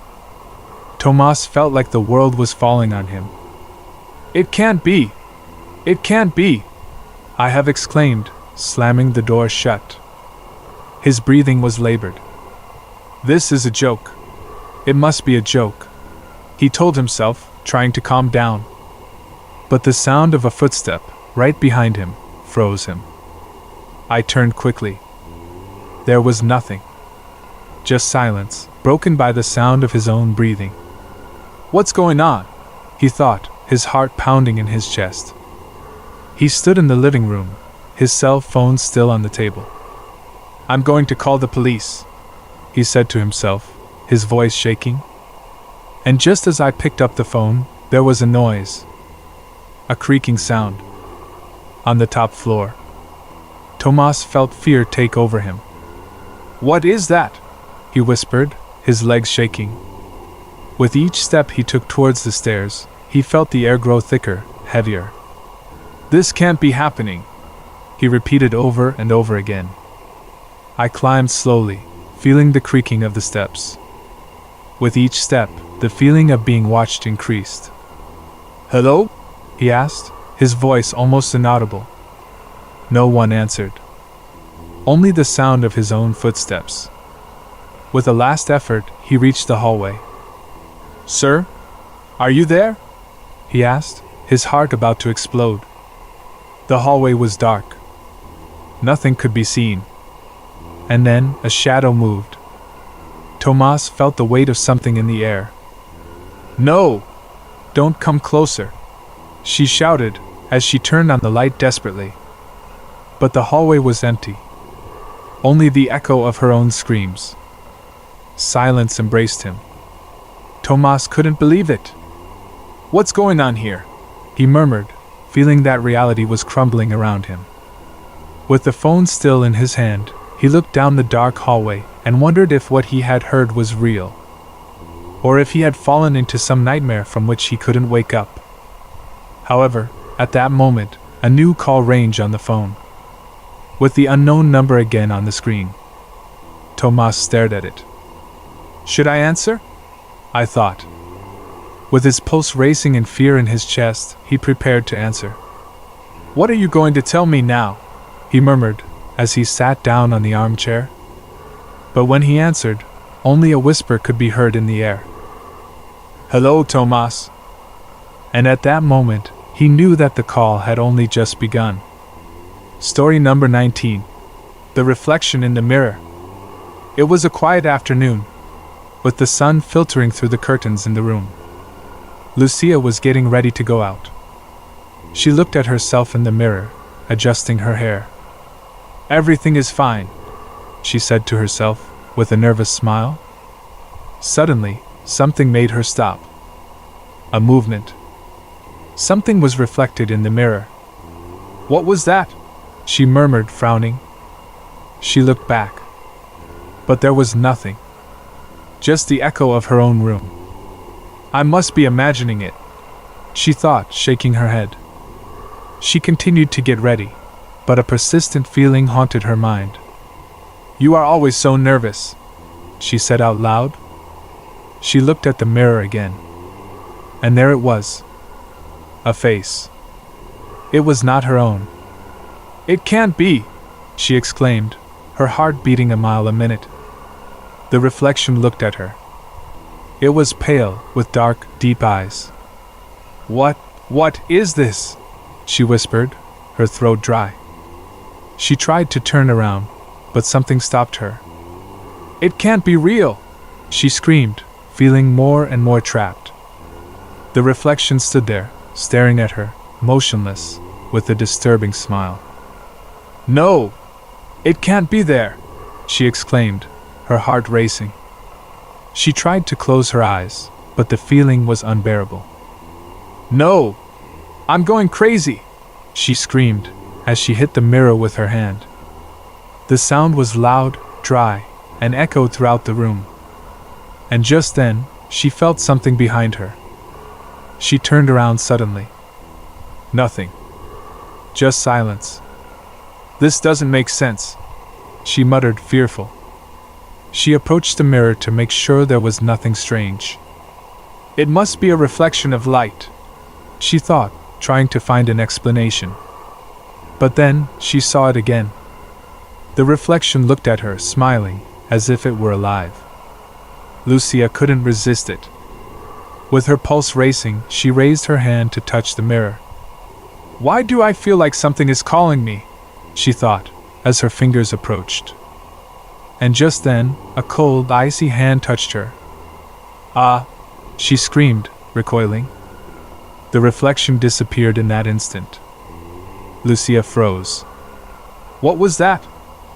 Tomas felt like the world was falling on him. "It can't be! It can't be!" I have exclaimed, slamming the door shut. His breathing was labored. "This is a joke. It must be a joke," he told himself, trying to calm down. But the sound of a footstep, right behind him, froze him. I turned quickly. There was nothing. Just silence, broken by the sound of his own breathing. "What's going on?" he thought, his heart pounding in his chest. He stood in the living room, his cell phone still on the table. "I'm going to call the police," he said to himself, his voice shaking. And just as I picked up the phone, there was a noise. A creaking sound. On the top floor. Tomas felt fear take over him. "What is that?" he whispered, his legs shaking. With each step he took towards the stairs, he felt the air grow thicker, heavier, This can't be happening, he repeated over and over again. I climbed slowly, feeling the creaking of the steps. With each step, the feeling of being watched increased. Hello? He asked, his voice almost inaudible. No one answered. Only the sound of his own footsteps. With a last effort, he reached the hallway. Sir? Are you there? He asked, his heart about to explode. The hallway was dark. Nothing could be seen. And then, a shadow moved. Tomas felt the weight of something in the air. No! Don't come closer! She shouted, as she turned on the light desperately. But the hallway was empty. Only the echo of her own screams. Silence embraced him. Tomas couldn't believe it. What's going on here? He murmured, feeling that reality was crumbling around him. With the phone still in his hand, he looked down the dark hallway and wondered if what he had heard was real, or if he had fallen into some nightmare from which he couldn't wake up. However, at that moment, a new call rang on the phone. With the unknown number again on the screen. Tomas stared at it. Should I answer? I thought. With his pulse racing and fear in his chest, he prepared to answer. What are you going to tell me now? He murmured, as he sat down on the armchair. But when he answered, only a whisper could be heard in the air. Hello, Tomas. And at that moment, he knew that the call had only just begun. Story number 19. The Reflection in the Mirror. It was a quiet afternoon, with the sun filtering through the curtains in the room. Lucia was getting ready to go out. She looked at herself in the mirror, adjusting her hair. Everything is fine, she said to herself, with a nervous smile. Suddenly, something made her stop. A movement. Something was reflected in the mirror. What was that? She murmured, frowning. She looked back. But there was nothing. Just the echo of her own room. I must be imagining it, she thought, shaking her head. She continued to get ready, but a persistent feeling haunted her mind. You are always so nervous, she said out loud. She looked at the mirror again. And there it was. A face. It was not her own. It can't be, she exclaimed, her heart beating a mile a minute. The reflection looked at her. It was pale, with dark, deep eyes. What is this? She whispered, her throat dry. She tried to turn around, but something stopped her. It can't be real, she screamed, feeling more and more trapped. The reflection stood there, staring at her, motionless, with a disturbing smile. No! It can't be there! She exclaimed, her heart racing. She tried to close her eyes, but the feeling was unbearable. No! I'm going crazy! She screamed, as she hit the mirror with her hand. The sound was loud, dry, and echoed throughout the room. And just then, she felt something behind her. She turned around suddenly. Nothing. Just silence. This doesn't make sense, she muttered, fearful. She approached the mirror to make sure there was nothing strange. It must be a reflection of light, she thought, trying to find an explanation. But then, she saw it again. The reflection looked at her, smiling, as if it were alive. Lucia couldn't resist it. With her pulse racing, she raised her hand to touch the mirror. Why do I feel like something is calling me? She thought, as her fingers approached. And just then, a cold, icy hand touched her. Ah! She screamed, recoiling. The reflection disappeared in that instant. Lucia froze. What was that?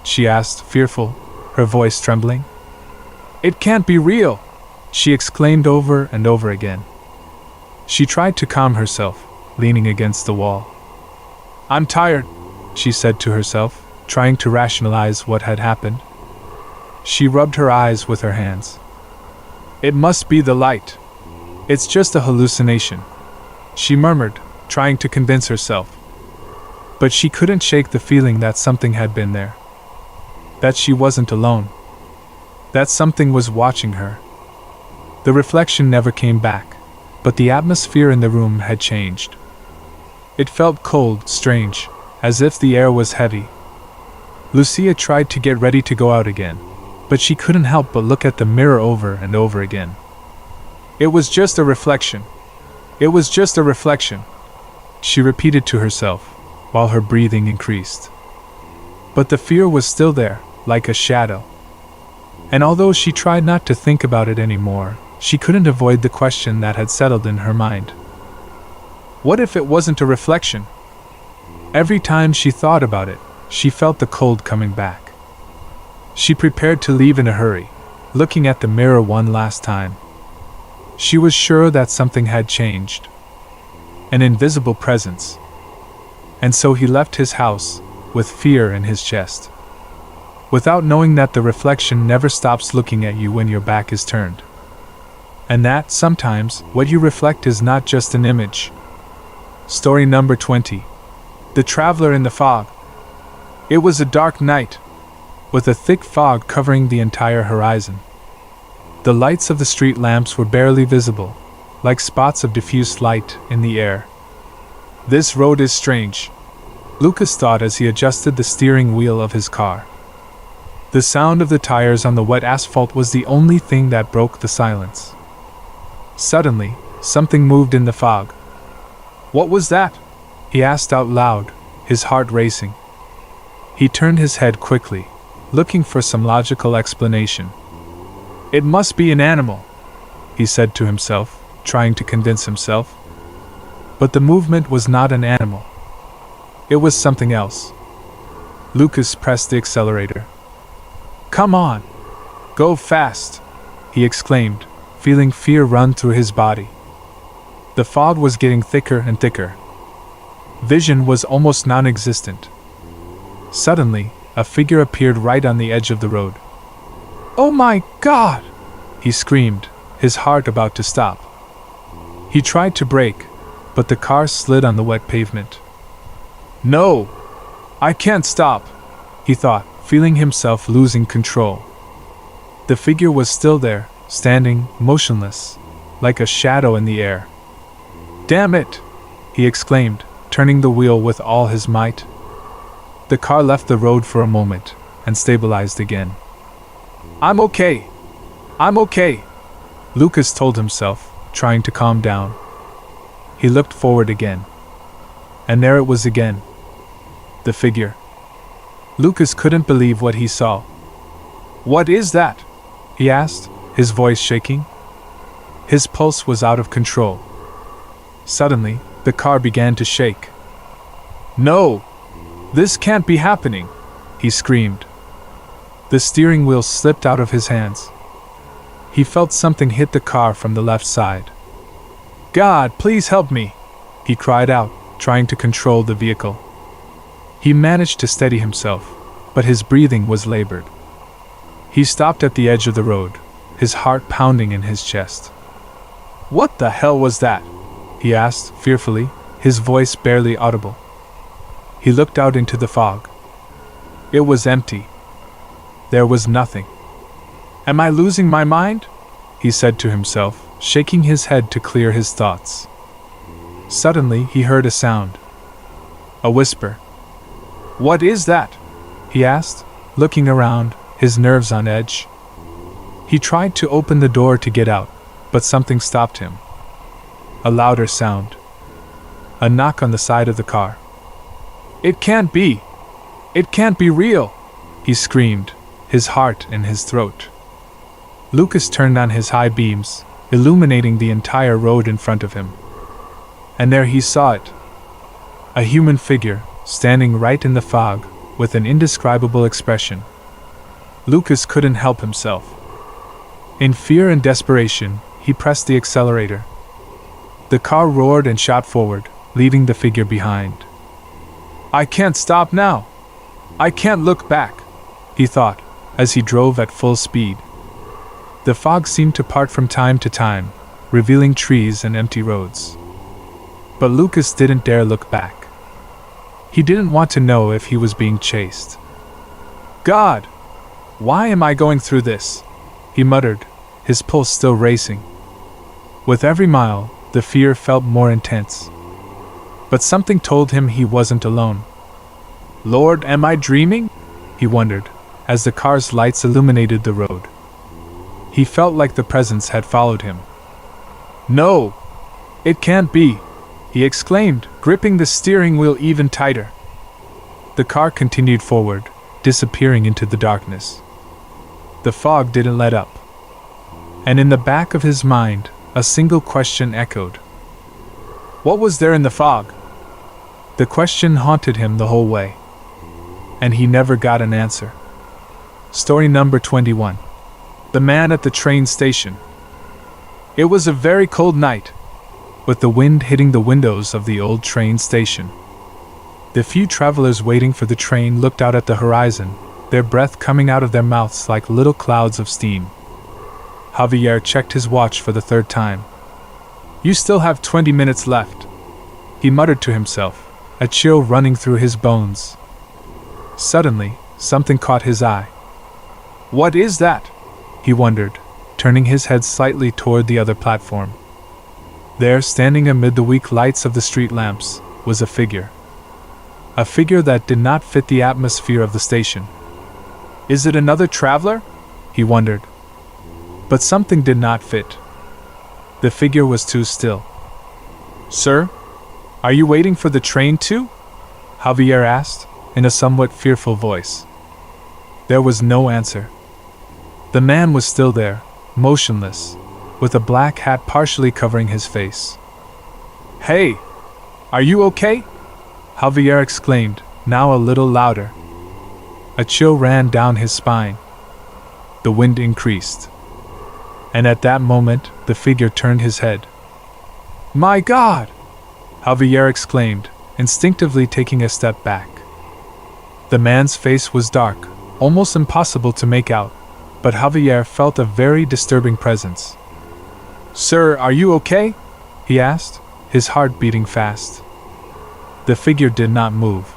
She asked, fearful, her voice trembling. It can't be real! She exclaimed over and over again. She tried to calm herself, leaning against the wall. I'm tired, she said to herself, trying to rationalize what had happened. She rubbed her eyes with her hands. It must be the light. It's just a hallucination, she murmured, trying to convince herself. But she couldn't shake the feeling that something had been there. That she wasn't alone. That something was watching her. The reflection never came back, but the atmosphere in the room had changed. It felt cold, strange, as if the air was heavy. Lucia tried to get ready to go out again, but she couldn't help but look at the mirror over and over again. It was just a reflection. It was just a reflection, she repeated to herself, while her breathing increased. But the fear was still there, like a shadow. And although she tried not to think about it anymore, she couldn't avoid the question that had settled in her mind. What if it wasn't a reflection? Every time she thought about it, she felt the cold coming back. She prepared to leave in a hurry, looking at the mirror one last time. She was sure that something had changed. An invisible presence. And so he left his house, with fear in his chest. Without knowing that the reflection never stops looking at you when your back is turned. And that, sometimes, what you reflect is not just an image. Story number 20. The Traveler in the Fog. It was a dark night, with a thick fog covering the entire horizon. The lights of the street lamps were barely visible, like spots of diffused light in the air. This road is strange, Lucas thought as he adjusted the steering wheel of his car. The sound of the tires on the wet asphalt was the only thing that broke the silence. Suddenly, something moved in the fog. "What was that?" he asked out loud, his heart racing. He turned his head quickly, looking for some logical explanation. "It must be an animal," he said to himself, trying to convince himself. But the movement was not an animal. It was something else. Lucas pressed the accelerator. "Come on! Go fast!" he exclaimed, feeling fear run through his body. The fog was getting thicker and thicker. Vision was almost non-existent. Suddenly, a figure appeared right on the edge of the road. "Oh my God!" he screamed, his heart about to stop. He tried to brake, but the car slid on the wet pavement. "No! I can't stop!" he thought, feeling himself losing control. The figure was still there, standing, motionless, like a shadow in the air. "Damn it!" he exclaimed, turning the wheel with all his might. The car left the road for a moment, and stabilized again. "I'm okay! I'm okay!" Lucas told himself, trying to calm down. He looked forward again. And there it was again. The figure. Lucas couldn't believe what he saw. "What is that?" he asked, his voice shaking. His pulse was out of control. Suddenly, the car began to shake. "No! This can't be happening!" he screamed. The steering wheel slipped out of his hands. He felt something hit the car from the left side. "God, please help me!" he cried out, trying to control the vehicle. He managed to steady himself, but his breathing was labored. He stopped at the edge of the road, his heart pounding in his chest. "What the hell was that?" he asked, fearfully, his voice barely audible. He looked out into the fog. It was empty. There was nothing. "Am I losing my mind?" he said to himself, shaking his head to clear his thoughts. Suddenly he heard a sound. A whisper. "What is that?" he asked, looking around, his nerves on edge. He tried to open the door to get out, but something stopped him. A louder sound. A knock on the side of the car. "It can't be! It can't be real!" he screamed, his heart in his throat. Lucas turned on his high beams, illuminating the entire road in front of him. And there he saw it. A human figure, standing right in the fog, with an indescribable expression. Lucas couldn't help himself. In fear and desperation, he pressed the accelerator. The car roared and shot forward, leaving the figure behind. "I can't stop now! I can't look back!" he thought, as he drove at full speed. The fog seemed to part from time to time, revealing trees and empty roads. But Lucas didn't dare look back. He didn't want to know if he was being chased. God! Why am I going through this? He muttered, his pulse still racing. With every mile, the fear felt more intense. But something told him he wasn't alone. Lord, am I dreaming? He wondered, as the car's lights illuminated the road. He felt like the presence had followed him. No! It can't be! He exclaimed, gripping the steering wheel even tighter. The car continued forward, disappearing into the darkness. The fog didn't let up. And in the back of his mind, a single question echoed. What was there in the fog? The question haunted him the whole way. And he never got an answer. Story number 21. The Man at the Train Station. It was a very cold night, with the wind hitting the windows of the old train station. The few travelers waiting for the train looked out at the horizon, their breath coming out of their mouths like little clouds of steam. Javier checked his watch for the third time. You still have 20 minutes left, he muttered to himself, a chill running through his bones. Suddenly, something caught his eye. What is that? He wondered, turning his head slightly toward the other platform. There, standing amid the weak lights of the street lamps, was a figure. A figure that did not fit the atmosphere of the station. Is it another traveler? He wondered. But something did not fit. The figure was too still. Sir, are you waiting for the train too? Javier asked, in a somewhat fearful voice. There was no answer. The man was still there, motionless, with a black hat partially covering his face. Hey! Are you okay? Javier exclaimed, now a little louder. A chill ran down his spine. The wind increased. And at that moment, the figure turned his head. My God! Javier exclaimed, instinctively taking a step back. The man's face was dark, almost impossible to make out, but Javier felt a very disturbing presence. Sir, are you okay? He asked, his heart beating fast. The figure did not move.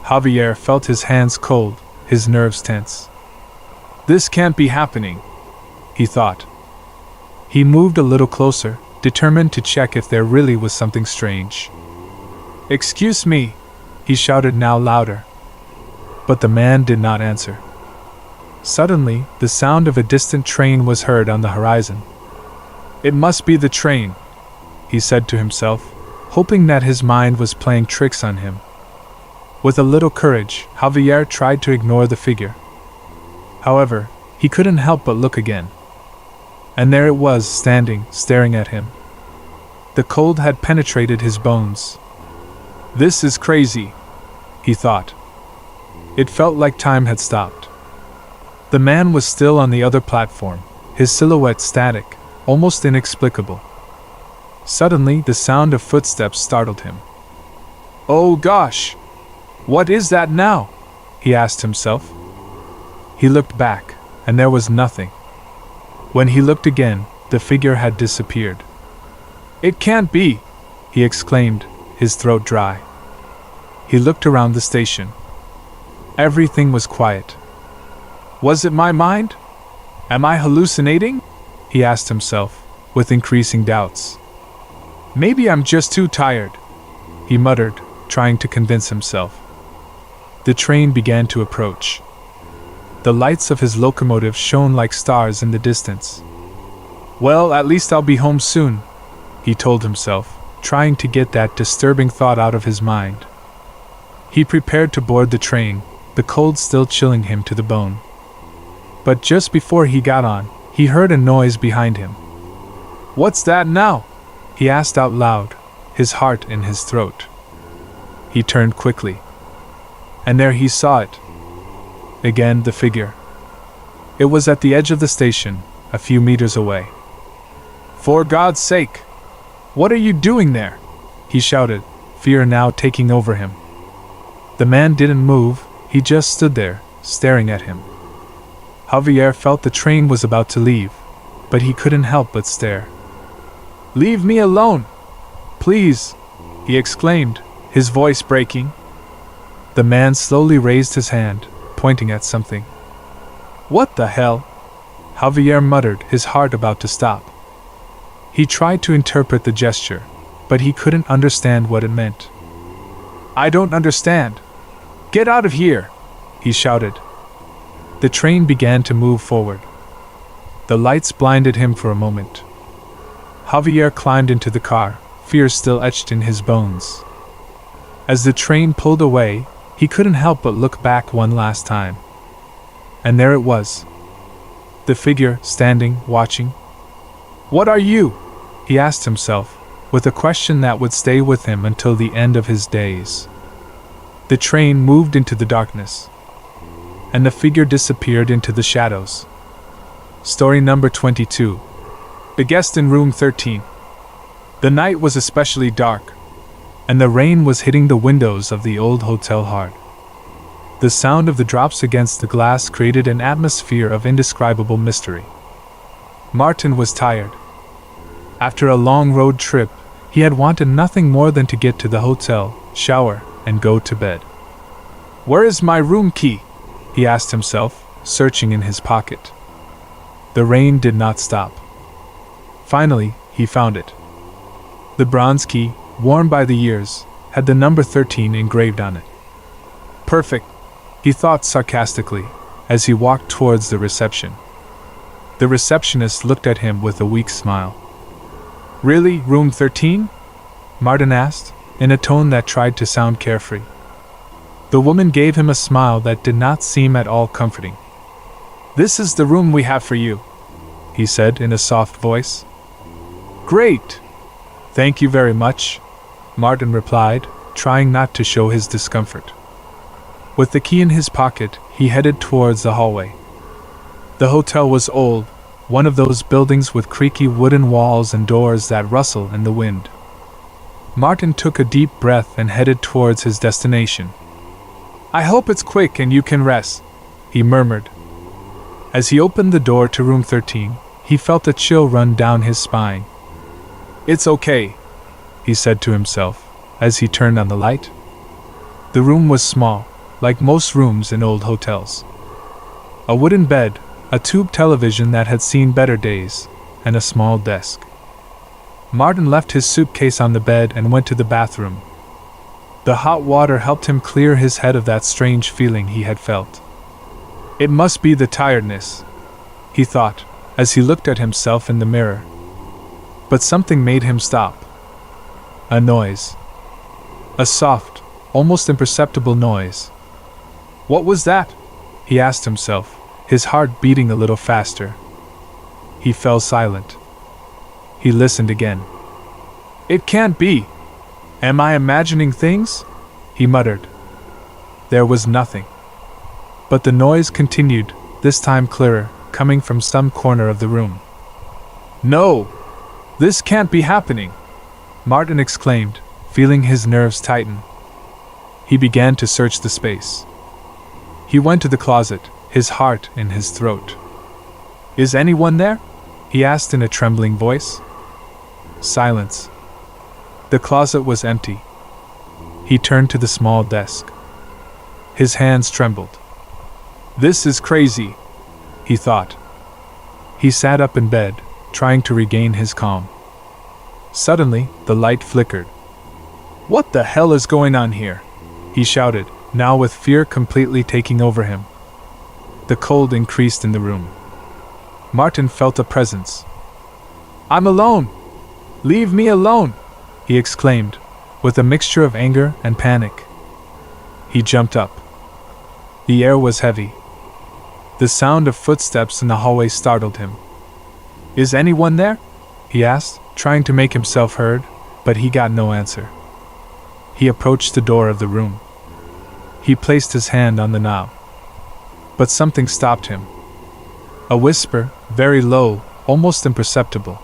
Javier felt his hands cold, his nerves tense. This can't be happening, he thought. He moved a little closer, determined to check if there really was something strange. Excuse me, he shouted now louder. But the man did not answer. Suddenly, the sound of a distant train was heard on the horizon. It must be the train, he said to himself, hoping that his mind was playing tricks on him. With a little courage, Javier tried to ignore the figure. However, he couldn't help but look again. And there it was, standing, staring at him. The cold had penetrated his bones. This is crazy, he thought. It felt like time had stopped. The man was still on the other platform, his silhouette static, almost inexplicable. Suddenly, the sound of footsteps startled him. Oh gosh! What is that now? He asked himself. He looked back, and there was nothing. When he looked again, the figure had disappeared. It can't be! He exclaimed, his throat dry. He looked around the station. Everything was quiet. Was it my mind? Am I hallucinating? He asked himself, with increasing doubts. Maybe I'm just too tired, he muttered, trying to convince himself. The train began to approach. The lights of his locomotive shone like stars in the distance. Well, at least I'll be home soon, he told himself, trying to get that disturbing thought out of his mind. He prepared to board the train, the cold still chilling him to the bone. But just before he got on, he heard a noise behind him. What's that now? He asked out loud, his heart in his throat. He turned quickly. And there he saw it. Again the figure. It was at the edge of the station, a few meters away. For God's sake! What are you doing there? He shouted, fear now taking over him. The man didn't move, he just stood there, staring at him. Javier felt the train was about to leave, but he couldn't help but stare. Leave me alone! Please! He exclaimed, his voice breaking, The man slowly raised his hand, pointing at something. "What the hell?" Javier muttered, his heart about to stop. He tried to interpret the gesture, but he couldn't understand what it meant. "I don't understand. Get out of here!" he shouted. The train began to move forward. The lights blinded him for a moment. Javier climbed into the car, fear still etched in his bones. As the train pulled away, he couldn't help but look back one last time. And there it was. The figure, standing, watching. "What are you?" he asked himself, with a question that would stay with him until the end of his days. The train moved into the darkness, and the figure disappeared into the shadows. Story number 22. The guest in room 13. The night was especially dark, and the rain was hitting the windows of the old hotel hard. The sound of the drops against the glass created an atmosphere of indescribable mystery. Martin was tired. After a long road trip, he had wanted nothing more than to get to the hotel, shower, and go to bed. "Where is my room key?" he asked himself, searching in his pocket. The rain did not stop. Finally, he found it. The bronze key, worn by the years, had the number 13 engraved on it. "Perfect," he thought sarcastically, as he walked towards the reception. The receptionist looked at him with a weak smile. "Really, room 13? Martin asked, in a tone that tried to sound carefree. The woman gave him a smile that did not seem at all comforting. "This is the room we have for you," he said in a soft voice. "Great! Thank you very much," Martin replied, trying not to show his discomfort. With the key in his pocket, he headed towards the hallway. The hotel was old, one of those buildings with creaky wooden walls and doors that rustle in the wind. Martin took a deep breath and headed towards his destination. "I hope it's quick and you can rest," he murmured. As he opened the door to room 13, he felt a chill run down his spine. "It's okay," he said to himself, as he turned on the light. The room was small, like most rooms in old hotels. A wooden bed, a tube television that had seen better days, and a small desk. Martin left his suitcase on the bed and went to the bathroom. The hot water helped him clear his head of that strange feeling he had felt. It must be the tiredness, he thought, as he looked at himself in the mirror. But something made him stop. A noise. A soft, almost imperceptible noise. What was that? He asked himself, his heart beating a little faster. He fell silent. He listened again. It can't be. Am I imagining things? He muttered. There was nothing. But the noise continued, this time clearer, coming from some corner of the room. No! This can't be happening! Martin exclaimed, feeling his nerves tighten. He began to search the space. He went to the closet, his heart in his throat. Is anyone there? He asked in a trembling voice. Silence. The closet was empty. He turned to the small desk. His hands trembled. This is crazy, he thought. He sat up in bed, trying to regain his calm. Suddenly, the light flickered. What the hell is going on here? He shouted, now with fear completely taking over him. The cold increased in the room. Martin felt a presence. I'm alone! Leave me alone! He exclaimed, with a mixture of anger and panic. He jumped up. The air was heavy. The sound of footsteps in the hallway startled him. Is anyone there? He asked, trying to make himself heard, but he got no answer. He approached the door of the room. He placed his hand on the knob. But something stopped him. A whisper, very low, almost imperceptible.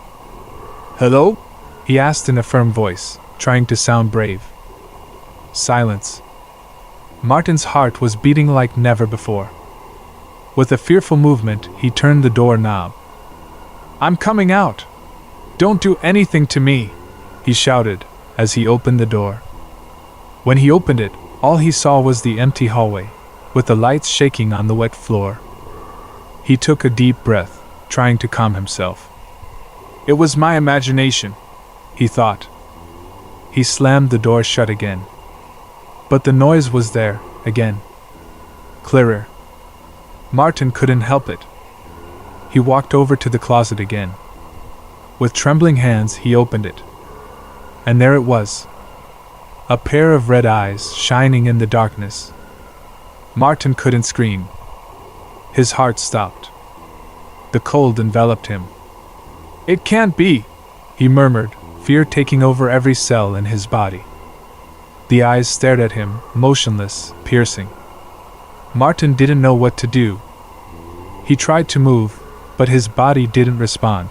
Hello? He asked in a firm voice, trying to sound brave. Silence. Martin's heart was beating like never before. With a fearful movement, he turned the door knob. I'm coming out! Don't do anything to me! He shouted, as he opened the door. When he opened it, All he saw was the empty hallway, with the lights shaking on the wet floor. He took a deep breath, trying to calm himself. It was my imagination, he thought. He slammed the door shut again. But the noise was there, again. Clearer. Martin couldn't help it. He walked over to the closet again. With trembling hands, he opened it. And there it was. A pair of red eyes shining in the darkness. Martin couldn't scream. His heart stopped. The cold enveloped him. It can't be, he murmured, fear taking over every cell in his body. The eyes stared at him, motionless, piercing. Martin didn't know what to do. He tried to move, but his body didn't respond.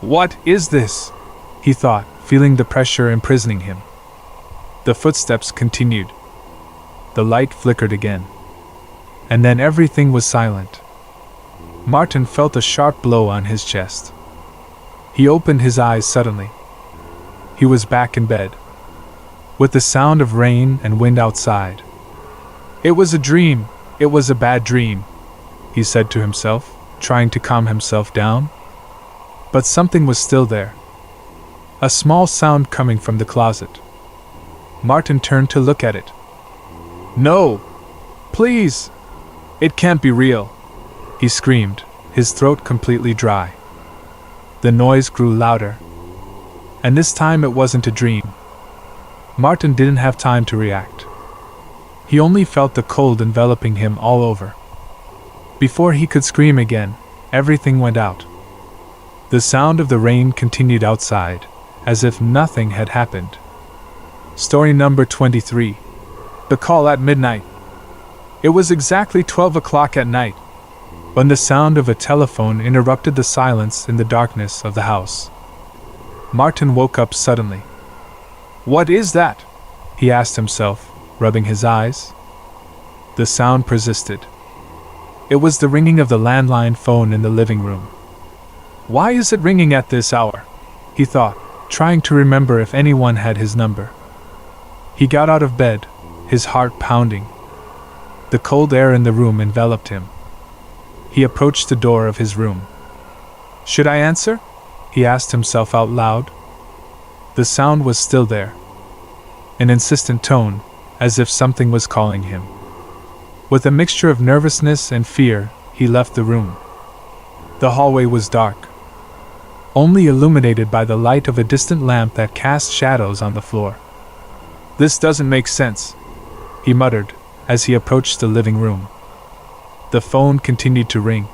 What is this? He thought, feeling the pressure imprisoning him. The footsteps continued. The light flickered again. And then everything was silent. Martin felt a sharp blow on his chest. He opened his eyes suddenly. He was back in bed, with the sound of rain and wind outside. It was a dream. It was a bad dream, he said to himself, trying to calm himself down. But something was still there. A small sound coming from the closet. Martin turned to look at it. No! Please! It can't be real! He screamed, his throat completely dry. The noise grew louder. And this time it wasn't a dream. Martin didn't have time to react. He only felt the cold enveloping him all over. Before he could scream again, everything went out. The sound of the rain continued outside, as if nothing had happened. Story number 23. The Call at Midnight. It was exactly 12 o'clock at night, when the sound of a telephone interrupted the silence in the darkness of the house. Martin woke up suddenly. What is that? He asked himself, rubbing his eyes. The sound persisted. It was the ringing of the landline phone in the living room. Why is it ringing at this hour? He thought, trying to remember if anyone had his number. He got out of bed, his heart pounding. The cold air in the room enveloped him. He approached the door of his room. Should I answer? He asked himself out loud. The sound was still there. An insistent tone, as if something was calling him. With a mixture of nervousness and fear, he left the room. The hallway was dark, only illuminated by the light of a distant lamp that cast shadows on the floor. This doesn't make sense, he muttered, as he approached the living room. The phone continued to ring.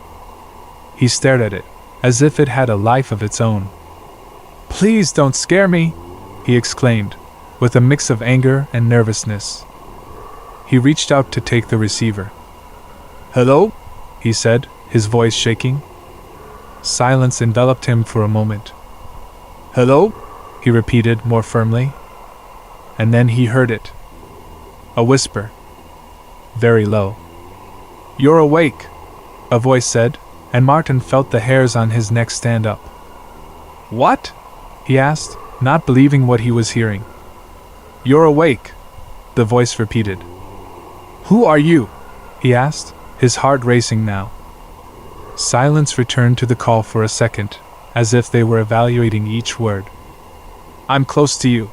He stared at it, as if it had a life of its own. Please don't scare me, he exclaimed, with a mix of anger and nervousness. He reached out to take the receiver. Hello? He said, his voice shaking. Silence enveloped him for a moment. Hello? He repeated more firmly. And then he heard it. A whisper. Very low. You're awake, a voice said, and Martin felt the hairs on his neck stand up. What? He asked, not believing what he was hearing. You're awake, the voice repeated. Who are you? He asked, his heart racing now. Silence returned to the call for a second, as if they were evaluating each word. I'm close to you,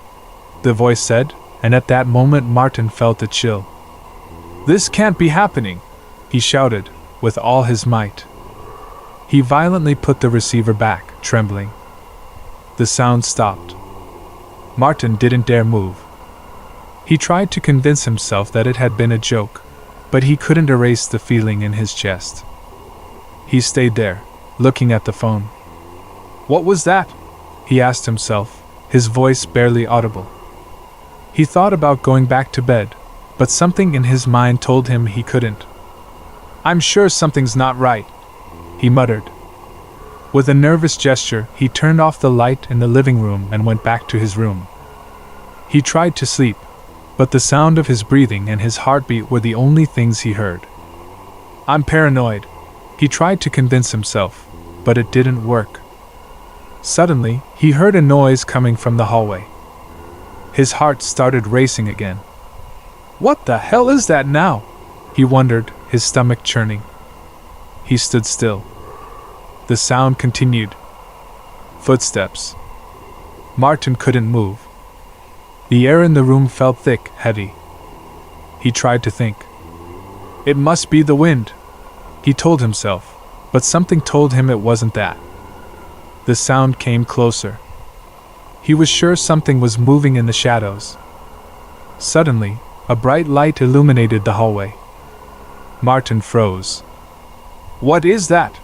the voice said, and at that moment Martin felt a chill. This can't be happening, he shouted, with all his might. He violently put the receiver back, trembling. The sound stopped. Martin didn't dare move. He tried to convince himself that it had been a joke, but he couldn't erase the feeling in his chest. He stayed there, looking at the phone. What was that? He asked himself, his voice barely audible. He thought about going back to bed, but something in his mind told him he couldn't. I'm sure something's not right, he muttered. With a nervous gesture, he turned off the light in the living room and went back to his room. He tried to sleep, but the sound of his breathing and his heartbeat were the only things he heard. I'm paranoid, he tried to convince himself, but it didn't work. Suddenly, he heard a noise coming from the hallway. His heart started racing again. What the hell is that now? He wondered, his stomach churning. He stood still. The sound continued. Footsteps. Martin couldn't move. The air in the room felt thick, heavy. He tried to think. It must be the wind, he told himself, but something told him it wasn't that. The sound came closer. He was sure something was moving in the shadows. Suddenly, a bright light illuminated the hallway. Martin froze. What is that?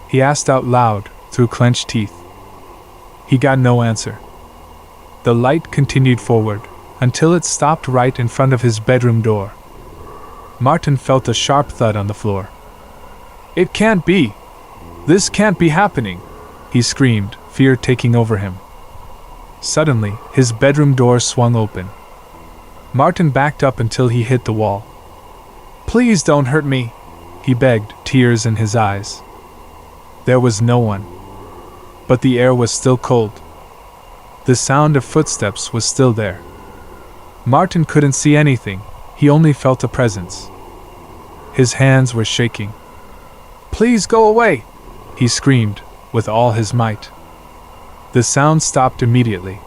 He asked out loud, through clenched teeth. He got no answer. The light continued forward, until it stopped right in front of his bedroom door. Martin felt a sharp thud on the floor. It can't be! This can't be happening! He screamed, fear taking over him. Suddenly, his bedroom door swung open. Martin backed up until he hit the wall. Please don't hurt me, he begged, tears in his eyes. There was no one. But the air was still cold. The sound of footsteps was still there. Martin couldn't see anything, he only felt a presence. His hands were shaking. Please go away, he screamed, with all his might. The sound stopped immediately.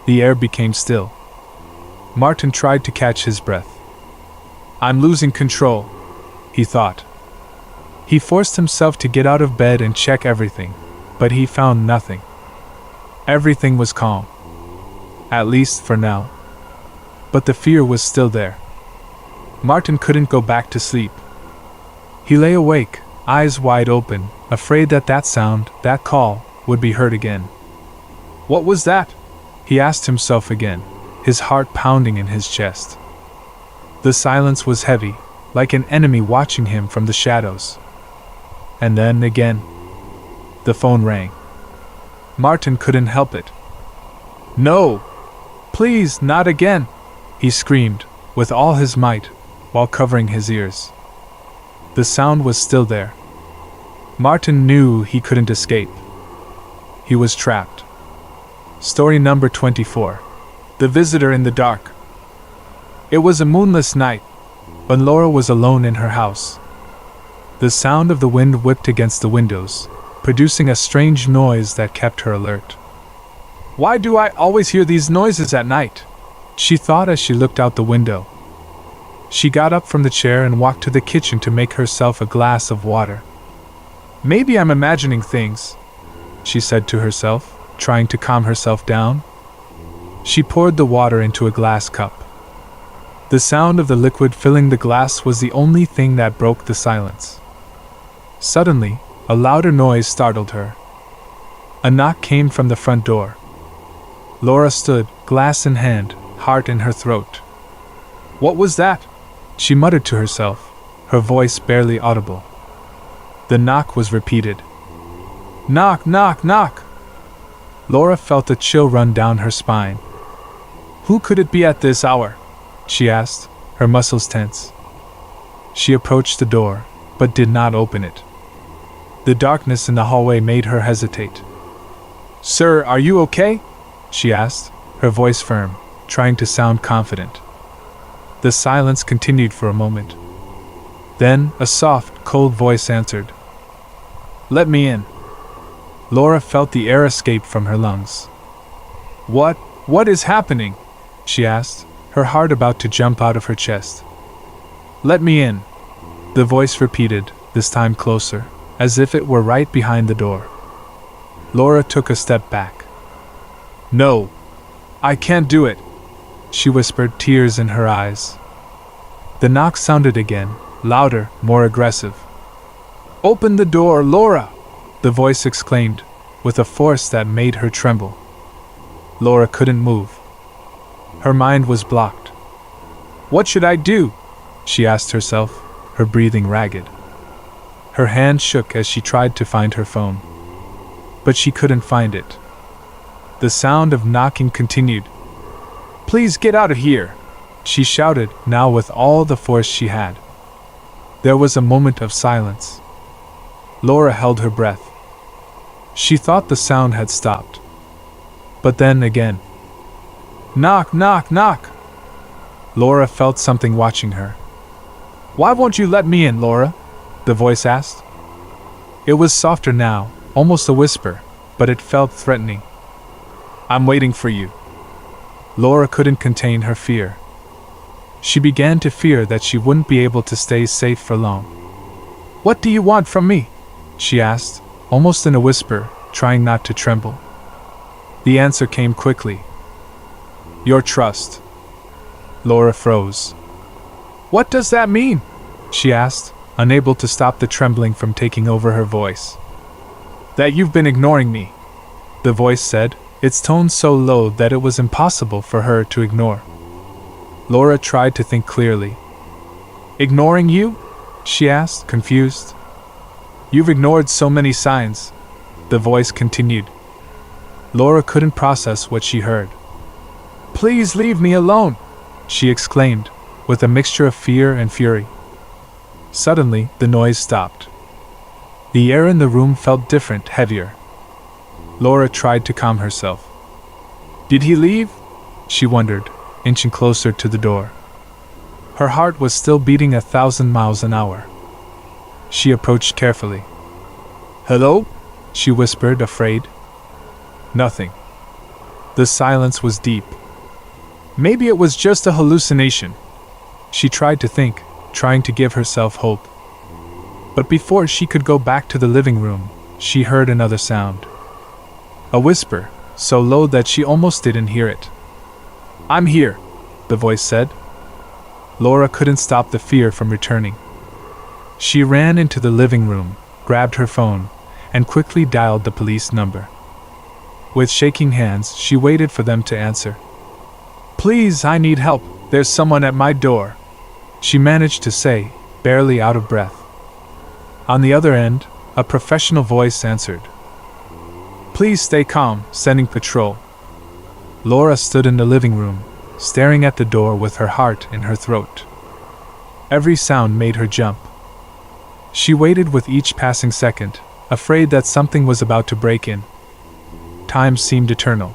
The air became still. Martin tried to catch his breath. I'm losing control, he thought. He forced himself to get out of bed and check everything, but he found nothing. Everything was calm. At least for now. But the fear was still there. Martin couldn't go back to sleep. He lay awake, eyes wide open, afraid that that sound, that call, would be heard again. What was that? He asked himself again, his heart pounding in his chest. The silence was heavy, like an enemy watching him from the shadows. And then again. The phone rang. Martin couldn't help it. No! Please, not again! He screamed, with all his might, while covering his ears. The sound was still there. Martin knew he couldn't escape. He was trapped. Story number 24. The Visitor in the Dark. It was a moonless night, when Laura was alone in her house. The sound of the wind whipped against the windows, producing a strange noise that kept her alert. Why do I always hear these noises at night? She thought as she looked out the window. She got up from the chair and walked to the kitchen to make herself a glass of water. Maybe I'm imagining things, she said to herself, trying to calm herself down. She poured the water into a glass cup. The sound of the liquid filling the glass was the only thing that broke the silence. Suddenly, a louder noise startled her. A knock came from the front door. Laura stood, glass in hand, heart in her throat. What was that? She muttered to herself, her voice barely audible. The knock was repeated. Knock, knock, knock! Laura felt a chill run down her spine. Who could it be at this hour? She asked, her muscles tense. She approached the door, but did not open it. The darkness in the hallway made her hesitate. Sir, are you okay? She asked, her voice firm, trying to sound confident. The silence continued for a moment. Then, a soft, cold voice answered. Let me in. Laura felt the air escape from her lungs. What is happening? She asked, her heart about to jump out of her chest. Let me in, the voice repeated, this time closer, as if it were right behind the door. Laura took a step back. No, I can't do it, she whispered, tears in her eyes. The knock sounded again, louder, more aggressive. Open the door, Laura! The voice exclaimed, with a force that made her tremble. Laura couldn't move. Her mind was blocked. What should I do? She asked herself, her breathing ragged. Her hand shook as she tried to find her phone. But she couldn't find it. The sound of knocking continued. Please get out of here, she shouted, now with all the force she had. There was a moment of silence. Laura held her breath. She thought the sound had stopped. But then again. Knock, knock, knock! Laura felt something watching her. "Why won't you let me in, Laura?" the voice asked. It was softer now, almost a whisper, but it felt threatening. "I'm waiting for you." Laura couldn't contain her fear. She began to fear that she wouldn't be able to stay safe for long. "What do you want from me?" she asked, almost in a whisper, trying not to tremble. The answer came quickly. "Your trust." Laura froze. "What does that mean?" she asked, unable to stop the trembling from taking over her voice. "That you've been ignoring me," the voice said, its tone so low that it was impossible for her to ignore. Laura tried to think clearly. "Ignoring you?" she asked, confused. "You've ignored so many signs," the voice continued. Laura couldn't process what she heard. "Please leave me alone," she exclaimed, with a mixture of fear and fury. Suddenly, the noise stopped. The air in the room felt different, heavier. Laura tried to calm herself. "Did he leave?" she wondered, inching closer to the door. Her heart was still beating 1,000 miles an hour. She approached carefully. "Hello?" she whispered, afraid. Nothing. The silence was deep. Maybe it was just a hallucination. She tried to think, trying to give herself hope. But before she could go back to the living room, she heard another sound. A whisper, so low that she almost didn't hear it. "I'm here," the voice said. Laura couldn't stop the fear from returning. She ran into the living room, grabbed her phone, and quickly dialed the police number. With shaking hands, she waited for them to answer. "Please, I need help. There's someone at my door," she managed to say, barely out of breath. On the other end, a professional voice answered. "Please stay calm, sending patrol." Laura stood in the living room, staring at the door with her heart in her throat. Every sound made her jump. She waited with each passing second, afraid that something was about to break in. Time seemed eternal.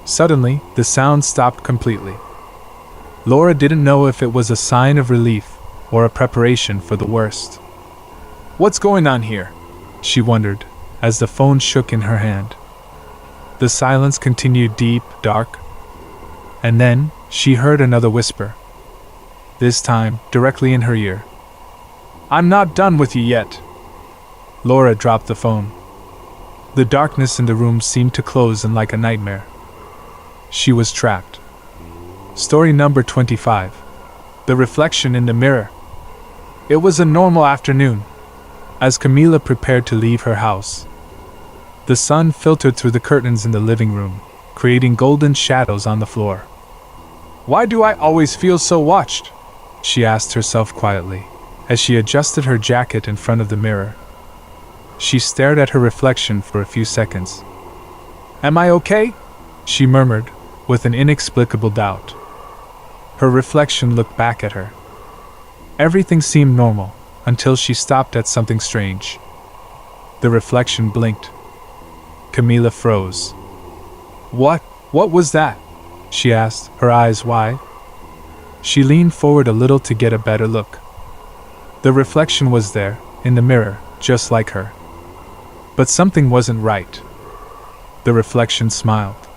Suddenly, the sound stopped completely. Laura didn't know if it was a sign of relief or a preparation for the worst. "What's going on here?" she wondered, as the phone shook in her hand. The silence continued deep, dark. And then, she heard another whisper. This time, directly in her ear. "I'm not done with you yet." Laura dropped the phone. The darkness in the room seemed to close in like a nightmare. She was trapped. Story number 25. The Reflection in the Mirror. It was a normal afternoon, as Camila prepared to leave her house. The sun filtered through the curtains in the living room, creating golden shadows on the floor. "Why do I always feel so watched?" she asked herself quietly, as she adjusted her jacket in front of the mirror. She stared at her reflection for a few seconds. "Am I okay?" she murmured, with an inexplicable doubt. Her reflection looked back at her. Everything seemed normal, until she stopped at something strange. The reflection blinked. Camila froze. What was that?" she asked, her eyes wide. She leaned forward a little to get a better look. The reflection was there, in the mirror, just like her. But something wasn't right. The reflection smiled.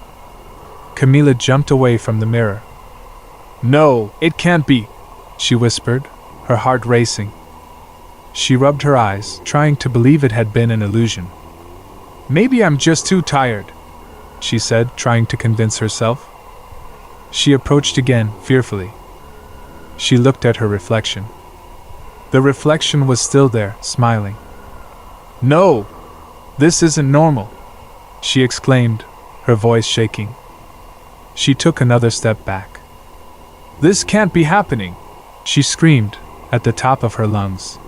Camila jumped away from the mirror. "No, it can't be," she whispered, her heart racing. She rubbed her eyes, trying to believe it had been an illusion. "Maybe I'm just too tired," she said, trying to convince herself. She approached again, fearfully. She looked at her reflection. The reflection was still there, smiling. "No! This isn't normal!" she exclaimed, her voice shaking. She took another step back. "This can't be happening!" she screamed, at the top of her lungs.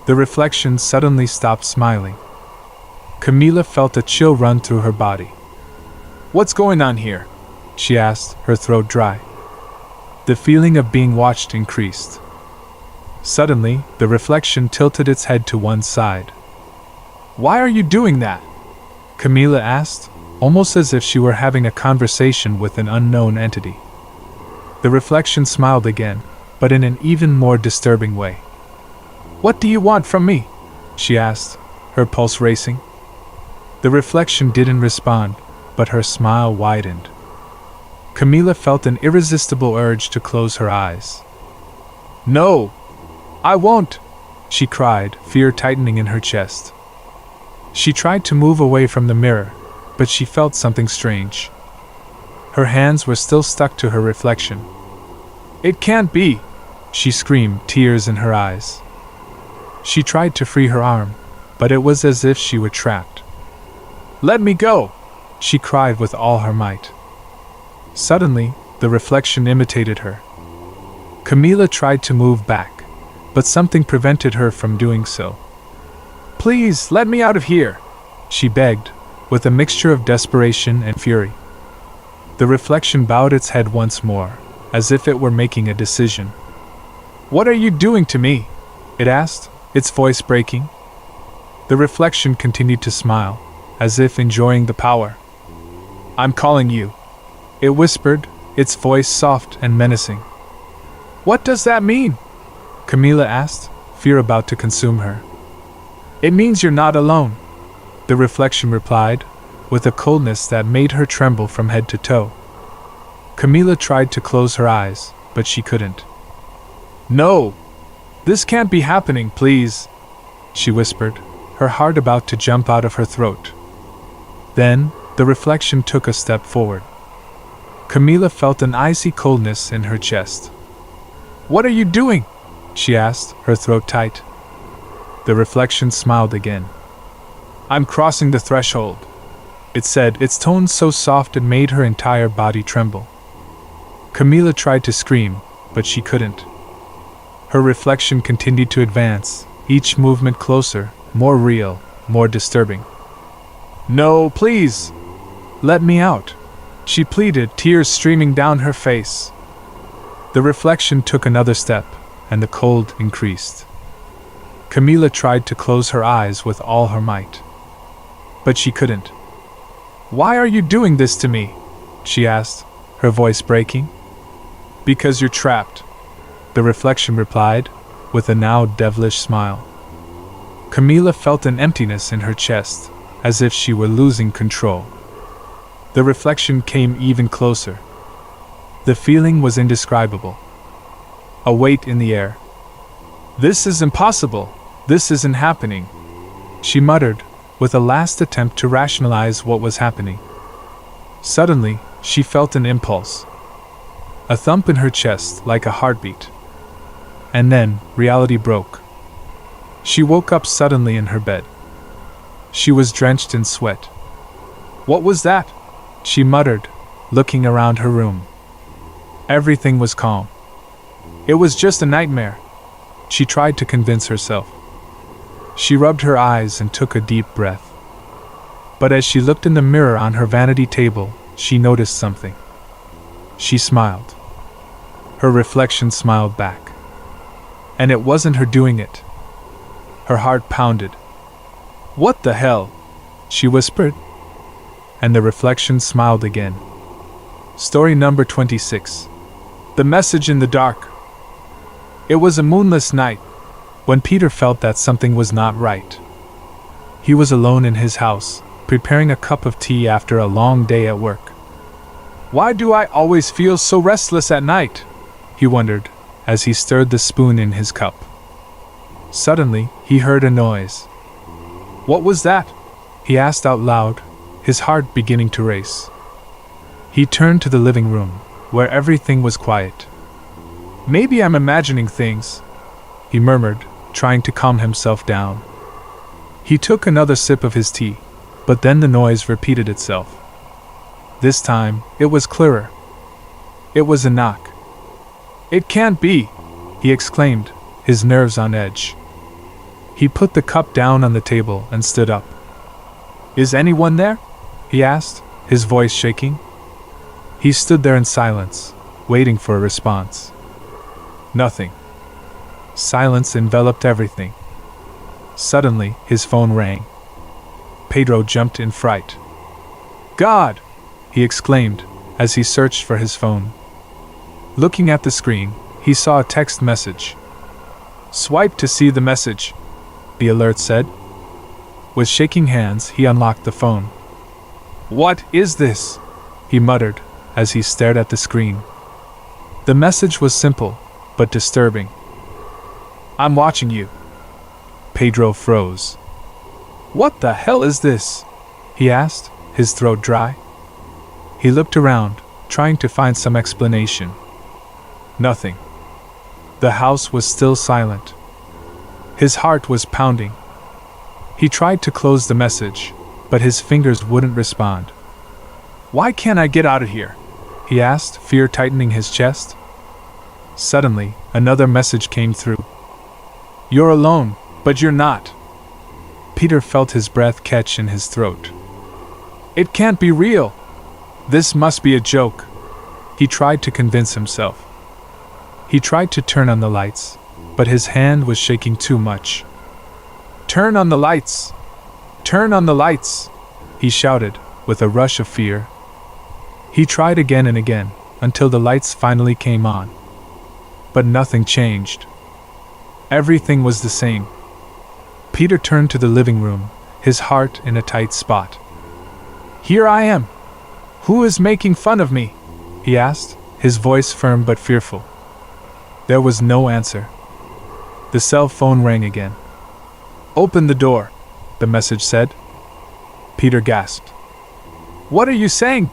The reflection suddenly stopped smiling. Camila felt a chill run through her body. "What's going on here?" she asked, her throat dry. The feeling of being watched increased. Suddenly, the reflection tilted its head to one side. "Why are you doing that?" Camila asked, almost as if she were having a conversation with an unknown entity. The reflection smiled again, but in an even more disturbing way. "What do you want from me?" she asked, her pulse racing. The reflection didn't respond, but her smile widened. Camila felt an irresistible urge to close her eyes. "No, I won't," she cried, fear tightening in her chest. She tried to move away from the mirror, but she felt something strange. Her hands were still stuck to her reflection. "It can't be!" she screamed, tears in her eyes. She tried to free her arm, but it was as if she were trapped. "Let me go!" she cried with all her might. Suddenly, the reflection imitated her. Camila tried to move back, but something prevented her from doing so. "Please, let me out of here!" she begged, with a mixture of desperation and fury. The reflection bowed its head once more, as if it were making a decision. "What are you doing to me?" it asked, its voice breaking. The reflection continued to smile, as if enjoying the power. "I'm calling you," it whispered, its voice soft and menacing. "What does that mean?" Camila asked, fear about to consume her. "It means you're not alone," the reflection replied, with a coldness that made her tremble from head to toe. Camila tried to close her eyes, but she couldn't. "No! This can't be happening, please!" she whispered, her heart about to jump out of her throat. Then, the reflection took a step forward. Camila felt an icy coldness in her chest. "What are you doing?" she asked, her throat tight. The reflection smiled again. "I'm crossing the threshold," it said, its tone so soft it made her entire body tremble. Camila tried to scream, but she couldn't. Her reflection continued to advance, each movement closer, more real, more disturbing. "No, please! Let me out!" she pleaded, tears streaming down her face. The reflection took another step, and the cold increased. Camila tried to close her eyes with all her might. But she couldn't. "Why are you doing this to me?" she asked, her voice breaking. "Because you're trapped," the reflection replied, with a now devilish smile. Camila felt an emptiness in her chest, as if she were losing control. The reflection came even closer. The feeling was indescribable. A weight in the air. "This is impossible! This isn't happening!" she muttered, with a last attempt to rationalize what was happening. Suddenly, she felt an impulse. A thump in her chest, like a heartbeat. And then, reality broke. She woke up suddenly in her bed. She was drenched in sweat. "What was that?" she muttered, looking around her room. Everything was calm. It was just a nightmare, she tried to convince herself. She rubbed her eyes and took a deep breath. But as she looked in the mirror on her vanity table, she noticed something. She smiled. Her reflection smiled back. And it wasn't her doing it. Her heart pounded. "What the hell?" she whispered. And the reflection smiled again. Story number 26. The Message in the Dark. It was a moonless night, when Peter felt that something was not right. He was alone in his house, preparing a cup of tea after a long day at work. "Why do I always feel so restless at night?" he wondered, as he stirred the spoon in his cup. Suddenly, he heard a noise. "What was that?" he asked out loud, his heart beginning to race. He turned to the living room, where everything was quiet. "Maybe I'm imagining things," he murmured, trying to calm himself down. He took another sip of his tea, but then the noise repeated itself. This time, it was clearer. It was a knock. "It can't be!" he exclaimed, his nerves on edge. He put the cup down on the table and stood up. "Is anyone there?" he asked, his voice shaking. He stood there in silence, waiting for a response. Nothing. Silence enveloped everything. Suddenly, his phone rang. Pedro jumped in fright. "God!" he exclaimed, as he searched for his phone. Looking at the screen, he saw a text message. "Swipe to see the message," the alert said. With shaking hands, he unlocked the phone. "What is this?" he muttered as he stared at the screen. The message was simple, but disturbing. "I'm watching you." Pedro froze. "What the hell is this?" he asked, his throat dry. He looked around, trying to find some explanation. Nothing. The house was still silent. His heart was pounding. He tried to close the message, but his fingers wouldn't respond. "Why can't I get out of here?" he asked, fear tightening his chest. Suddenly, another message came through. "You're alone, but you're not." Peter felt his breath catch in his throat. "It can't be real. This must be a joke," he tried to convince himself. He tried to turn on the lights, but his hand was shaking too much. "Turn on the lights! Turn on the lights!" he shouted, with a rush of fear. He tried again and again, until the lights finally came on. But nothing changed. Everything was the same. Peter turned to the living room, his heart in a tight spot. "Here I am! Who is making fun of me?" he asked, his voice firm but fearful. There was no answer. The cell phone rang again. "Open the door," the message said. Peter gasped. "What are you saying?"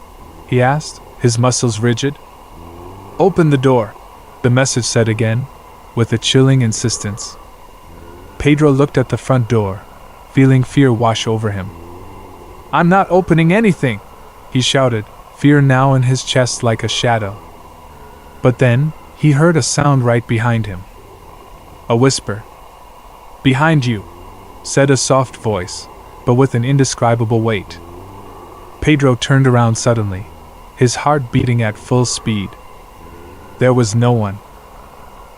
he asked, his muscles rigid. "Open the door," the message said again, with a chilling insistence. Pedro looked at the front door, feeling fear wash over him. "I'm not opening anything," he shouted, fear now in his chest like a shadow. But then, he heard a sound right behind him. A whisper. "Behind you," said a soft voice, but with an indescribable weight. Pedro turned around suddenly, his heart beating at full speed. There was no one.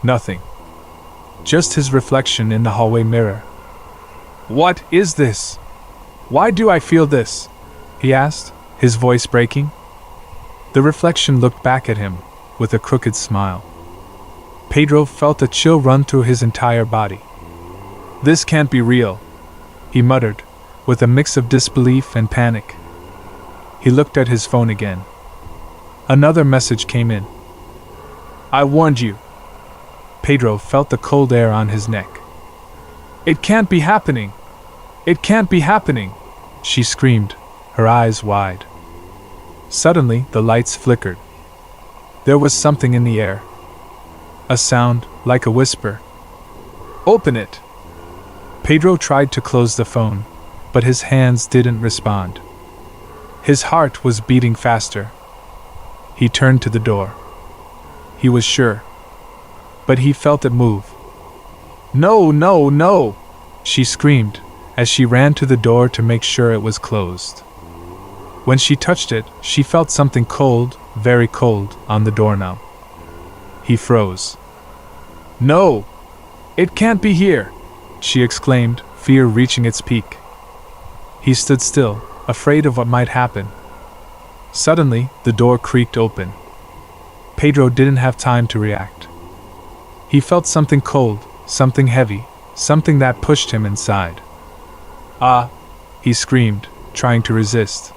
Nothing. Just his reflection in the hallway mirror. "What is this? Why do I feel this?" he asked, his voice breaking. The reflection looked back at him, with a crooked smile. Pedro felt a chill run through his entire body. "This can't be real," he muttered, with a mix of disbelief and panic. He looked at his phone again. Another message came in. "I warned you." Pedro felt the cold air on his neck. "It can't be happening! It can't be happening!" she screamed, her eyes wide. Suddenly, the lights flickered. There was something in the air. A sound, like a whisper. "Open it!" Pedro tried to close the phone, but his hands didn't respond. His heart was beating faster. He turned to the door. He was sure. But he felt it move. "No, no, no!" she screamed, as she ran to the door to make sure it was closed. When she touched it, she felt something cold, very cold, on the doorknob. He froze. "No! It can't be here!" she exclaimed, fear reaching its peak. He stood still, afraid of what might happen. Suddenly, the door creaked open. Pedro didn't have time to react. He felt something cold, something heavy, something that pushed him inside. "Ah!" he screamed, trying to resist.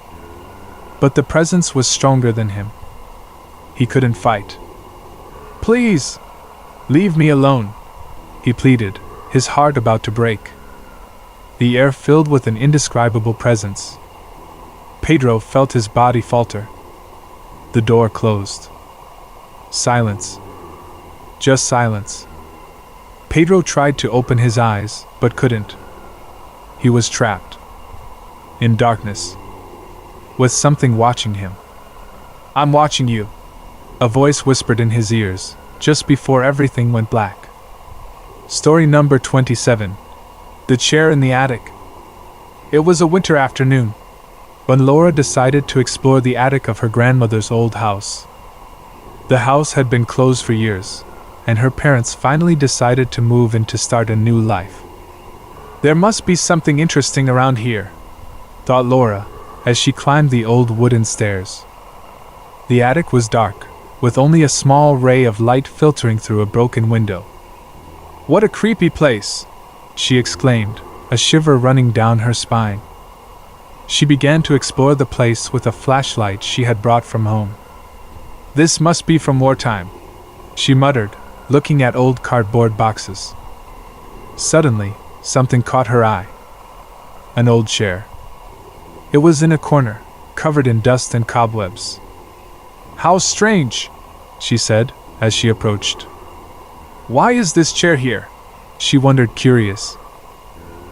But the presence was stronger than him. He couldn't fight. "Please! Leave me alone!" he pleaded, his heart about to break. The air filled with an indescribable presence. Pedro felt his body falter. The door closed. Silence. Just silence. Pedro tried to open his eyes, but couldn't. He was trapped. In darkness. With something watching him. "I'm watching you," a voice whispered in his ears, just before everything went black. Story number 27. The Chair in the Attic. It was a winter afternoon, when Laura decided to explore the attic of her grandmother's old house. The house had been closed for years, and her parents finally decided to move in to start a new life. "There must be something interesting around here," thought Laura, as she climbed the old wooden stairs. The attic was dark, with only a small ray of light filtering through a broken window. "What a creepy place!" she exclaimed, a shiver running down her spine. She began to explore the place with a flashlight she had brought from home. "This must be from wartime," she muttered, looking at old cardboard boxes. Suddenly, something caught her eye. An old chair. It was in a corner, covered in dust and cobwebs. "How strange," she said, as she approached. "Why is this chair here?" she wondered, curious.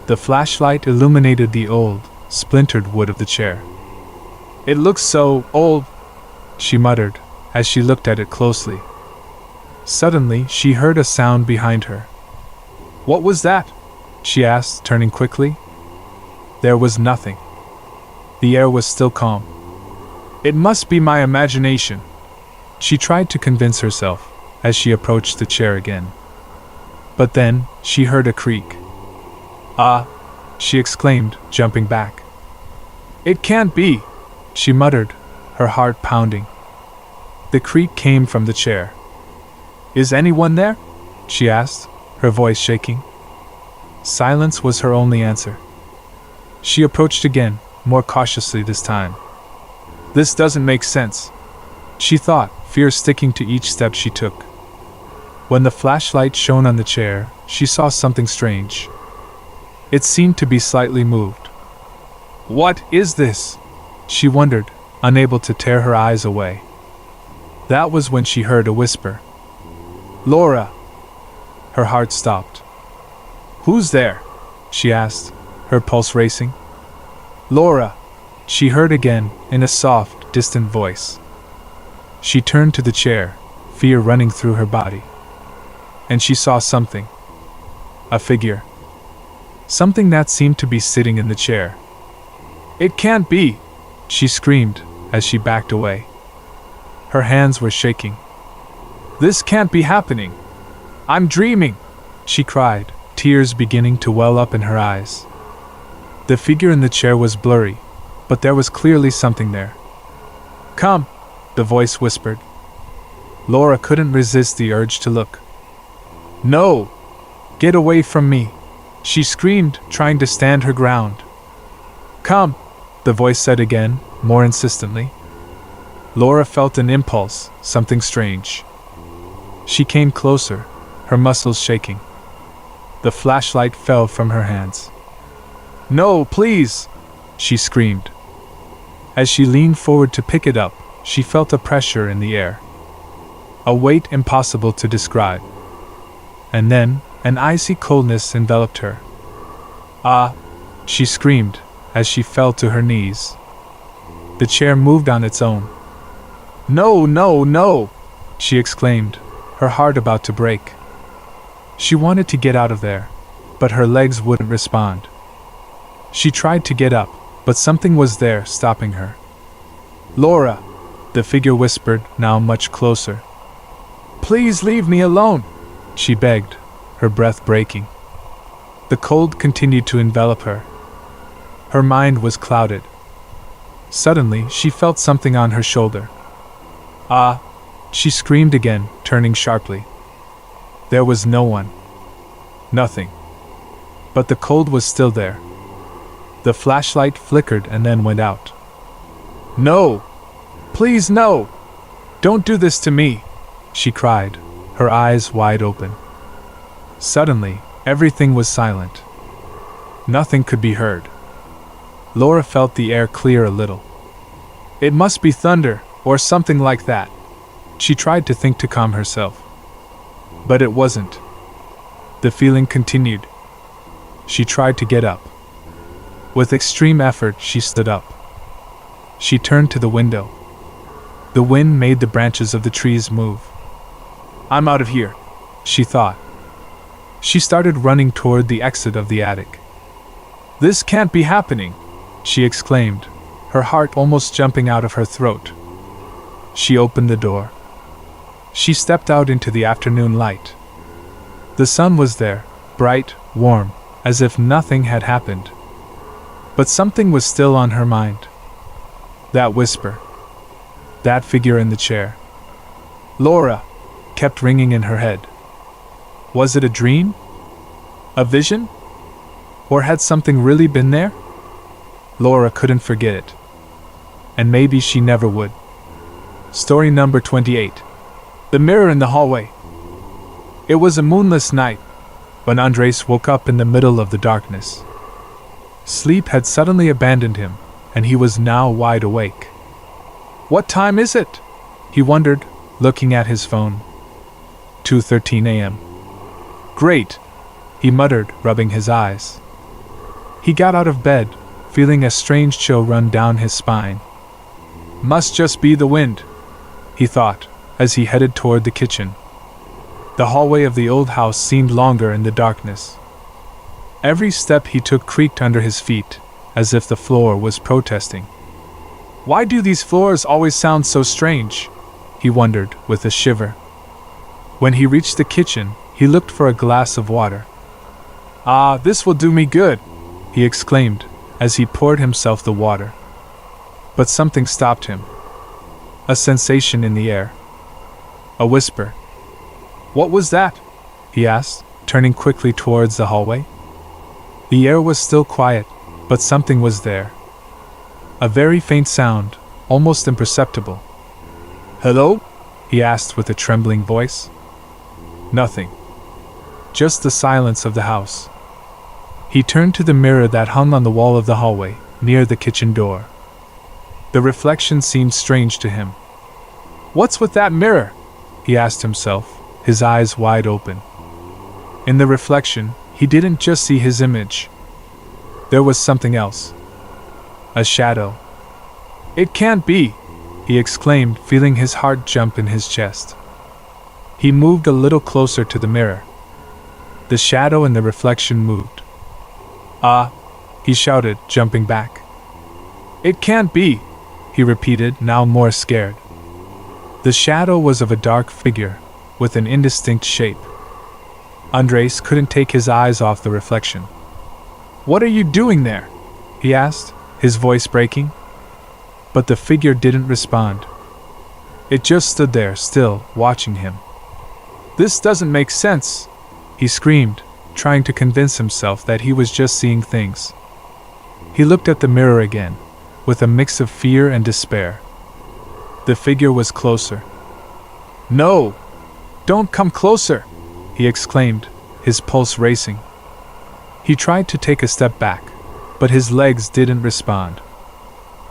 The flashlight illuminated the old, splintered wood of the chair. "It looks so old," she muttered, as she looked at it closely. Suddenly, she heard a sound behind her. "What was that?" she asked, turning quickly. There was nothing. The air was still calm. "It must be my imagination," she tried to convince herself, as she approached the chair again. But then, she heard a creak. "Ah!" she exclaimed, jumping back. "It can't be," she muttered, her heart pounding. The creak came from the chair. "Is anyone there?" she asked, her voice shaking. Silence was her only answer. She approached again, more cautiously this time. "This doesn't make sense," she thought, fear sticking to each step she took. When the flashlight shone on the chair, she saw something strange. It seemed to be slightly moved. "What is this?" she wondered, unable to tear her eyes away. That was when she heard a whisper. "Laura!" Her heart stopped. "Who's there?" she asked, her pulse racing. "Laura!" she heard again, in a soft, distant voice. She turned to the chair, fear running through her body. And she saw something. A figure. Something that seemed to be sitting in the chair. "It can't be!" she screamed, as she backed away. Her hands were shaking. "This can't be happening! I'm dreaming!" she cried, tears beginning to well up in her eyes. The figure in the chair was blurry, but there was clearly something there. "Come," the voice whispered. Laura couldn't resist the urge to look. "No! Get away from me!" she screamed, trying to stand her ground. "Come," the voice said again, more insistently. Laura felt an impulse, something strange. She came closer, her muscles shaking. The flashlight fell from her hands. "No, please!" she screamed. As she leaned forward to pick it up, she felt a pressure in the air. A weight impossible to describe. And then, an icy coldness enveloped her. "Ah!" she screamed, as she fell to her knees. The chair moved on its own. "No, no, no!" she exclaimed, her heart about to break. She wanted to get out of there, but her legs wouldn't respond. She tried to get up, but something was there, stopping her. "Laura!" the figure whispered, now much closer. "Please leave me alone!" she begged, her breath breaking. The cold continued to envelop her. Her mind was clouded. Suddenly, she felt something on her shoulder. "Ah!" she screamed again, turning sharply. There was no one. Nothing. But the cold was still there. The flashlight flickered and then went out. "No! Please, no! Don't do this to me!" she cried, her eyes wide open. Suddenly, everything was silent. Nothing could be heard. Laura felt the air clear a little. It must be thunder, or something like that. She tried to think to calm herself. But it wasn't. The feeling continued. She tried to get up. With extreme effort, she stood up. She turned to the window. The wind made the branches of the trees move. "I'm out of here," she thought. She started running toward the exit of the attic. "This can't be happening," she exclaimed, her heart almost jumping out of her throat. She opened the door. She stepped out into the afternoon light. The sun was there, bright, warm, as if nothing had happened. But something was still on her mind. That whisper. That figure in the chair. Laura, kept ringing in her head. Was it a dream? A vision? Or had something really been there? Laura couldn't forget it. And maybe she never would. Story number 28. The mirror in the hallway. It was a moonless night when Andres woke up in the middle of the darkness. Sleep had suddenly abandoned him, and he was now wide awake. What time is it? He wondered, looking at his phone. 2:13 a.m. Great, he muttered, rubbing his eyes. He got out of bed, feeling a strange chill run down his spine. Must just be the wind, he thought, as he headed toward the kitchen. The hallway of the old house seemed longer in the darkness. Every step he took creaked under his feet, as if the floor was protesting. Why do these floors always sound so strange? He wondered, with a shiver. When he reached the kitchen, he looked for a glass of water. Ah, this will do me good, he exclaimed, as he poured himself the water. But something stopped him. A sensation in the air. A whisper. What was that? He asked, turning quickly towards the hallway. The air was still quiet, but something was there. A very faint sound, almost imperceptible. Hello? He asked with a trembling voice. Nothing. Just the silence of the house. He turned to the mirror that hung on the wall of the hallway, near the kitchen door. The reflection seemed strange to him. What's with that mirror? He asked himself, his eyes wide open. In the reflection, he didn't just see his image. There was something else. A shadow. It can't be, he exclaimed, feeling his heart jump in his chest. He moved a little closer to the mirror. The shadow in the reflection moved. Ah, he shouted, jumping back. It can't be, he repeated, now more scared. The shadow was of a dark figure, with an indistinct shape. Andres couldn't take his eyes off the reflection. What are you doing there? He asked, his voice breaking. But the figure didn't respond. It just stood there, still, watching him. This doesn't make sense, he screamed, trying to convince himself that he was just seeing things. He looked at the mirror again, with a mix of fear and despair. The figure was closer. No! Don't come closer! He exclaimed, his pulse racing. He tried to take a step back, but his legs didn't respond.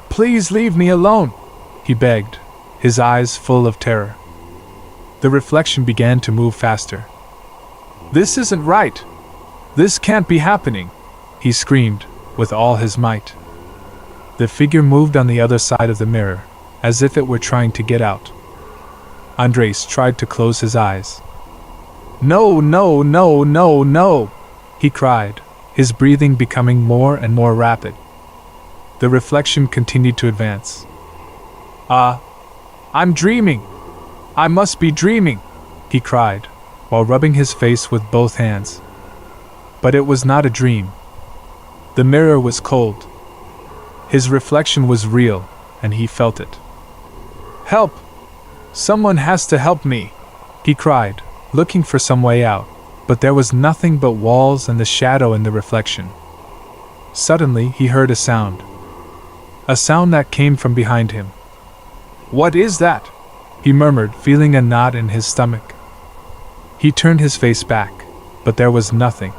Please leave me alone, he begged, his eyes full of terror. The reflection began to move faster. This isn't right. This can't be happening, he screamed, with all his might. The figure moved on the other side of the mirror, as if it were trying to get out. Andres tried to close his eyes. No, no, no, no, no, he cried, his breathing becoming more and more rapid. The reflection continued to advance. I'm dreaming. I must be dreaming, he cried, while rubbing his face with both hands. But it was not a dream. The mirror was cold. His reflection was real, and he felt it. Help! Someone has to help me, he cried, looking for some way out, but there was nothing but walls and the shadow in the reflection. Suddenly he heard a sound. A sound that came from behind him. What is that? He murmured, feeling a knot in his stomach. He turned his face back, but there was nothing.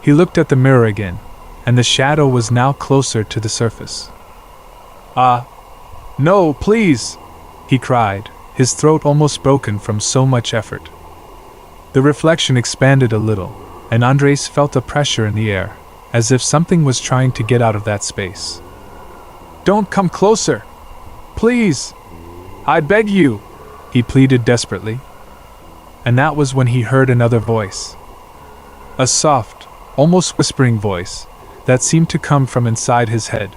He looked at the mirror again, and the shadow was now closer to the surface. No, please, he cried, his throat almost broken from so much effort. The reflection expanded a little, and Andres felt a pressure in the air, as if something was trying to get out of that space. Don't come closer! Please! I beg you! He pleaded desperately. And that was when he heard another voice. A soft, almost whispering voice that seemed to come from inside his head.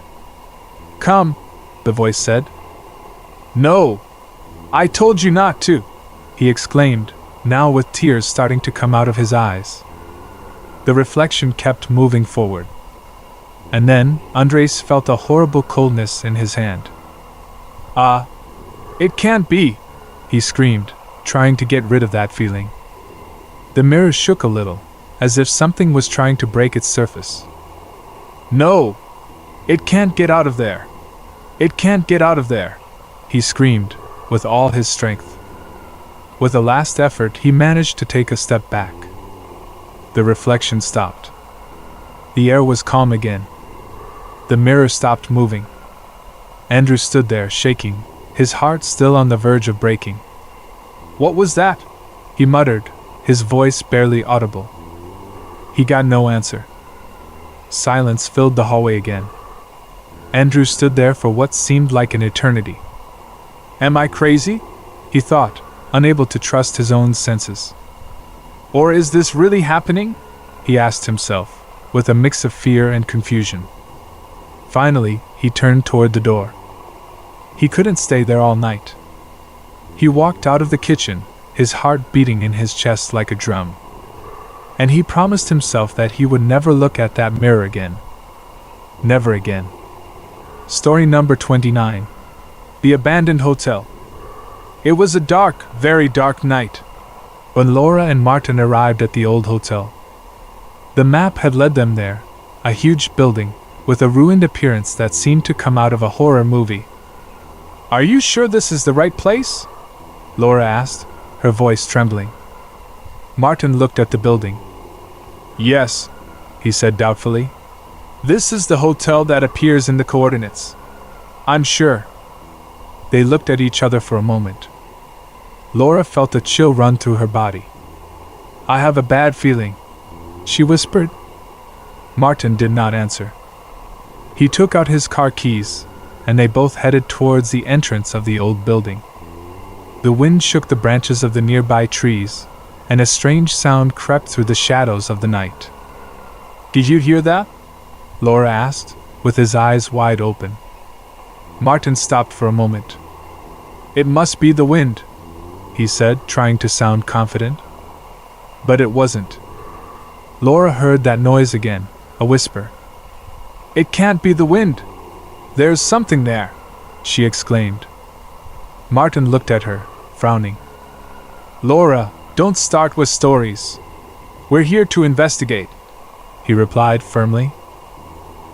Come, the voice said. No! I told you not to! He exclaimed, now with tears starting to come out of his eyes. The reflection kept moving forward. And then, Andres felt a horrible coldness in his hand. It can't be, he screamed, trying to get rid of that feeling. The mirror shook a little, as if something was trying to break its surface. No! It can't get out of there! It can't get out of there! He screamed, with all his strength. With a last effort, he managed to take a step back. The reflection stopped. The air was calm again. The mirror stopped moving. Andrew stood there, shaking, his heart still on the verge of breaking. "What was that?" he muttered, his voice barely audible. He got no answer. Silence filled the hallway again. Andrew stood there for what seemed like an eternity. "Am I crazy?" he thought, unable to trust his own senses. "Or is this really happening?" he asked himself, with a mix of fear and confusion. Finally, he turned toward the door. He couldn't stay there all night. He walked out of the kitchen, his heart beating in his chest like a drum. And he promised himself that he would never look at that mirror again. Never again. Story number 29. The Abandoned Hotel. It was a dark, very dark night when Laura and Martin arrived at the old hotel. The map had led them there, a huge building with a ruined appearance that seemed to come out of a horror movie. "Are you sure this is the right place?" Laura asked, her voice trembling. Martin looked at the building. "Yes," he said doubtfully. "This is the hotel that appears in the coordinates. I'm sure." They looked at each other for a moment. Laura felt a chill run through her body. "I have a bad feeling," she whispered. Martin did not answer. He took out his car keys, and they both headed towards the entrance of the old building. The wind shook the branches of the nearby trees, and a strange sound crept through the shadows of the night. "Did you hear that?" Laura asked, with his eyes wide open. Martin stopped for a moment. "It must be the wind," he said, trying to sound confident. But it wasn't. Laura heard that noise again, a whisper. "It can't be the wind! There's something there!" she exclaimed. Martin looked at her, frowning. "Laura, don't start with stories. We're here to investigate," he replied firmly.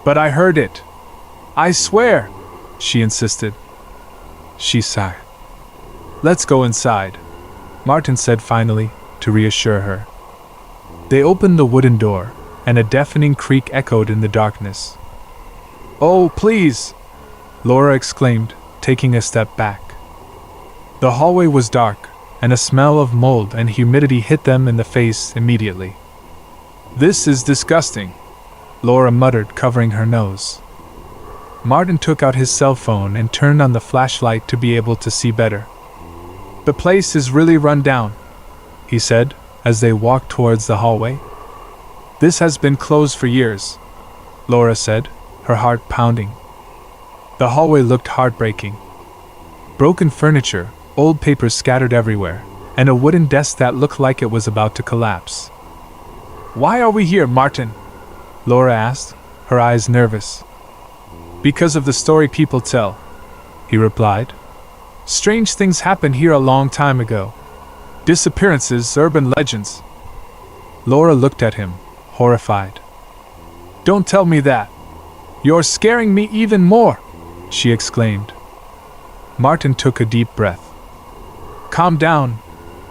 "But I heard it. I swear," she insisted. She sighed. "Let's go inside," Martin said finally, to reassure her. They opened the wooden door, and a deafening creak echoed in the darkness. "Oh, please!" Laura exclaimed, taking a step back. The hallway was dark, and a smell of mold and humidity hit them in the face immediately. "This is disgusting," Laura muttered, covering her nose. Martin took out his cell phone and turned on the flashlight to be able to see better. "The place is really run down," he said, as they walked towards the hallway. "This has been closed for years," Laura said, her heart pounding. The hallway looked heartbreaking. Broken furniture, old papers scattered everywhere, and a wooden desk that looked like it was about to collapse. "Why are we here, Martin?" Laura asked, her eyes nervous. "Because of the story people tell," he replied. "Strange things happened here a long time ago. Disappearances, urban legends." Laura looked at him, horrified. "Don't tell me that. You're scaring me even more," she exclaimed. Martin took a deep breath. "Calm down,"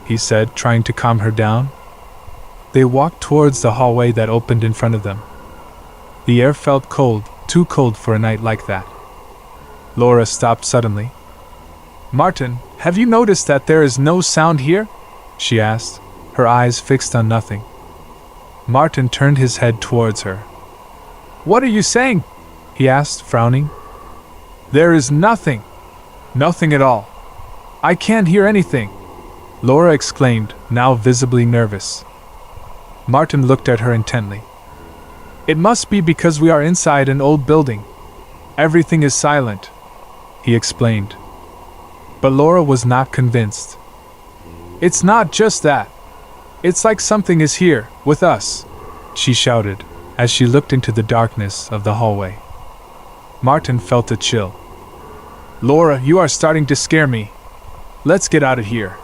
he said, trying to calm her down. They walked towards the hallway that opened in front of them. The air felt cold, too cold for a night like that. Laura stopped suddenly. "Martin, have you noticed that there is no sound here?" she asked, her eyes fixed on nothing. Martin turned his head towards her. "What are you saying?" he asked, frowning. "There is nothing. Nothing at all. I can't hear anything," Laura exclaimed, now visibly nervous. Martin looked at her intently. "It must be because we are inside an old building. Everything is silent," he explained. But Laura was not convinced. "It's not just that. It's like something is here, with us," she shouted, as she looked into the darkness of the hallway. Martin felt a chill. "Laura, you are starting to scare me," "Let's get out of here,"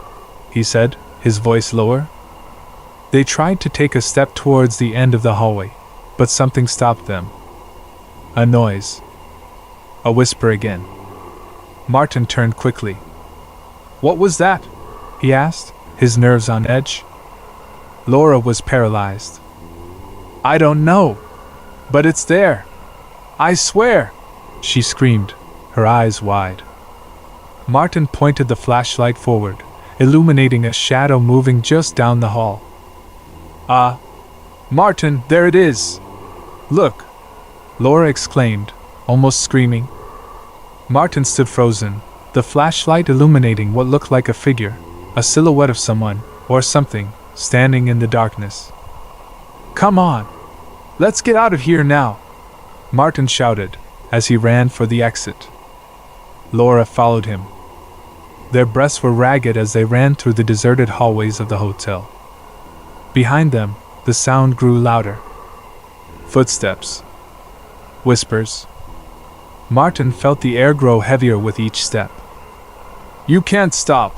he said, his voice lower. They tried to take a step towards the end of the hallway, but something stopped them. A noise. A whisper again. Martin turned quickly. "What was that?" he asked, his nerves on edge. Laura was paralyzed. "I don't know, but it's there. I swear," she screamed, her eyes wide. Martin pointed the flashlight forward, illuminating a shadow moving just down the hall. "Ah, Martin, there it is! Look!" Laura exclaimed, almost screaming. Martin stood frozen, the flashlight illuminating what looked like a figure, a silhouette of someone, or something, standing in the darkness. "Come on! Let's get out of here now!" Martin shouted, as he ran for the exit. Laura followed him. Their breaths were ragged as they ran through the deserted hallways of the hotel. Behind them, the sound grew louder. Footsteps. Whispers. Martin felt the air grow heavier with each step. "You can't stop!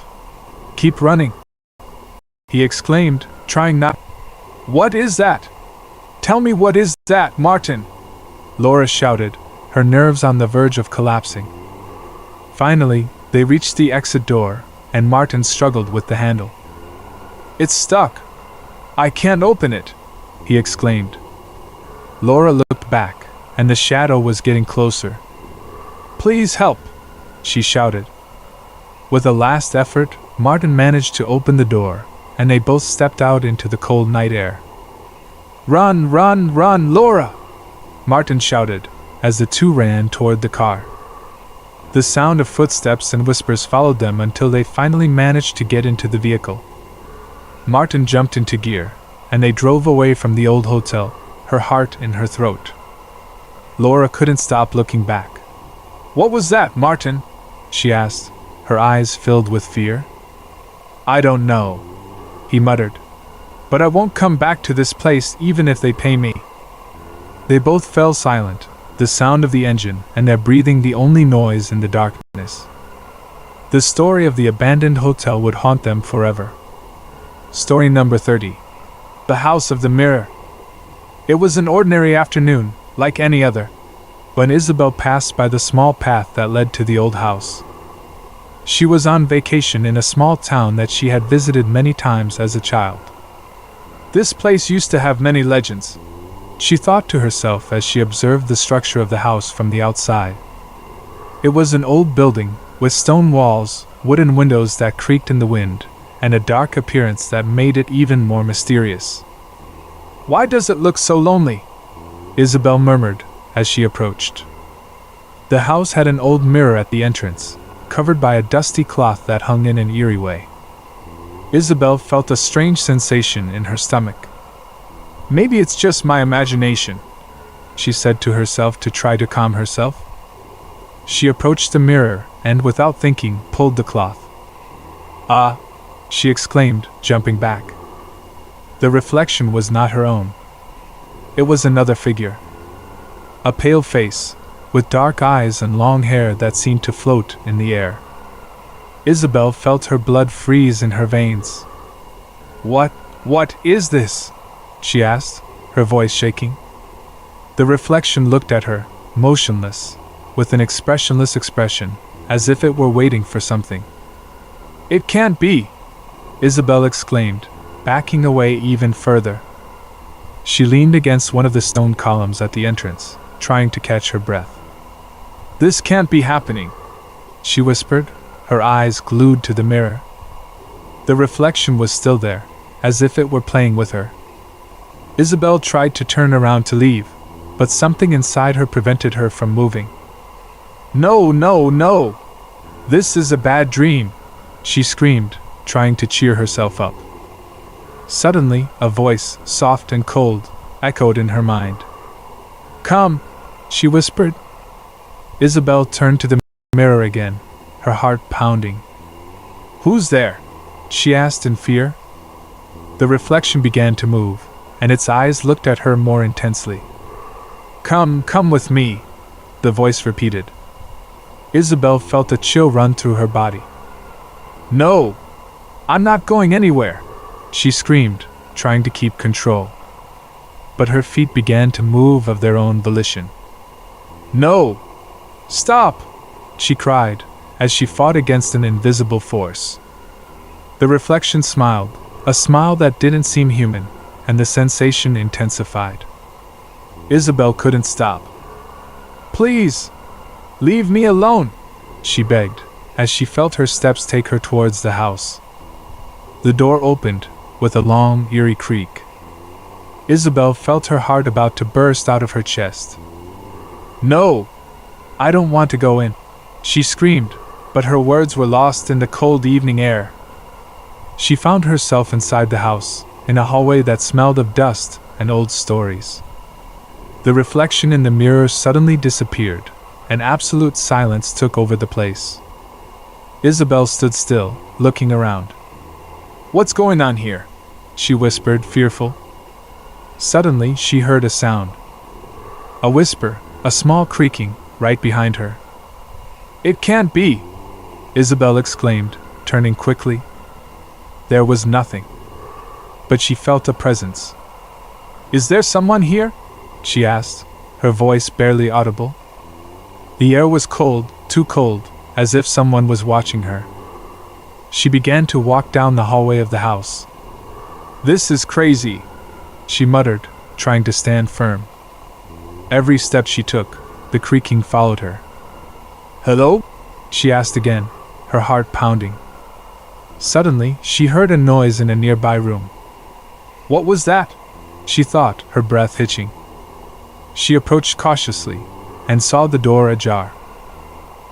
Keep running!" he exclaimed, trying not. "What is that? Tell me what is that, Martin!" Laura shouted, her nerves on the verge of collapsing. Finally, they reached the exit door, and Martin struggled with the handle. "It's stuck! I can't open it!" he exclaimed. Laura looked back, and the shadow was getting closer. "Please help!" she shouted. With a last effort, Martin managed to open the door, and they both stepped out into the cold night air. "Run, run, run, Laura!" Martin shouted, as the two ran toward the car. The sound of footsteps and whispers followed them until they finally managed to get into the vehicle. Martin jumped into gear, and they drove away from the old hotel, her heart in her throat. Laura couldn't stop looking back. "What was that, Martin?" she asked, her eyes filled with fear. "I don't know," he muttered. "But I won't come back to this place even if they pay me." They both fell silent, the sound of the engine and their breathing the only noise in the darkness. The story of the abandoned hotel would haunt them forever. Story number 30. The House of the Mirror. It was an ordinary afternoon, like any other, when Isabel passed by the small path that led to the old house. She was on vacation in a small town that she had visited many times as a child. This place used to have many legends, she thought to herself as she observed the structure of the house from the outside. It was an old building, with stone walls, wooden windows that creaked in the wind, and a dark appearance that made it even more mysterious. "Why does it look so lonely?" Isabel murmured, as she approached. The house had an old mirror at the entrance, covered by a dusty cloth that hung in an eerie way. Isabel felt a strange sensation in her stomach. "Maybe it's just my imagination," she said to herself to try to calm herself. She approached the mirror and, without thinking, pulled the cloth. "Ah!" she exclaimed, jumping back. The reflection was not her own. It was another figure. A pale face, with dark eyes and long hair that seemed to float in the air. Isabel felt her blood freeze in her veins. What is this?" she asked, her voice shaking. The reflection looked at her, motionless, with an expressionless expression, as if it were waiting for something. "It can't be!" Isabel exclaimed, backing away even further. She leaned against one of the stone columns at the entrance, trying to catch her breath. "This can't be happening," she whispered, her eyes glued to the mirror. The reflection was still there, as if it were playing with her. Isabel tried to turn around to leave, but something inside her prevented her from moving. "No, no, no! This is a bad dream!" she screamed, trying to cheer herself up. Suddenly, a voice, soft and cold, echoed in her mind. "Come!" she whispered. Isabel turned to the mirror again, her heart pounding. "Who's there?" she asked in fear. The reflection began to move, and its eyes looked at her more intensely. Come with me," the voice repeated. Isabel felt a chill run through her body. No! I'm not going anywhere! She screamed, trying to keep control. But her feet began to move of their own volition. No! Stop! She cried, as she fought against an invisible force. The reflection smiled, a smile that didn't seem human, and the sensation intensified. Isabel couldn't stop. Please! Leave me alone! She begged, as she felt her steps take her towards the house. The door opened, with a long, eerie creak. Isabel felt her heart about to burst out of her chest. No! I don't want to go in! She screamed, but her words were lost in the cold evening air. She found herself inside the house, in a hallway that smelled of dust and old stories. The reflection in the mirror suddenly disappeared, and absolute silence took over the place. Isabel stood still, looking around. What's going on here? She whispered, fearful. Suddenly, she heard a sound. A whisper, a small creaking, right behind her. It can't be! Isabel exclaimed, turning quickly. There was nothing. But she felt a presence. Is there someone here? She asked, her voice barely audible. The air was cold, too cold, as if someone was watching her. She began to walk down the hallway of the house. This is crazy, she muttered, trying to stand firm. Every step she took, the creaking followed her. Hello? She asked again, her heart pounding. Suddenly, she heard a noise in a nearby room. What was that? She thought, her breath hitching. She approached cautiously, and saw the door ajar.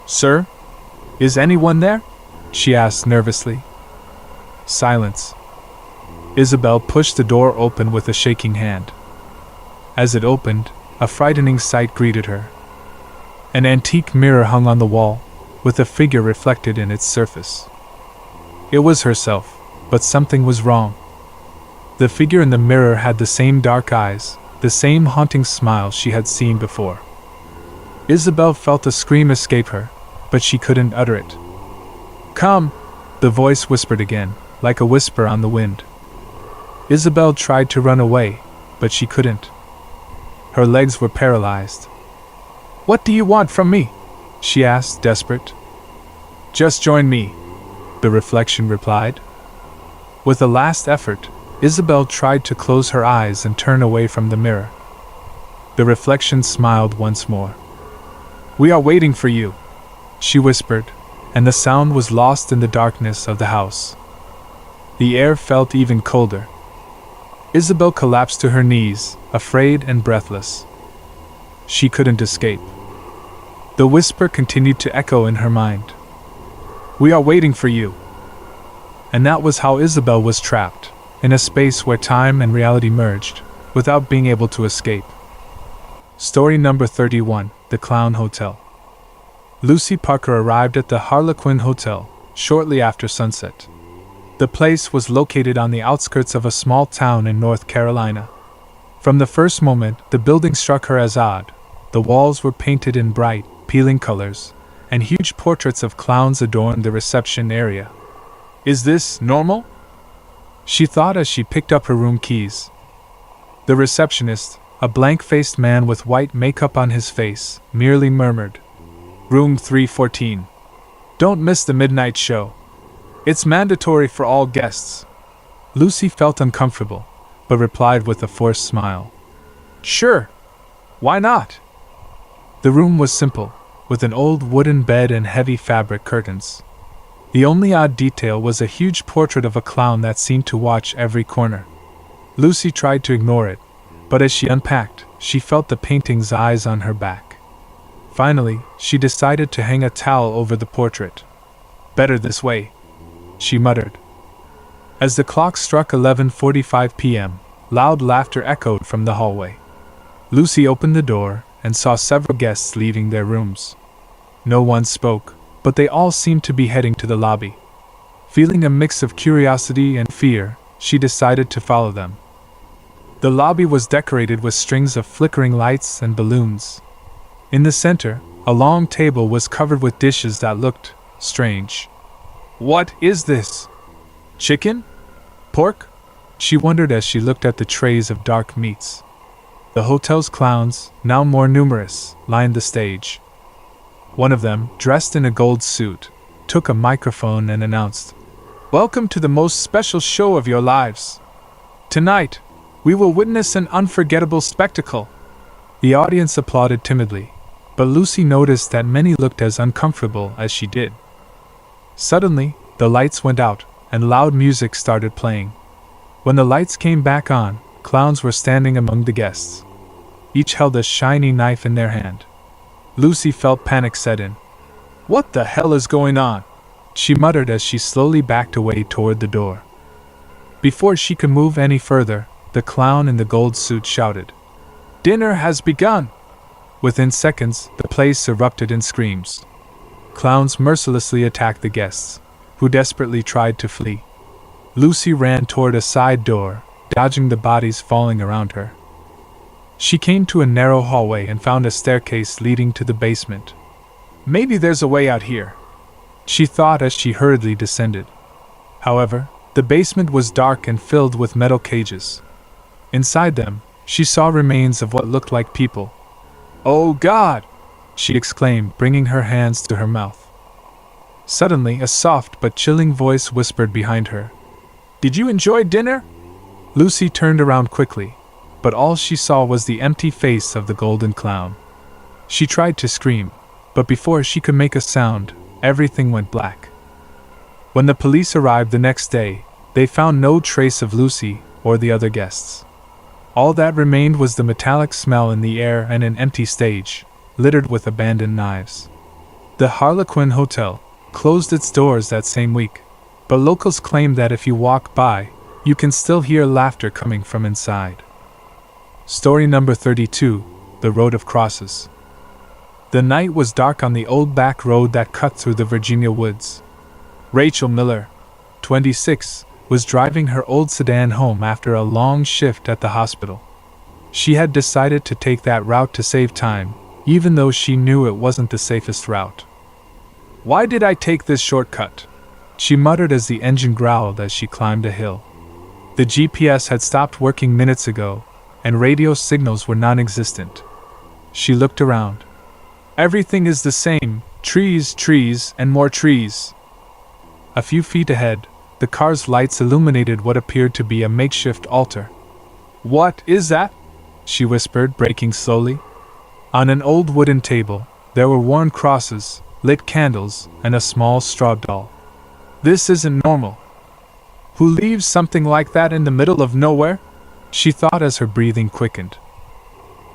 Sir? Is anyone there? She asked nervously. Silence. Isabel pushed the door open with a shaking hand. As it opened, a frightening sight greeted her. An antique mirror hung on the wall, with a figure reflected in its surface. It was herself, but something was wrong. The figure in the mirror had the same dark eyes, the same haunting smile she had seen before. Isabel felt a scream escape her, but she couldn't utter it. Come! The voice whispered again, like a whisper on the wind. Isabel tried to run away, but she couldn't. Her legs were paralyzed. What do you want from me? She asked, desperate. Just join me, the reflection replied. With a last effort, Isabel tried to close her eyes and turn away from the mirror. The reflection smiled once more. We are waiting for you, she whispered, and the sound was lost in the darkness of the house. The air felt even colder. Isabel collapsed to her knees, afraid and breathless. She couldn't escape. The whisper continued to echo in her mind. We are waiting for you. And that was how Isabel was trapped, in a space where time and reality merged, without being able to escape. Story number 31, The Clown Hotel. Lucy Parker arrived at the Harlequin Hotel shortly after sunset. The place was located on the outskirts of a small town in North Carolina. From the first moment, the building struck her as odd. The walls were painted in bright, peeling colors, and huge portraits of clowns adorned the reception area. Is this normal? She thought as she picked up her room keys. The receptionist, a blank-faced man with white makeup on his face, merely murmured, Room 314. Don't miss the midnight show. It's mandatory for all guests. Lucy felt uncomfortable, but replied with a forced smile. Sure. Why not? The room was simple, with an old wooden bed and heavy fabric curtains. The only odd detail was a huge portrait of a clown that seemed to watch every corner. Lucy tried to ignore it, but as she unpacked, she felt the painting's eyes on her back. Finally, she decided to hang a towel over the portrait. Better this way, she muttered. As the clock struck 11:45 p.m., loud laughter echoed from the hallway. Lucy opened the door and saw several guests leaving their rooms. No one spoke, but they all seemed to be heading to the lobby. Feeling a mix of curiosity and fear, she decided to follow them. The lobby was decorated with strings of flickering lights and balloons. In the center, a long table was covered with dishes that looked strange. What is this? Chicken? Pork? She wondered as she looked at the trays of dark meats. The hotel's clowns, now more numerous, lined the stage. One of them, dressed in a gold suit, took a microphone and announced, "Welcome to the most special show of your lives. Tonight, we will witness an unforgettable spectacle." The audience applauded timidly, but Lucy noticed that many looked as uncomfortable as she did. Suddenly, the lights went out, and loud music started playing. When the lights came back on, clowns were standing among the guests. Each held a shiny knife in their hand. Lucy felt panic set in. "What the hell is going on?" she muttered as she slowly backed away toward the door. Before she could move any further, the clown in the gold suit shouted, "Dinner has begun!" Within seconds, the place erupted in screams. Clowns mercilessly attacked the guests, who desperately tried to flee. Lucy ran toward a side door, dodging the bodies falling around her. She came to a narrow hallway and found a staircase leading to the basement. "Maybe there's a way out here," she thought as she hurriedly descended. However, the basement was dark and filled with metal cages. Inside them, she saw remains of what looked like people. "Oh God!" she exclaimed, bringing her hands to her mouth. Suddenly, a soft but chilling voice whispered behind her, "Did you enjoy dinner?" Lucy turned around quickly, but all she saw was the empty face of the golden clown. She tried to scream, but before she could make a sound, everything went black. When the police arrived the next day, they found no trace of Lucy or the other guests. All that remained was the metallic smell in the air and an empty stage, littered with abandoned knives. The Harlequin Hotel closed its doors that same week, but locals claim that if you walk by, you can still hear laughter coming from inside. Story number 32, The Road of Crosses. The night was dark on the old back road that cut through the Virginia woods. Rachel Miller, 26, was driving her old sedan home after a long shift at the hospital. She had decided to take that route to save time, even though she knew it wasn't the safest route. "Why did I take this shortcut?" she muttered as the engine growled as she climbed a hill. The GPS had stopped working minutes ago, and radio signals were non-existent. She looked around. Everything is the same, trees, and more trees. A few feet ahead, the car's lights illuminated what appeared to be a makeshift altar. "What is that?" she whispered, braking slowly. On an old wooden table, there were worn crosses, lit candles, and a small straw doll. "This isn't normal. Who leaves something like that in the middle of nowhere?" she thought as her breathing quickened.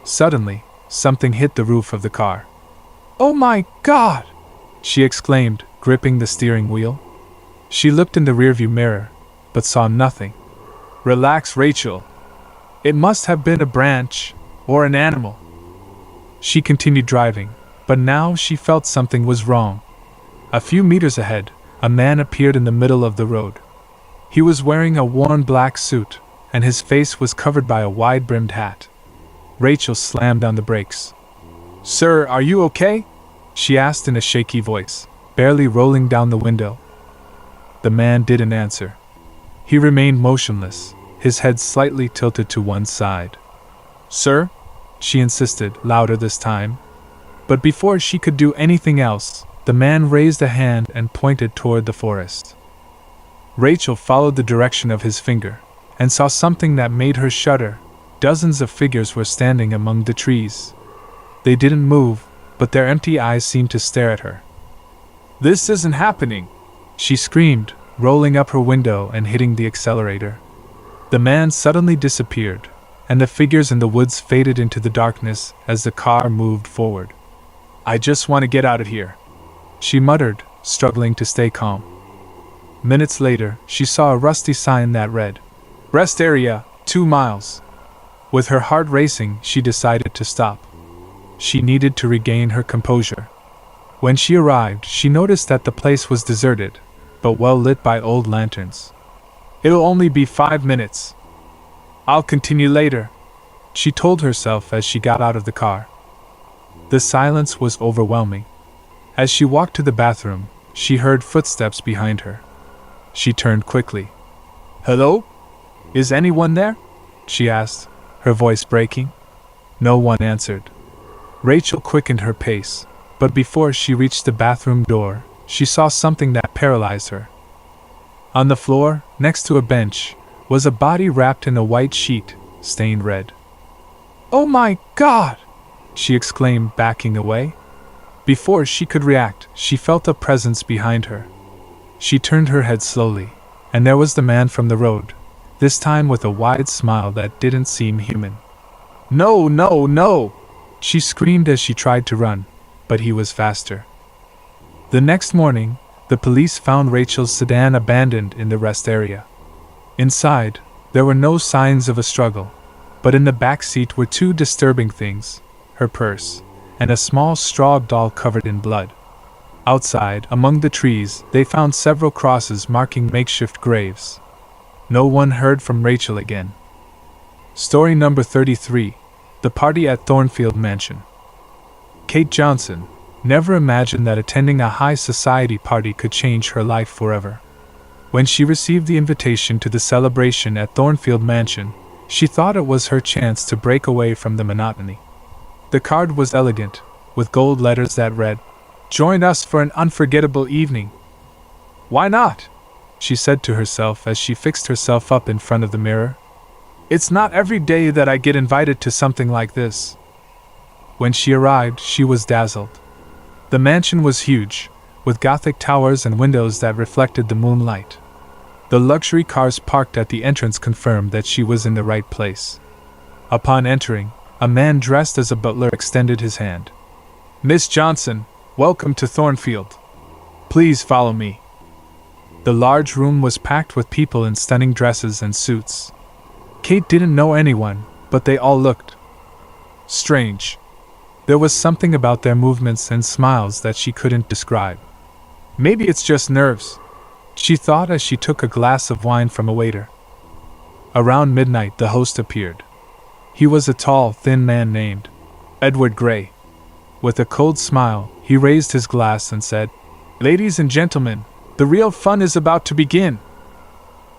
Suddenly, something hit the roof of the car. "Oh my God!" she exclaimed, gripping the steering wheel. She looked in the rearview mirror, but saw nothing. "Relax, Rachel. It must have been a branch, or an animal." She continued driving, but now she felt something was wrong. A few meters ahead, a man appeared in the middle of the road. He was wearing a worn black suit, and his face was covered by a wide-brimmed hat. Rachel slammed on the brakes. "Sir, are you okay?" she asked in a shaky voice, barely rolling down the window. The man didn't answer. He remained motionless, his head slightly tilted to one side. "Sir?" she insisted, louder this time. But before she could do anything else, the man raised a hand and pointed toward the forest. Rachel followed the direction of his finger, and saw something that made her shudder. Dozens of figures were standing among the trees. They didn't move, but their empty eyes seemed to stare at her. "This isn't happening!" she screamed, rolling up her window and hitting the accelerator. The man suddenly disappeared, and the figures in the woods faded into the darkness as the car moved forward. "I just want to get out of here," she muttered, struggling to stay calm. Minutes later, she saw a rusty sign that read, "Rest area, 2 miles." With her heart racing, she decided to stop. She needed to regain her composure. When she arrived, she noticed that the place was deserted, but well lit by old lanterns. "It'll only be 5 minutes. I'll continue later," she told herself as she got out of the car. The silence was overwhelming. As she walked to the bathroom, she heard footsteps behind her. She turned quickly. "Hello? Is anyone there?" she asked, her voice breaking. No one answered. Rachel quickened her pace, but before she reached the bathroom door, she saw something that paralyzed her. On the floor, next to a bench, was a body wrapped in a white sheet, stained red. "Oh my God!" she exclaimed, backing away. Before she could react, she felt a presence behind her. She turned her head slowly, and there was the man from the road, this time with a wide smile that didn't seem human. "No, no, no!" she screamed as she tried to run, but he was faster. The next morning, the police found Rachel's sedan abandoned in the rest area. Inside, there were no signs of a struggle, but in the back seat were two disturbing things: her purse and a small straw doll covered in blood. Outside, among the trees, they found several crosses marking makeshift graves. No one heard from Rachel again. Story number 33. The Party at Thornfield Mansion. Kate Johnson never imagined that attending a high society party could change her life forever. When she received the invitation to the celebration at Thornfield Mansion, she thought it was her chance to break away from the monotony. The card was elegant, with gold letters that read, "Join us for an unforgettable evening." "Why not?" she said to herself as she fixed herself up in front of the mirror. "It's not every day that I get invited to something like this." When she arrived, she was dazzled. The mansion was huge, with Gothic towers and windows that reflected the moonlight. The luxury cars parked at the entrance confirmed that she was in the right place. Upon entering, a man dressed as a butler extended his hand. "Miss Johnson, welcome to Thornfield. Please follow me." The large room was packed with people in stunning dresses and suits. Kate didn't know anyone, but they all looked strange. There was something about their movements and smiles that she couldn't describe. "Maybe it's just nerves," she thought as she took a glass of wine from a waiter. Around midnight, the host appeared. He was a tall, thin man named Edward Gray. With a cold smile, he raised his glass and said, "Ladies and gentlemen, the real fun is about to begin."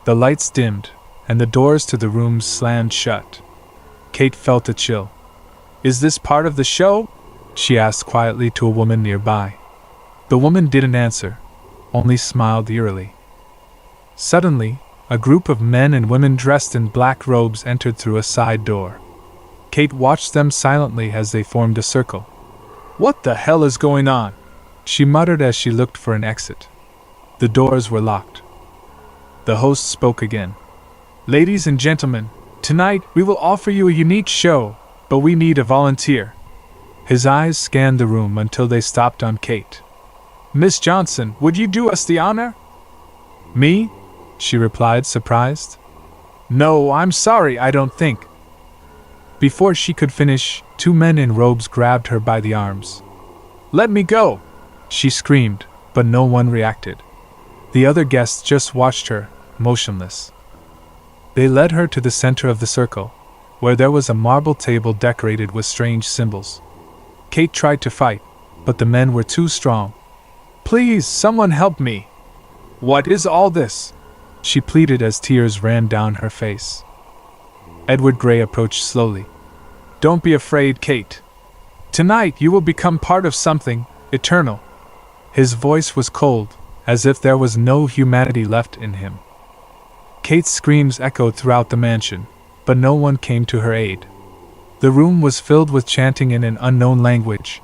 The lights dimmed, and the doors to the rooms slammed shut. Kate felt a chill. "Is this part of the show?" she asked quietly to a woman nearby. The woman didn't answer, only smiled eerily. Suddenly, a group of men and women dressed in black robes entered through a side door. Kate watched them silently as they formed a circle. "What the hell is going on?" she muttered as she looked for an exit. The doors were locked. The host spoke again. "Ladies and gentlemen, tonight we will offer you a unique show, but we need a volunteer." His eyes scanned the room until they stopped on Kate. "Miss Johnson, would you do us the honor?" "Me?" she replied, surprised. "No, I'm sorry, I don't think." Before she could finish, two men in robes grabbed her by the arms. "Let me go!" she screamed, but no one reacted. The other guests just watched her, motionless. They led her to the center of the circle, where there was a marble table decorated with strange symbols. Kate tried to fight, but the men were too strong. "Please, someone help me!" "What is all this?" she pleaded as tears ran down her face. Edward Gray approached slowly. "Don't be afraid, Kate. Tonight you will become part of something eternal." His voice was cold, as if there was no humanity left in him. Kate's screams echoed throughout the mansion, but no one came to her aid. The room was filled with chanting in an unknown language,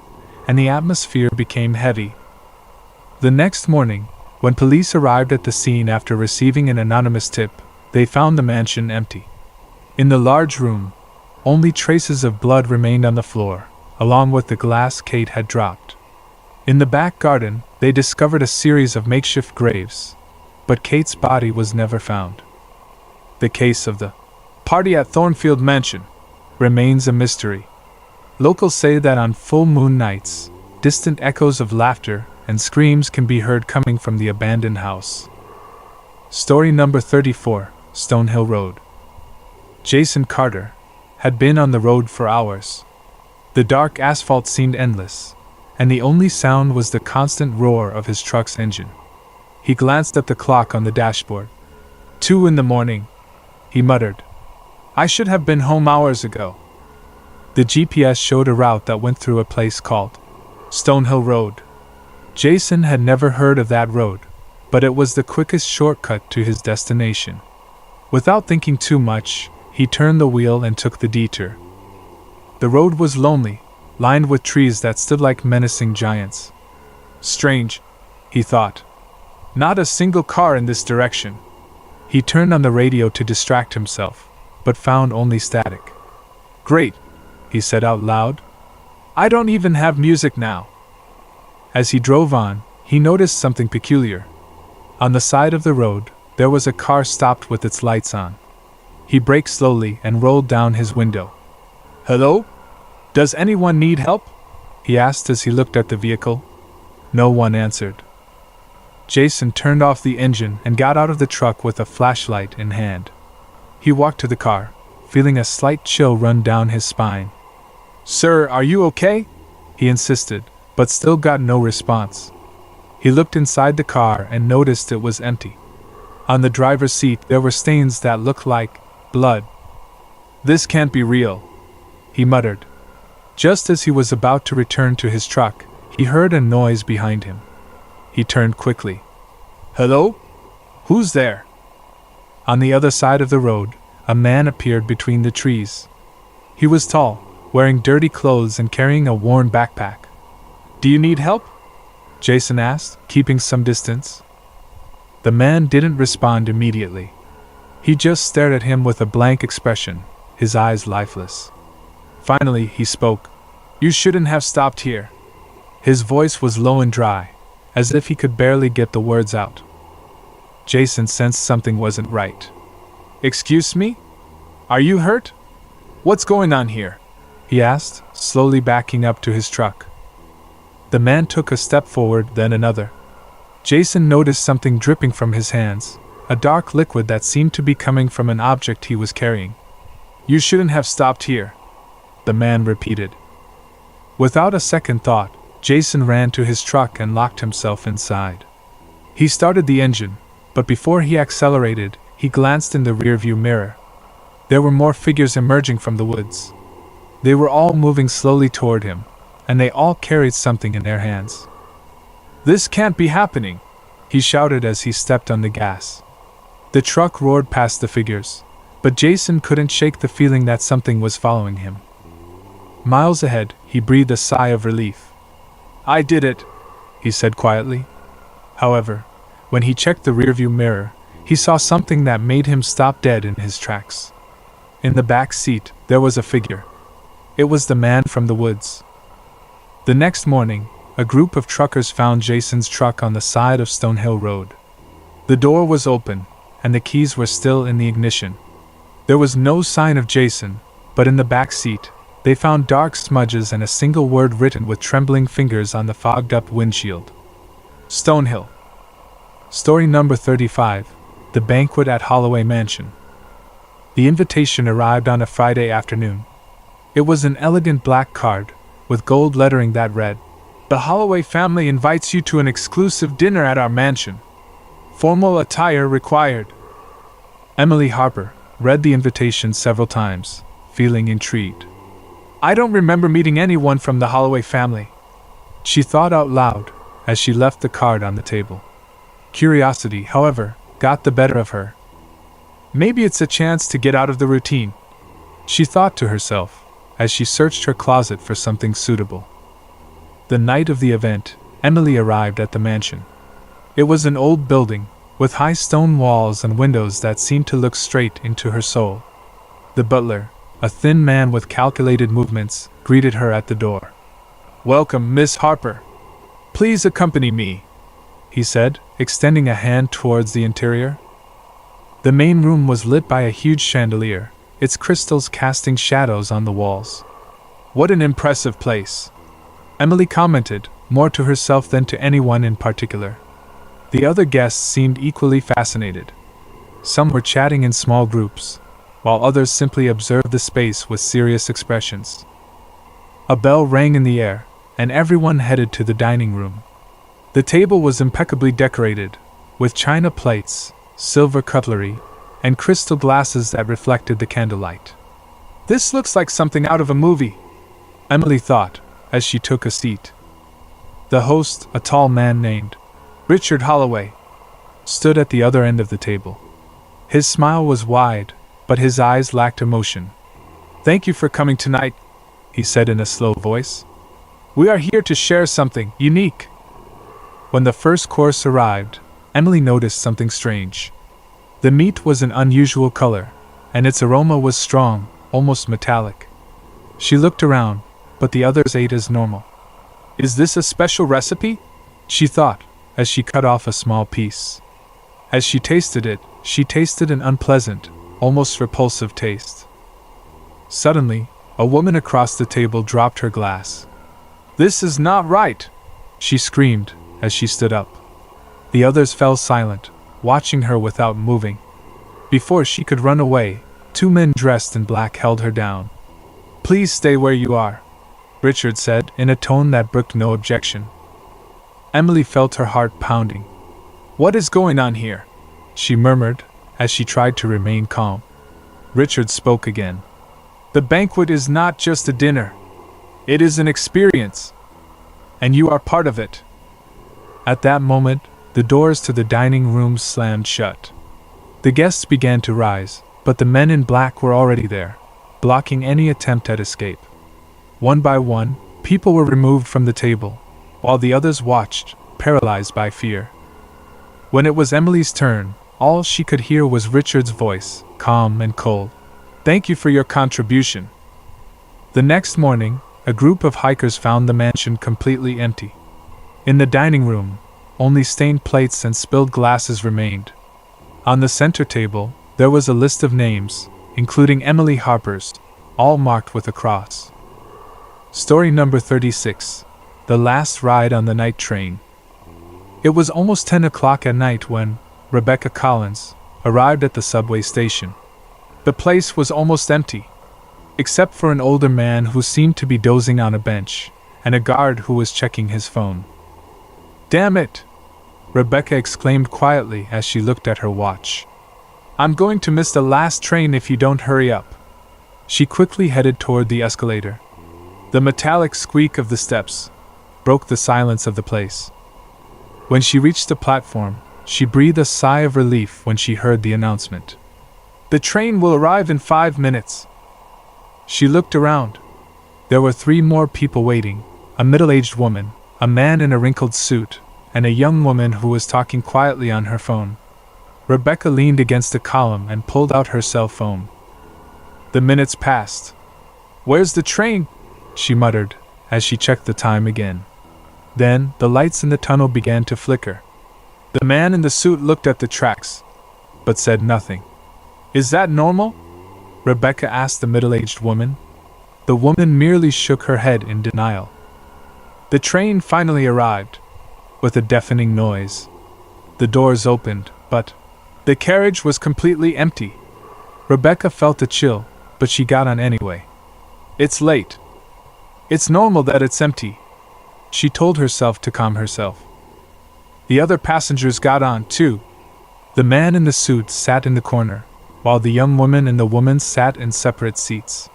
and the atmosphere became heavy. The next morning, when police arrived at the scene after receiving an anonymous tip, they found the mansion empty. In the large room, only traces of blood remained on the floor, along with the glass Kate had dropped. In the back garden, they discovered a series of makeshift graves, but Kate's body was never found. The case of the party at Thornfield Mansion remains a mystery. Locals say that on full moon nights, distant echoes of laughter and screams can be heard coming from the abandoned house. Story number 34, Stonehill Road. Jason Carter had been on the road for hours. The dark asphalt seemed endless, and the only sound was the constant roar of his truck's engine. He glanced at the clock on the dashboard. 2 in the morning, he muttered. I should have been home hours ago. The GPS showed a route that went through a place called Stonehill Road. Jason had never heard of that road, but it was the quickest shortcut to his destination. Without thinking too much, he turned the wheel and took the detour. The road was lonely, lined with trees that stood like menacing giants. Strange, he thought. Not a single car in this direction. He turned on the radio to distract himself, but found only static. Great, he said out loud. I don't even have music now. As he drove on, he noticed something peculiar. On the side of the road, there was a car stopped with its lights on. He braked slowly and rolled down his window. Hello? Does anyone need help? He asked as he looked at the vehicle. No one answered. Jason turned off the engine and got out of the truck with a flashlight in hand. He walked to the car, feeling a slight chill run down his spine. Sir, are you okay? He insisted, but still got no response. He looked inside the car and noticed it was empty. On the driver's seat there were stains that looked like blood. This can't be real, he muttered. Just as he was about to return to his truck, he heard a noise behind him. He turned quickly. Hello? Who's there? On the other side of the road, a man appeared between the trees. He was tall, wearing dirty clothes and carrying a worn backpack. Do you need help? Jason asked, keeping some distance. The man didn't respond immediately. He just stared at him with a blank expression, his eyes lifeless. Finally, he spoke. You shouldn't have stopped here. His voice was low and dry, as if he could barely get the words out. Jason sensed something wasn't right. Excuse me? Are you hurt? What's going on here? He asked, slowly backing up to his truck. The man took a step forward, then another. Jason noticed something dripping from his hands, a dark liquid that seemed to be coming from an object he was carrying. You shouldn't have stopped here, the man repeated. Without a second thought, Jason ran to his truck and locked himself inside. He started the engine, but before he accelerated, he glanced in the rearview mirror. There were more figures emerging from the woods. They were all moving slowly toward him, and they all carried something in their hands. This can't be happening, he shouted as he stepped on the gas. The truck roared past the figures, but Jason couldn't shake the feeling that something was following him. Miles ahead, he breathed a sigh of relief. I did it, he said quietly. However, when he checked the rearview mirror, he saw something that made him stop dead in his tracks. In the back seat, there was a figure. It was the man from the woods. The next morning, a group of truckers found Jason's truck on the side of Stonehill Road. The door was open, and the keys were still in the ignition. There was no sign of Jason, but in the back seat, they found dark smudges and a single word written with trembling fingers on the fogged-up windshield. Stonehill. Story number 35, The Banquet at Holloway Mansion. The invitation arrived on a Friday afternoon. It was an elegant black card, with gold lettering that read, The Holloway family invites you to an exclusive dinner at our mansion. Formal attire required. Emily Harper read the invitation several times, feeling intrigued. I don't remember meeting anyone from the Holloway family, she thought out loud as she left the card on the table. Curiosity, however, got the better of her. Maybe it's a chance to get out of the routine, she thought to herself as she searched her closet for something suitable. The night of the event, Emily arrived at the mansion. It was an old building, with high stone walls and windows that seemed to look straight into her soul. The butler, a thin man with calculated movements, greeted her at the door. Welcome, Miss Harper. Please accompany me, he said, extending a hand towards the interior. The main room was lit by a huge chandelier, its crystals casting shadows on the walls. What an impressive place, Emily commented, more to herself than to anyone in particular. The other guests seemed equally fascinated. Some were chatting in small groups, while others simply observed the space with serious expressions. A bell rang in the air, and everyone headed to the dining room. The table was impeccably decorated, with china plates, silver cutlery, and crystal glasses that reflected the candlelight. "This looks like something out of a movie," Emily thought, as she took a seat. The host, a tall man named Richard Holloway, stood at the other end of the table. His smile was wide, but his eyes lacked emotion. "Thank you for coming tonight," he said in a slow voice. "We are here to share something unique." When the first course arrived, Emily noticed something strange. The meat was an unusual color, and its aroma was strong, almost metallic. She looked around, but the others ate as normal. "Is this a special recipe?" she thought, as she cut off a small piece. As she tasted it, she tasted an unpleasant, almost repulsive taste. Suddenly, a woman across the table dropped her glass. "This is not right!" she screamed as she stood up. The others fell silent, watching her without moving. Before she could run away, 2 men dressed in black held her down. "Please stay where you are," Richard said in a tone that brooked no objection. Emily felt her heart pounding. "What is going on here?" she murmured, as she tried to remain calm. Richard spoke again. "The banquet is not just a dinner. It is an experience. And you are part of it." At that moment, the doors to the dining room slammed shut. The guests began to rise, but the men in black were already there, blocking any attempt at escape. One by one, people were removed from the table, while the others watched, paralyzed by fear. When it was Emily's turn, all she could hear was Richard's voice, calm and cold. "Thank you for your contribution." The next morning, a group of hikers found the mansion completely empty. In the dining room, only stained plates and spilled glasses remained. On the center table, there was a list of names, including Emily Harper's, all marked with a cross. Story number 36. The Last Ride on the Night Train. It was almost 10 o'clock at night when Rebecca Collins arrived at the subway station. The place was almost empty, except for an older man who seemed to be dozing on a bench, and a guard who was checking his phone. "Damn it!" Rebecca exclaimed quietly as she looked at her watch. "I'm going to miss the last train if you don't hurry up." She quickly headed toward the escalator. The metallic squeak of the steps broke the silence of the place. When she reached the platform, she breathed a sigh of relief when she heard the announcement. "The train will arrive in 5 minutes." She looked around. There were 3 more people waiting, a middle-aged woman, a man in a wrinkled suit, and a young woman who was talking quietly on her phone. Rebecca leaned against a column and pulled out her cell phone. The minutes passed. "Where's the train?" she muttered, as she checked the time again. Then, the lights in the tunnel began to flicker. The man in the suit looked at the tracks, but said nothing. "Is that normal?" Rebecca asked the middle-aged woman. The woman merely shook her head in denial. The train finally arrived, with a deafening noise. The doors opened, but the carriage was completely empty. Rebecca felt a chill, but she got on anyway. "It's late. It's normal that it's empty," she told herself to calm herself. The other passengers got on, too. The man in the suit sat in the corner, while the young woman and the woman sat in separate seats.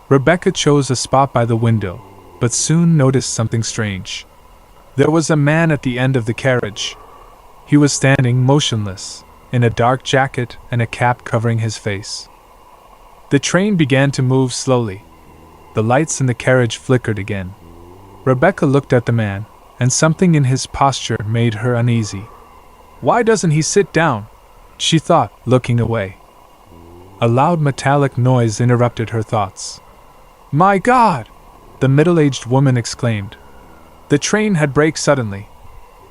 Rebecca chose a spot by the window, but soon noticed something strange. There was a man at the end of the carriage. He was standing motionless, in a dark jacket and a cap covering his face. The train began to move slowly. The lights in the carriage flickered again. Rebecca looked at the man, and something in his posture made her uneasy. "Why doesn't he sit down?" she thought, looking away. A loud metallic noise interrupted her thoughts. "My God!" the middle-aged woman exclaimed. The train had braked suddenly,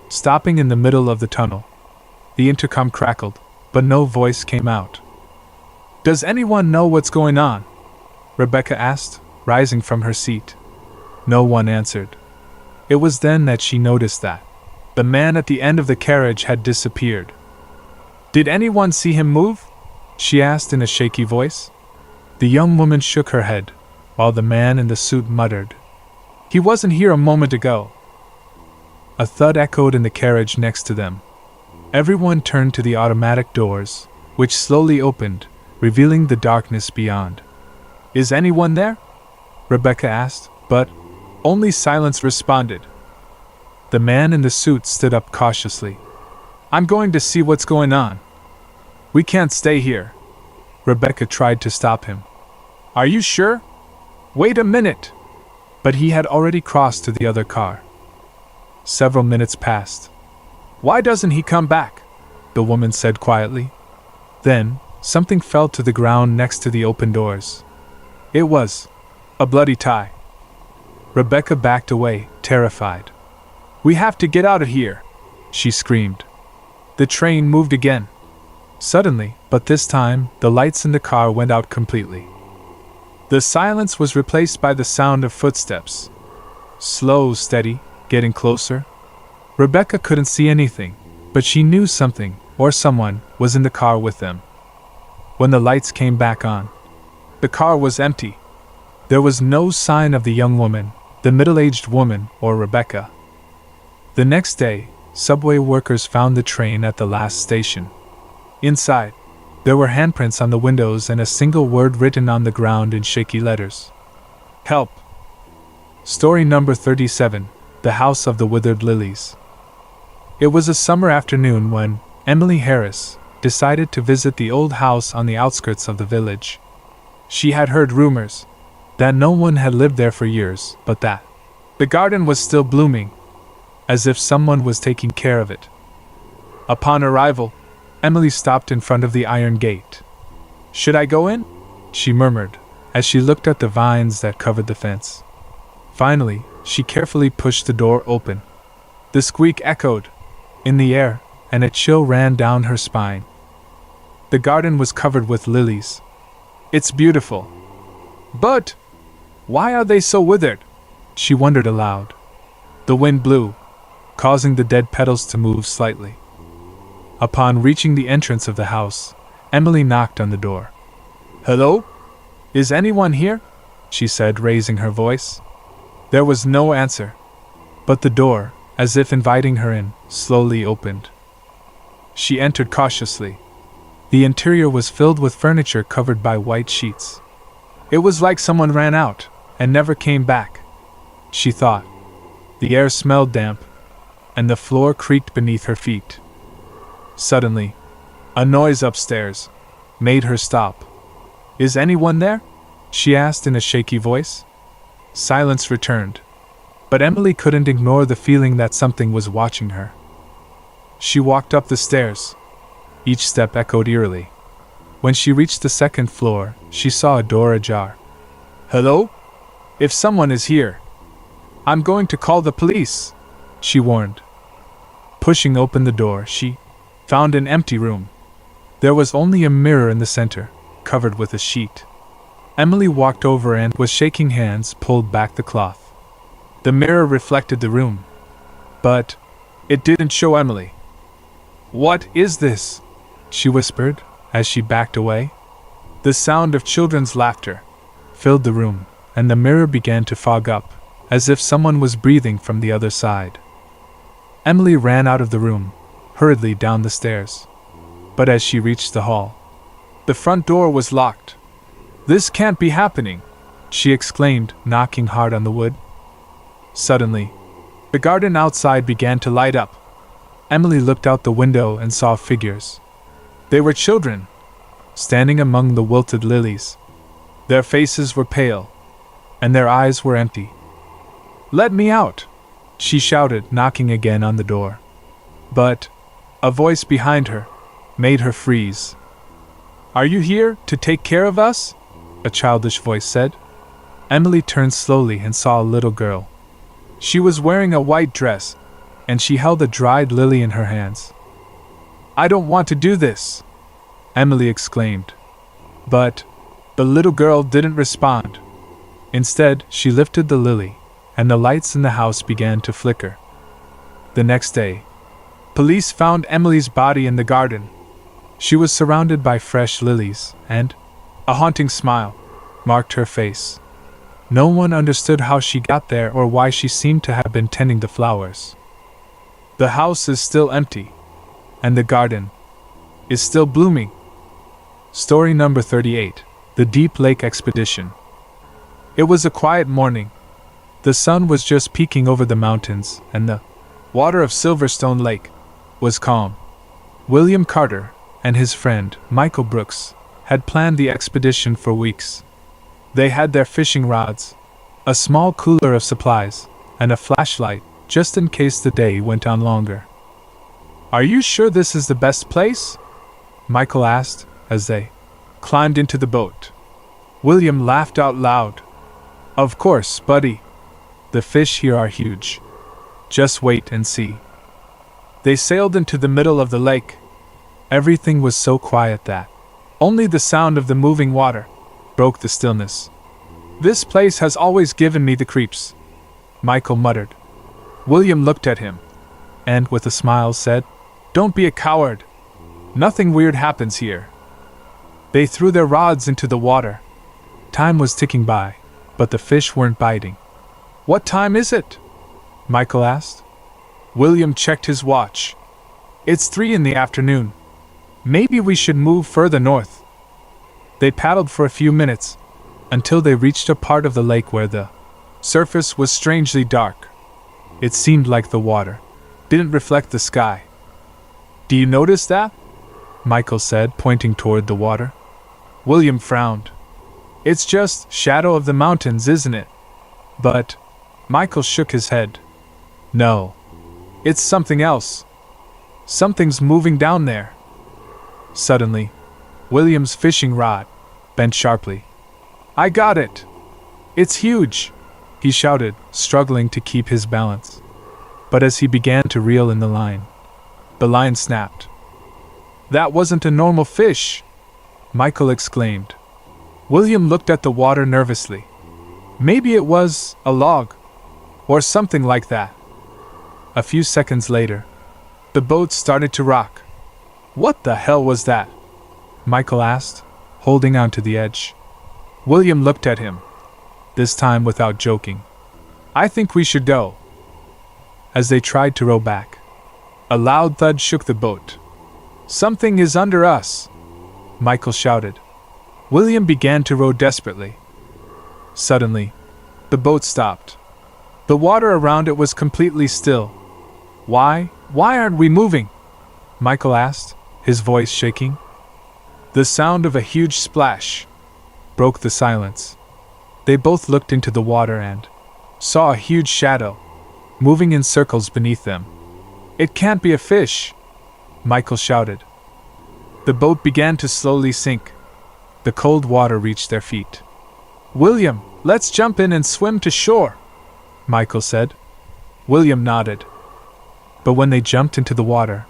stopping in the middle of the tunnel. The intercom crackled, but no voice came out. "Does anyone know what's going on?" Rebecca asked, rising from her seat. No one answered. It was then that she noticed that the man at the end of the carriage had disappeared. "Did anyone see him move?" she asked in a shaky voice. The young woman shook her head, while the man in the suit muttered, He wasn't here a moment ago. A thud echoed in the carriage next to them. Everyone turned to the automatic doors, which slowly opened, revealing the darkness beyond. Is anyone there? Rebecca asked, but only silence responded. The man in the suit stood up cautiously. I'm going to see what's going on. We can't stay here. Rebecca tried to stop him. Are you sure? Wait a minute. But he had already crossed to the other car. Several minutes passed. Why doesn't he come back? The woman said quietly. Then, something fell to the ground next to the open doors. It was a bloody tie. Rebecca backed away, terrified. We have to get out of here, she screamed. The train moved again. Suddenly, but this time, the lights in the car went out completely. The silence was replaced by the sound of footsteps. Slow, steady, getting closer. Rebecca couldn't see anything, but she knew something, or someone, was in the car with them. When the lights came back on, the car was empty. There was no sign of the young woman, the middle-aged woman, or Rebecca. The next day, subway workers found the train at the last station. Inside, there were handprints on the windows and a single word written on the ground in shaky letters. Help. Story number 37, The House of the Withered Lilies. It was a summer afternoon when Emily Harris decided to visit the old house on the outskirts of the village. She had heard rumors that no one had lived there for years, but that the garden was still blooming, as if someone was taking care of it. Upon arrival, Emily stopped in front of the iron gate. Should I go in? She murmured, as she looked at the vines that covered the fence. Finally, she carefully pushed the door open. The squeak echoed in the air, and a chill ran down her spine. The garden was covered with lilies. It's beautiful. But why are they so withered? She wondered aloud. The wind blew, causing the dead petals to move slightly. Upon reaching the entrance of the house, Emily knocked on the door. Hello? Is anyone here? She said, raising her voice. There was no answer, but the door, as if inviting her in, slowly opened. She entered cautiously. The interior was filled with furniture covered by white sheets. It was like someone ran out and never came back, she thought. The air smelled damp, and the floor creaked beneath her feet. Suddenly, a noise upstairs made her stop. Is anyone there? She asked in a shaky voice. Silence returned, but Emily couldn't ignore the feeling that something was watching her. She walked up the stairs. Each step echoed eerily. When she reached the second floor, she saw a door ajar. Hello? If someone is here, I'm going to call the police, she warned. Pushing open the door, she found an empty room. There was only a mirror in the center, covered with a sheet. Emily walked over and, with shaking hands, pulled back the cloth. The mirror reflected the room, but it didn't show Emily. What is this? She whispered, as she backed away. The sound of children's laughter filled the room, and the mirror began to fog up, as if someone was breathing from the other side. Emily ran out of the room, hurriedly down the stairs. But as she reached the hall, the front door was locked. This can't be happening, she exclaimed, knocking hard on the wood. Suddenly, the garden outside began to light up. Emily looked out the window and saw figures. They were children, standing among the wilted lilies. Their faces were pale, and their eyes were empty. Let me out, she shouted, knocking again on the door. But a voice behind her made her freeze. Are you here to take care of us? A childish voice said. Emily turned slowly and saw a little girl. She was wearing a white dress, and she held a dried lily in her hands. I don't want to do this, Emily exclaimed. But the little girl didn't respond. Instead, she lifted the lily, and the lights in the house began to flicker. The next day, police found Emily's body in the garden. She was surrounded by fresh lilies, and a haunting smile marked her face. No one understood how she got there or why she seemed to have been tending the flowers. The house is still empty, and the garden is still blooming. Story number 38, The Deep Lake Expedition. It was a quiet morning. The sun was just peeking over the mountains, and the water of Silverstone Lake was calm. William Carter and his friend, Michael Brooks, had planned the expedition for weeks. They had their fishing rods, a small cooler of supplies, and a flashlight, just in case the day went on longer. "Are you sure this is the best place?" Michael asked, as they climbed into the boat. William laughed out loud. "Of course, buddy. The fish here are huge. Just wait and see." They sailed into the middle of the lake. Everything was so quiet that only the sound of the moving water broke the stillness. "This place has always given me the creeps," Michael muttered. William looked at him, and with a smile said, "Don't be a coward. Nothing weird happens here." They threw their rods into the water. Time was ticking by, but the fish weren't biting. "What time is it?" Michael asked. William checked his watch. "It's 3 in the afternoon. Maybe we should move further north." They paddled for a few minutes, until they reached a part of the lake where the surface was strangely dark. It seemed like the water didn't reflect the sky. "Do you notice that?" Michael said, pointing toward the water. William frowned. "It's just shadow of the mountains, isn't it?" But Michael shook his head. "No. It's something else. Something's moving down there." Suddenly, William's fishing rod bent sharply. "I got it! It's huge!" he shouted, struggling to keep his balance. But as he began to reel in the line snapped. "That wasn't a normal fish!" Michael exclaimed. William looked at the water nervously. "Maybe it was a log, or something like that." A few seconds later, the boat started to rock. "What the hell was that?" Michael asked, holding on to the edge. William looked at him, this time without joking. "I think we should go." As they tried to row back, a loud thud shook the boat. "Something is under us!" Michael shouted. William began to row desperately. Suddenly, the boat stopped. The water around it was completely still. Why aren't we moving?" Michael asked, his voice shaking. The sound of a huge splash broke the silence. They both looked into the water and saw a huge shadow moving in circles beneath them. "It can't be a fish!" Michael shouted. The boat began to slowly sink. The cold water reached their feet. "William, let's jump in and swim to shore," Michael said. William nodded. But when they jumped into the water,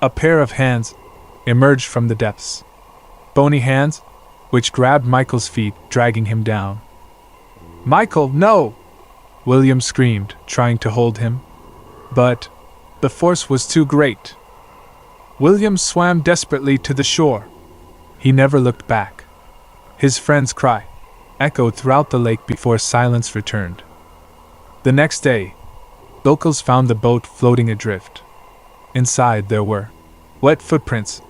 a pair of hands emerged from the depths. Bony hands, which grabbed Michael's feet, dragging him down. "Michael, no!" William screamed, trying to hold him. But the force was too great. William swam desperately to the shore. He never looked back. His friend's cry echoed throughout the lake before silence returned. The next day, locals found the boat floating adrift. Inside there were wet footprints,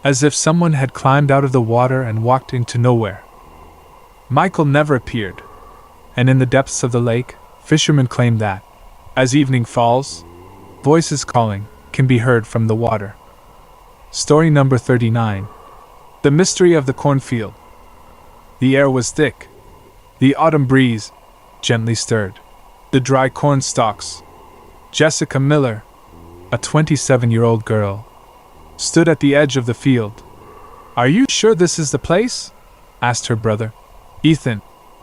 as if someone had climbed out of the water and walked into nowhere. Michael never appeared, and in the depths of the lake, fishermen claim that, as evening falls, voices calling can be heard from the water. Story number 39. The Mystery of the Cornfield. The air was thick. The autumn breeze gently stirred the dry corn stalks. Jessica Miller, a 27-year-old girl, stood at the edge of the field. "Are you sure this is the place?" asked her brother, Ethan,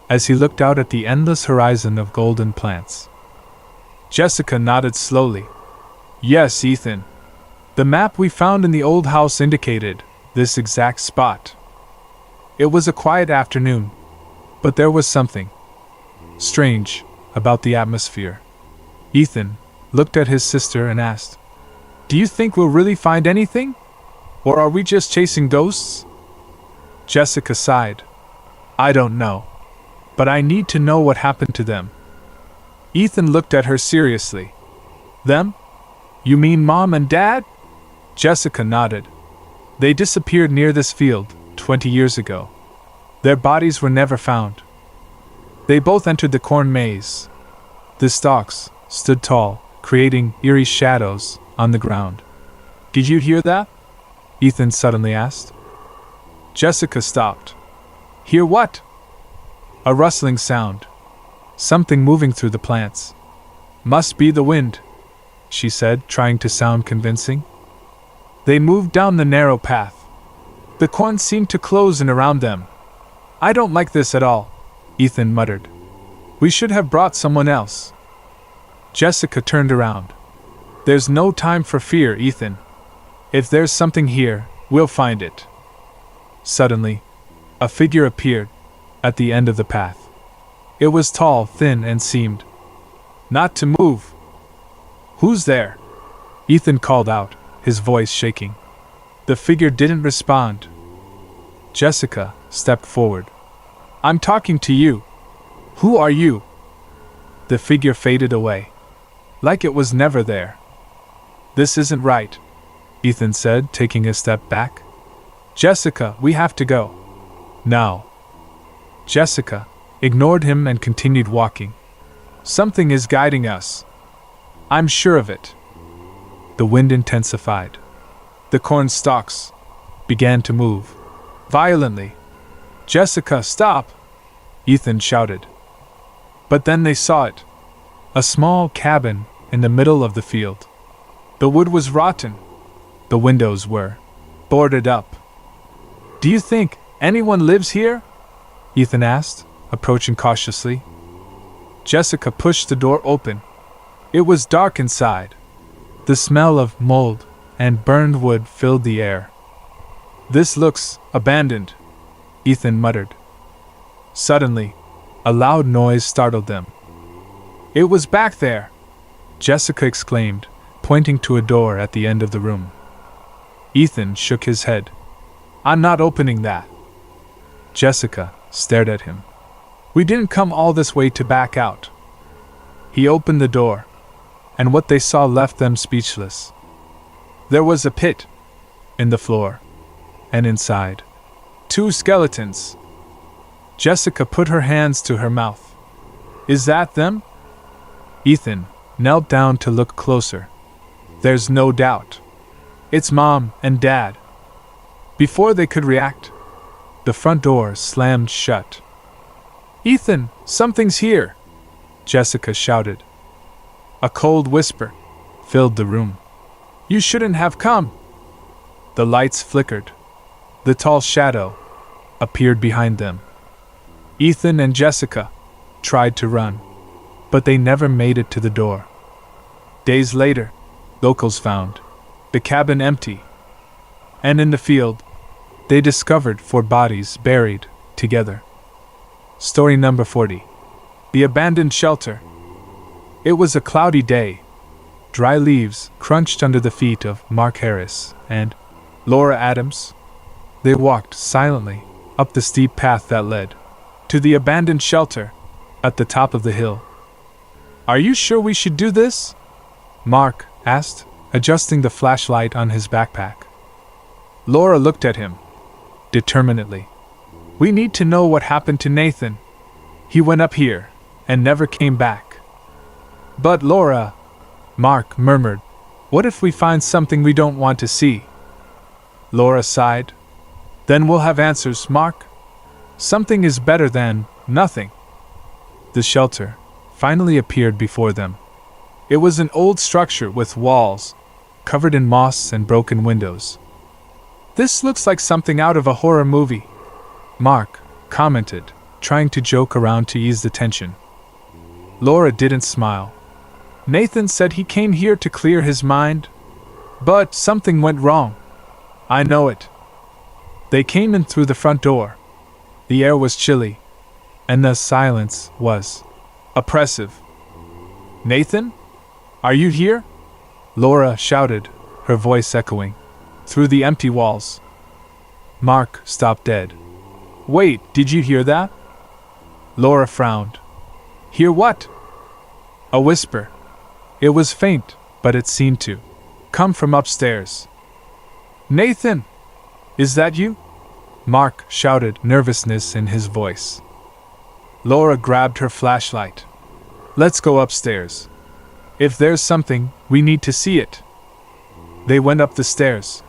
as he looked out at the endless horizon of golden plants. Jessica nodded slowly. "Yes, Ethan. The map we found in the old house indicated this exact spot." It was a quiet afternoon, but there was something strange about the atmosphere. Ethan looked at his sister and asked, "Do you think we'll really find anything? Or are we just chasing ghosts?" Jessica sighed. "I don't know. But I need to know what happened to them. Ethan looked at her seriously. Them? You mean Mom and Dad? Jessica nodded. They disappeared near this field 20 years ago. Their bodies were never found. They both entered the corn maze. The stalks stood tall, creating eerie shadows on the ground. Did you hear that? Ethan suddenly asked. Jessica stopped. Hear what? A rustling sound. Something moving through the plants. Must be the wind, she said, trying to sound convincing. They moved down the narrow path. The corn seemed to close in around them. I don't like this at all, Ethan muttered. We should have brought someone else. Jessica turned around. There's no time for fear, Ethan. If there's something here, we'll find it. Suddenly, a figure appeared at the end of the path. It was tall, thin, and seemed not to move. Who's there? Ethan called out, his voice shaking. The figure didn't respond. Jessica stepped forward. I'm talking to you. Who are you? The figure faded away, like it was never there. This isn't right, Ethan said, taking a step back. Jessica, we have to go. Now. Jessica ignored him and continued walking. Something is guiding us. I'm sure of it. The wind intensified. The corn stalks began to move violently. Jessica, stop! Ethan shouted. But then they saw it. A small cabin in the middle of the field. The wood was rotten. The windows were boarded up. Do you think anyone lives here? Ethan asked, approaching cautiously. Jessica pushed the door open. It was dark inside. The smell of mold and burned wood filled the air. This looks abandoned, Ethan muttered. Suddenly, a loud noise startled them. It was back there, Jessica exclaimed, pointing to a door at the end of the room. Ethan shook his head. I'm not opening that. Jessica stared at him. We didn't come all this way to back out. He opened the door, and what they saw left them speechless. There was a pit in the floor, and inside, 2 skeletons. Jessica put her hands to her mouth. Is that them? Ethan knelt down to look closer. There's no doubt. It's Mom and Dad. Before they could react, the front door slammed shut. Ethan, something's here, Jessica shouted. A cold whisper filled the room. You shouldn't have come. The lights flickered. The tall shadow appeared behind them. Ethan and Jessica tried to run, but they never made it to the door. Days later, locals found the cabin empty, and in the field, they discovered 4 bodies buried together. Story number 40. The Abandoned Shelter. It was a cloudy day. Dry leaves crunched under the feet of Mark Harris and Laura Adams. They walked silently up the steep path that led to the abandoned shelter at the top of the hill. Are you sure we should do this? Mark asked, adjusting the flashlight on his backpack. Laura looked at him determinedly. We need to know what happened to Nathan. He went up here and never came back. But Laura, Mark murmured, what if we find something we don't want to see? Laura sighed. Then we'll have answers, Mark. Something is better than nothing. The shelter finally appeared before them. It was an old structure with walls covered in moss and broken windows. This looks like something out of a horror movie, Mark commented, trying to joke around to ease the tension. Laura didn't smile. Nathan said he came here to clear his mind, but something went wrong. I know it. They came in through the front door. The air was chilly, and the silence was oppressive. Nathan? Are you here? Laura shouted, her voice echoing through the empty walls. Mark stopped dead. Wait, did you hear that? Laura frowned. Hear what? A whisper. It was faint, but it seemed to come from upstairs. Nathan! Is that you? Mark shouted, nervousness in his voice. Laura grabbed her flashlight. Let's go upstairs. If there's something, we need to see it. They went up the stairs.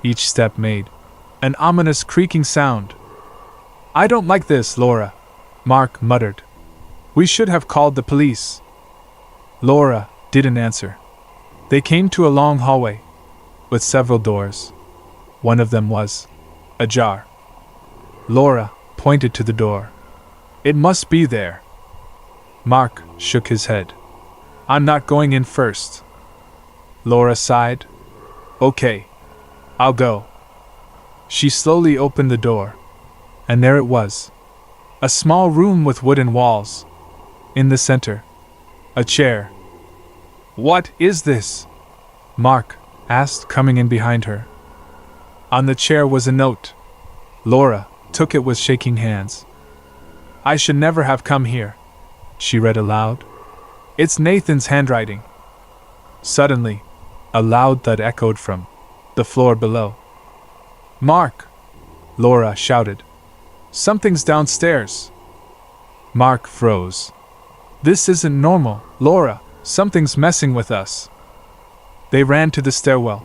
Each step made an ominous creaking sound. I don't like this, Laura, Mark muttered. We should have called the police. Laura didn't answer. They came to a long hallway with several doors. One of them was ajar. Laura pointed to the door. It must be there. Mark shook his head. I'm not going in first. Laura sighed. Okay, I'll go. She slowly opened the door, and there it was. A small room with wooden walls. In the center, a chair. What is this? Mark asked, coming in behind her. On the chair was a note. Laura took it with shaking hands. I should never have come here, she read aloud. It's Nathan's handwriting. Suddenly, a loud thud echoed from the floor below. Mark! Laura shouted. Something's downstairs. Mark froze. This isn't normal, Laura. Something's messing with us. They ran to the stairwell,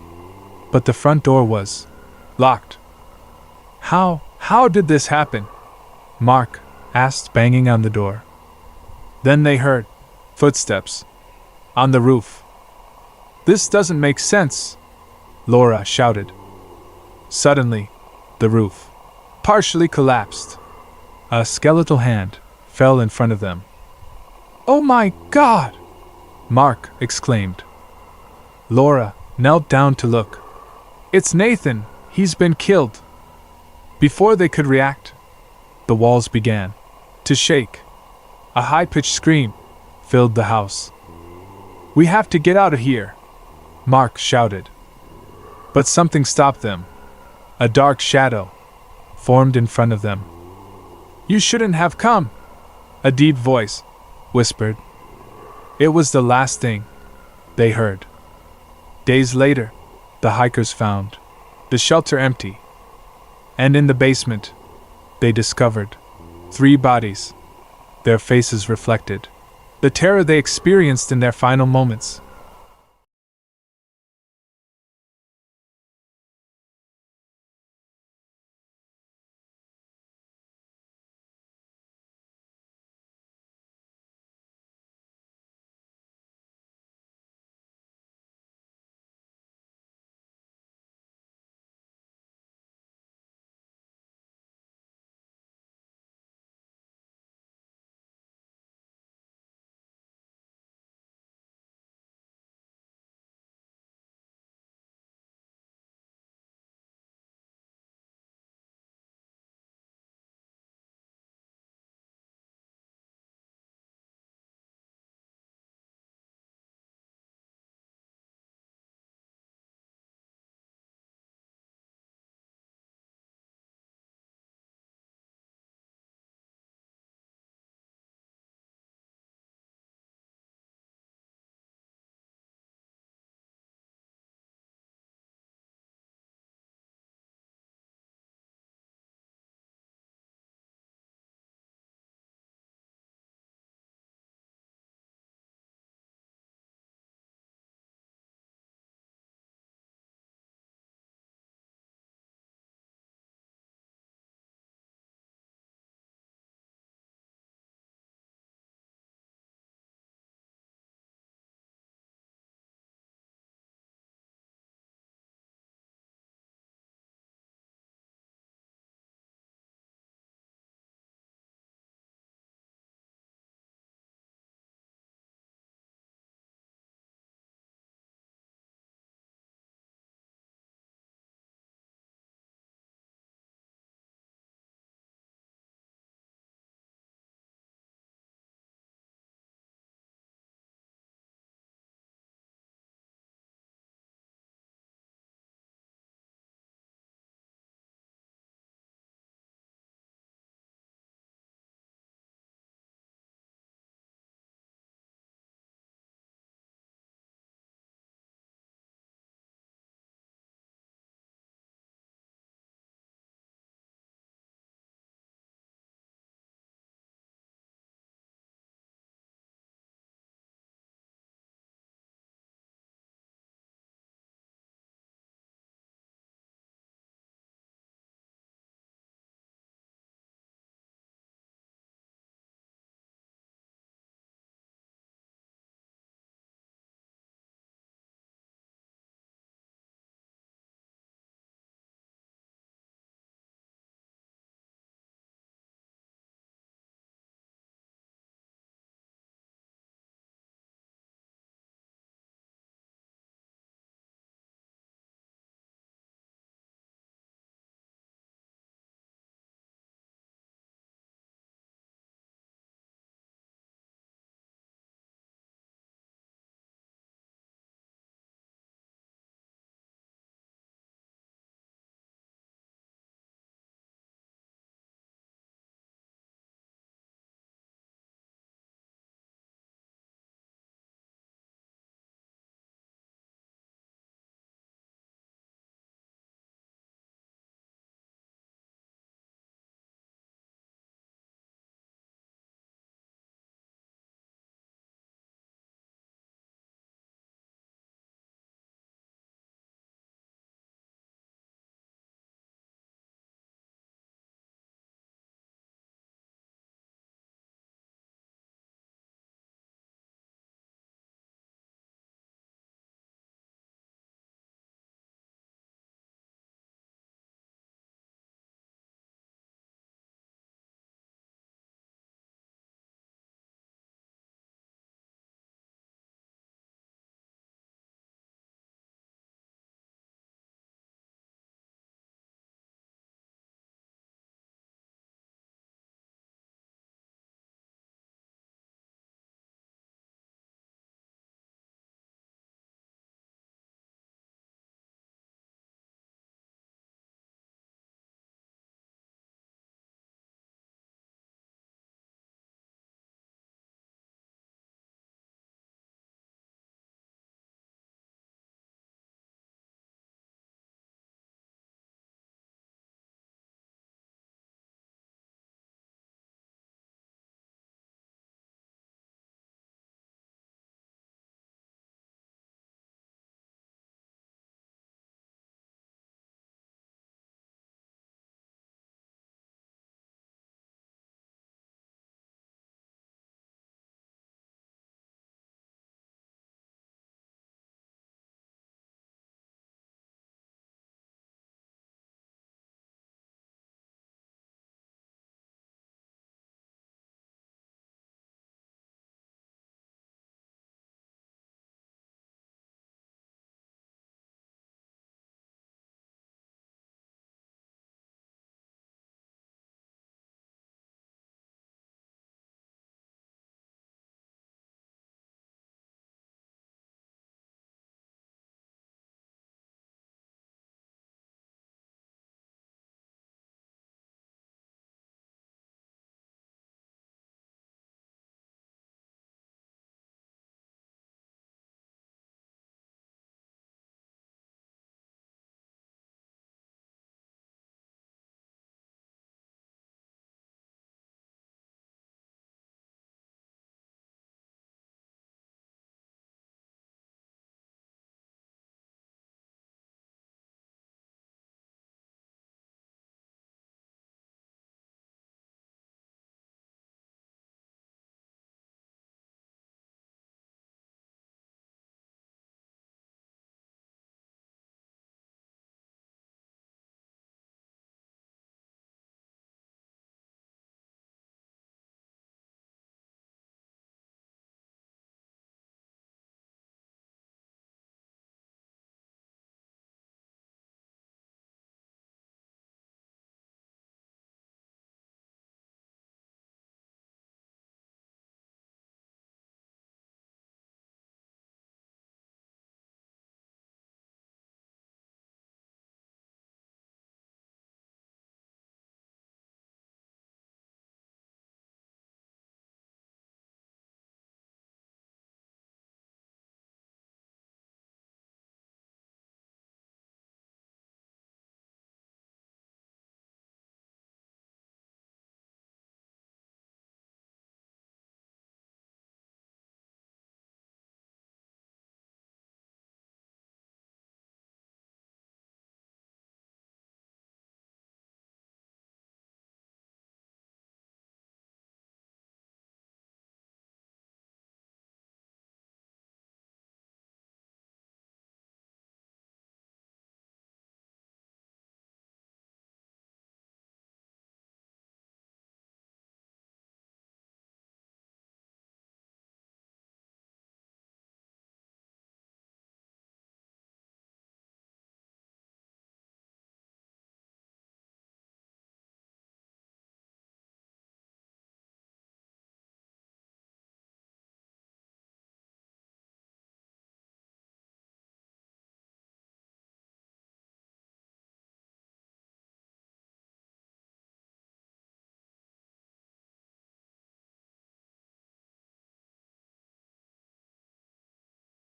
but the front door was locked. How did this happen? Mark asked, banging on the door. Then they heard footsteps on the roof. This doesn't make sense, Laura shouted. Suddenly, the roof partially collapsed. A skeletal hand fell in front of them. Oh my God! Mark exclaimed. Laura knelt down to look. It's Nathan! He's been killed! Before they could react, the walls began to shake. A high-pitched scream filled the house. We have to get out of here, Mark shouted. But something stopped them. A dark shadow formed in front of them. You shouldn't have come, a deep voice whispered. It was the last thing they heard. Days later, the hikers found the shelter empty. And in the basement, they discovered 3 bodies, their faces reflected the terror they experienced in their final moments.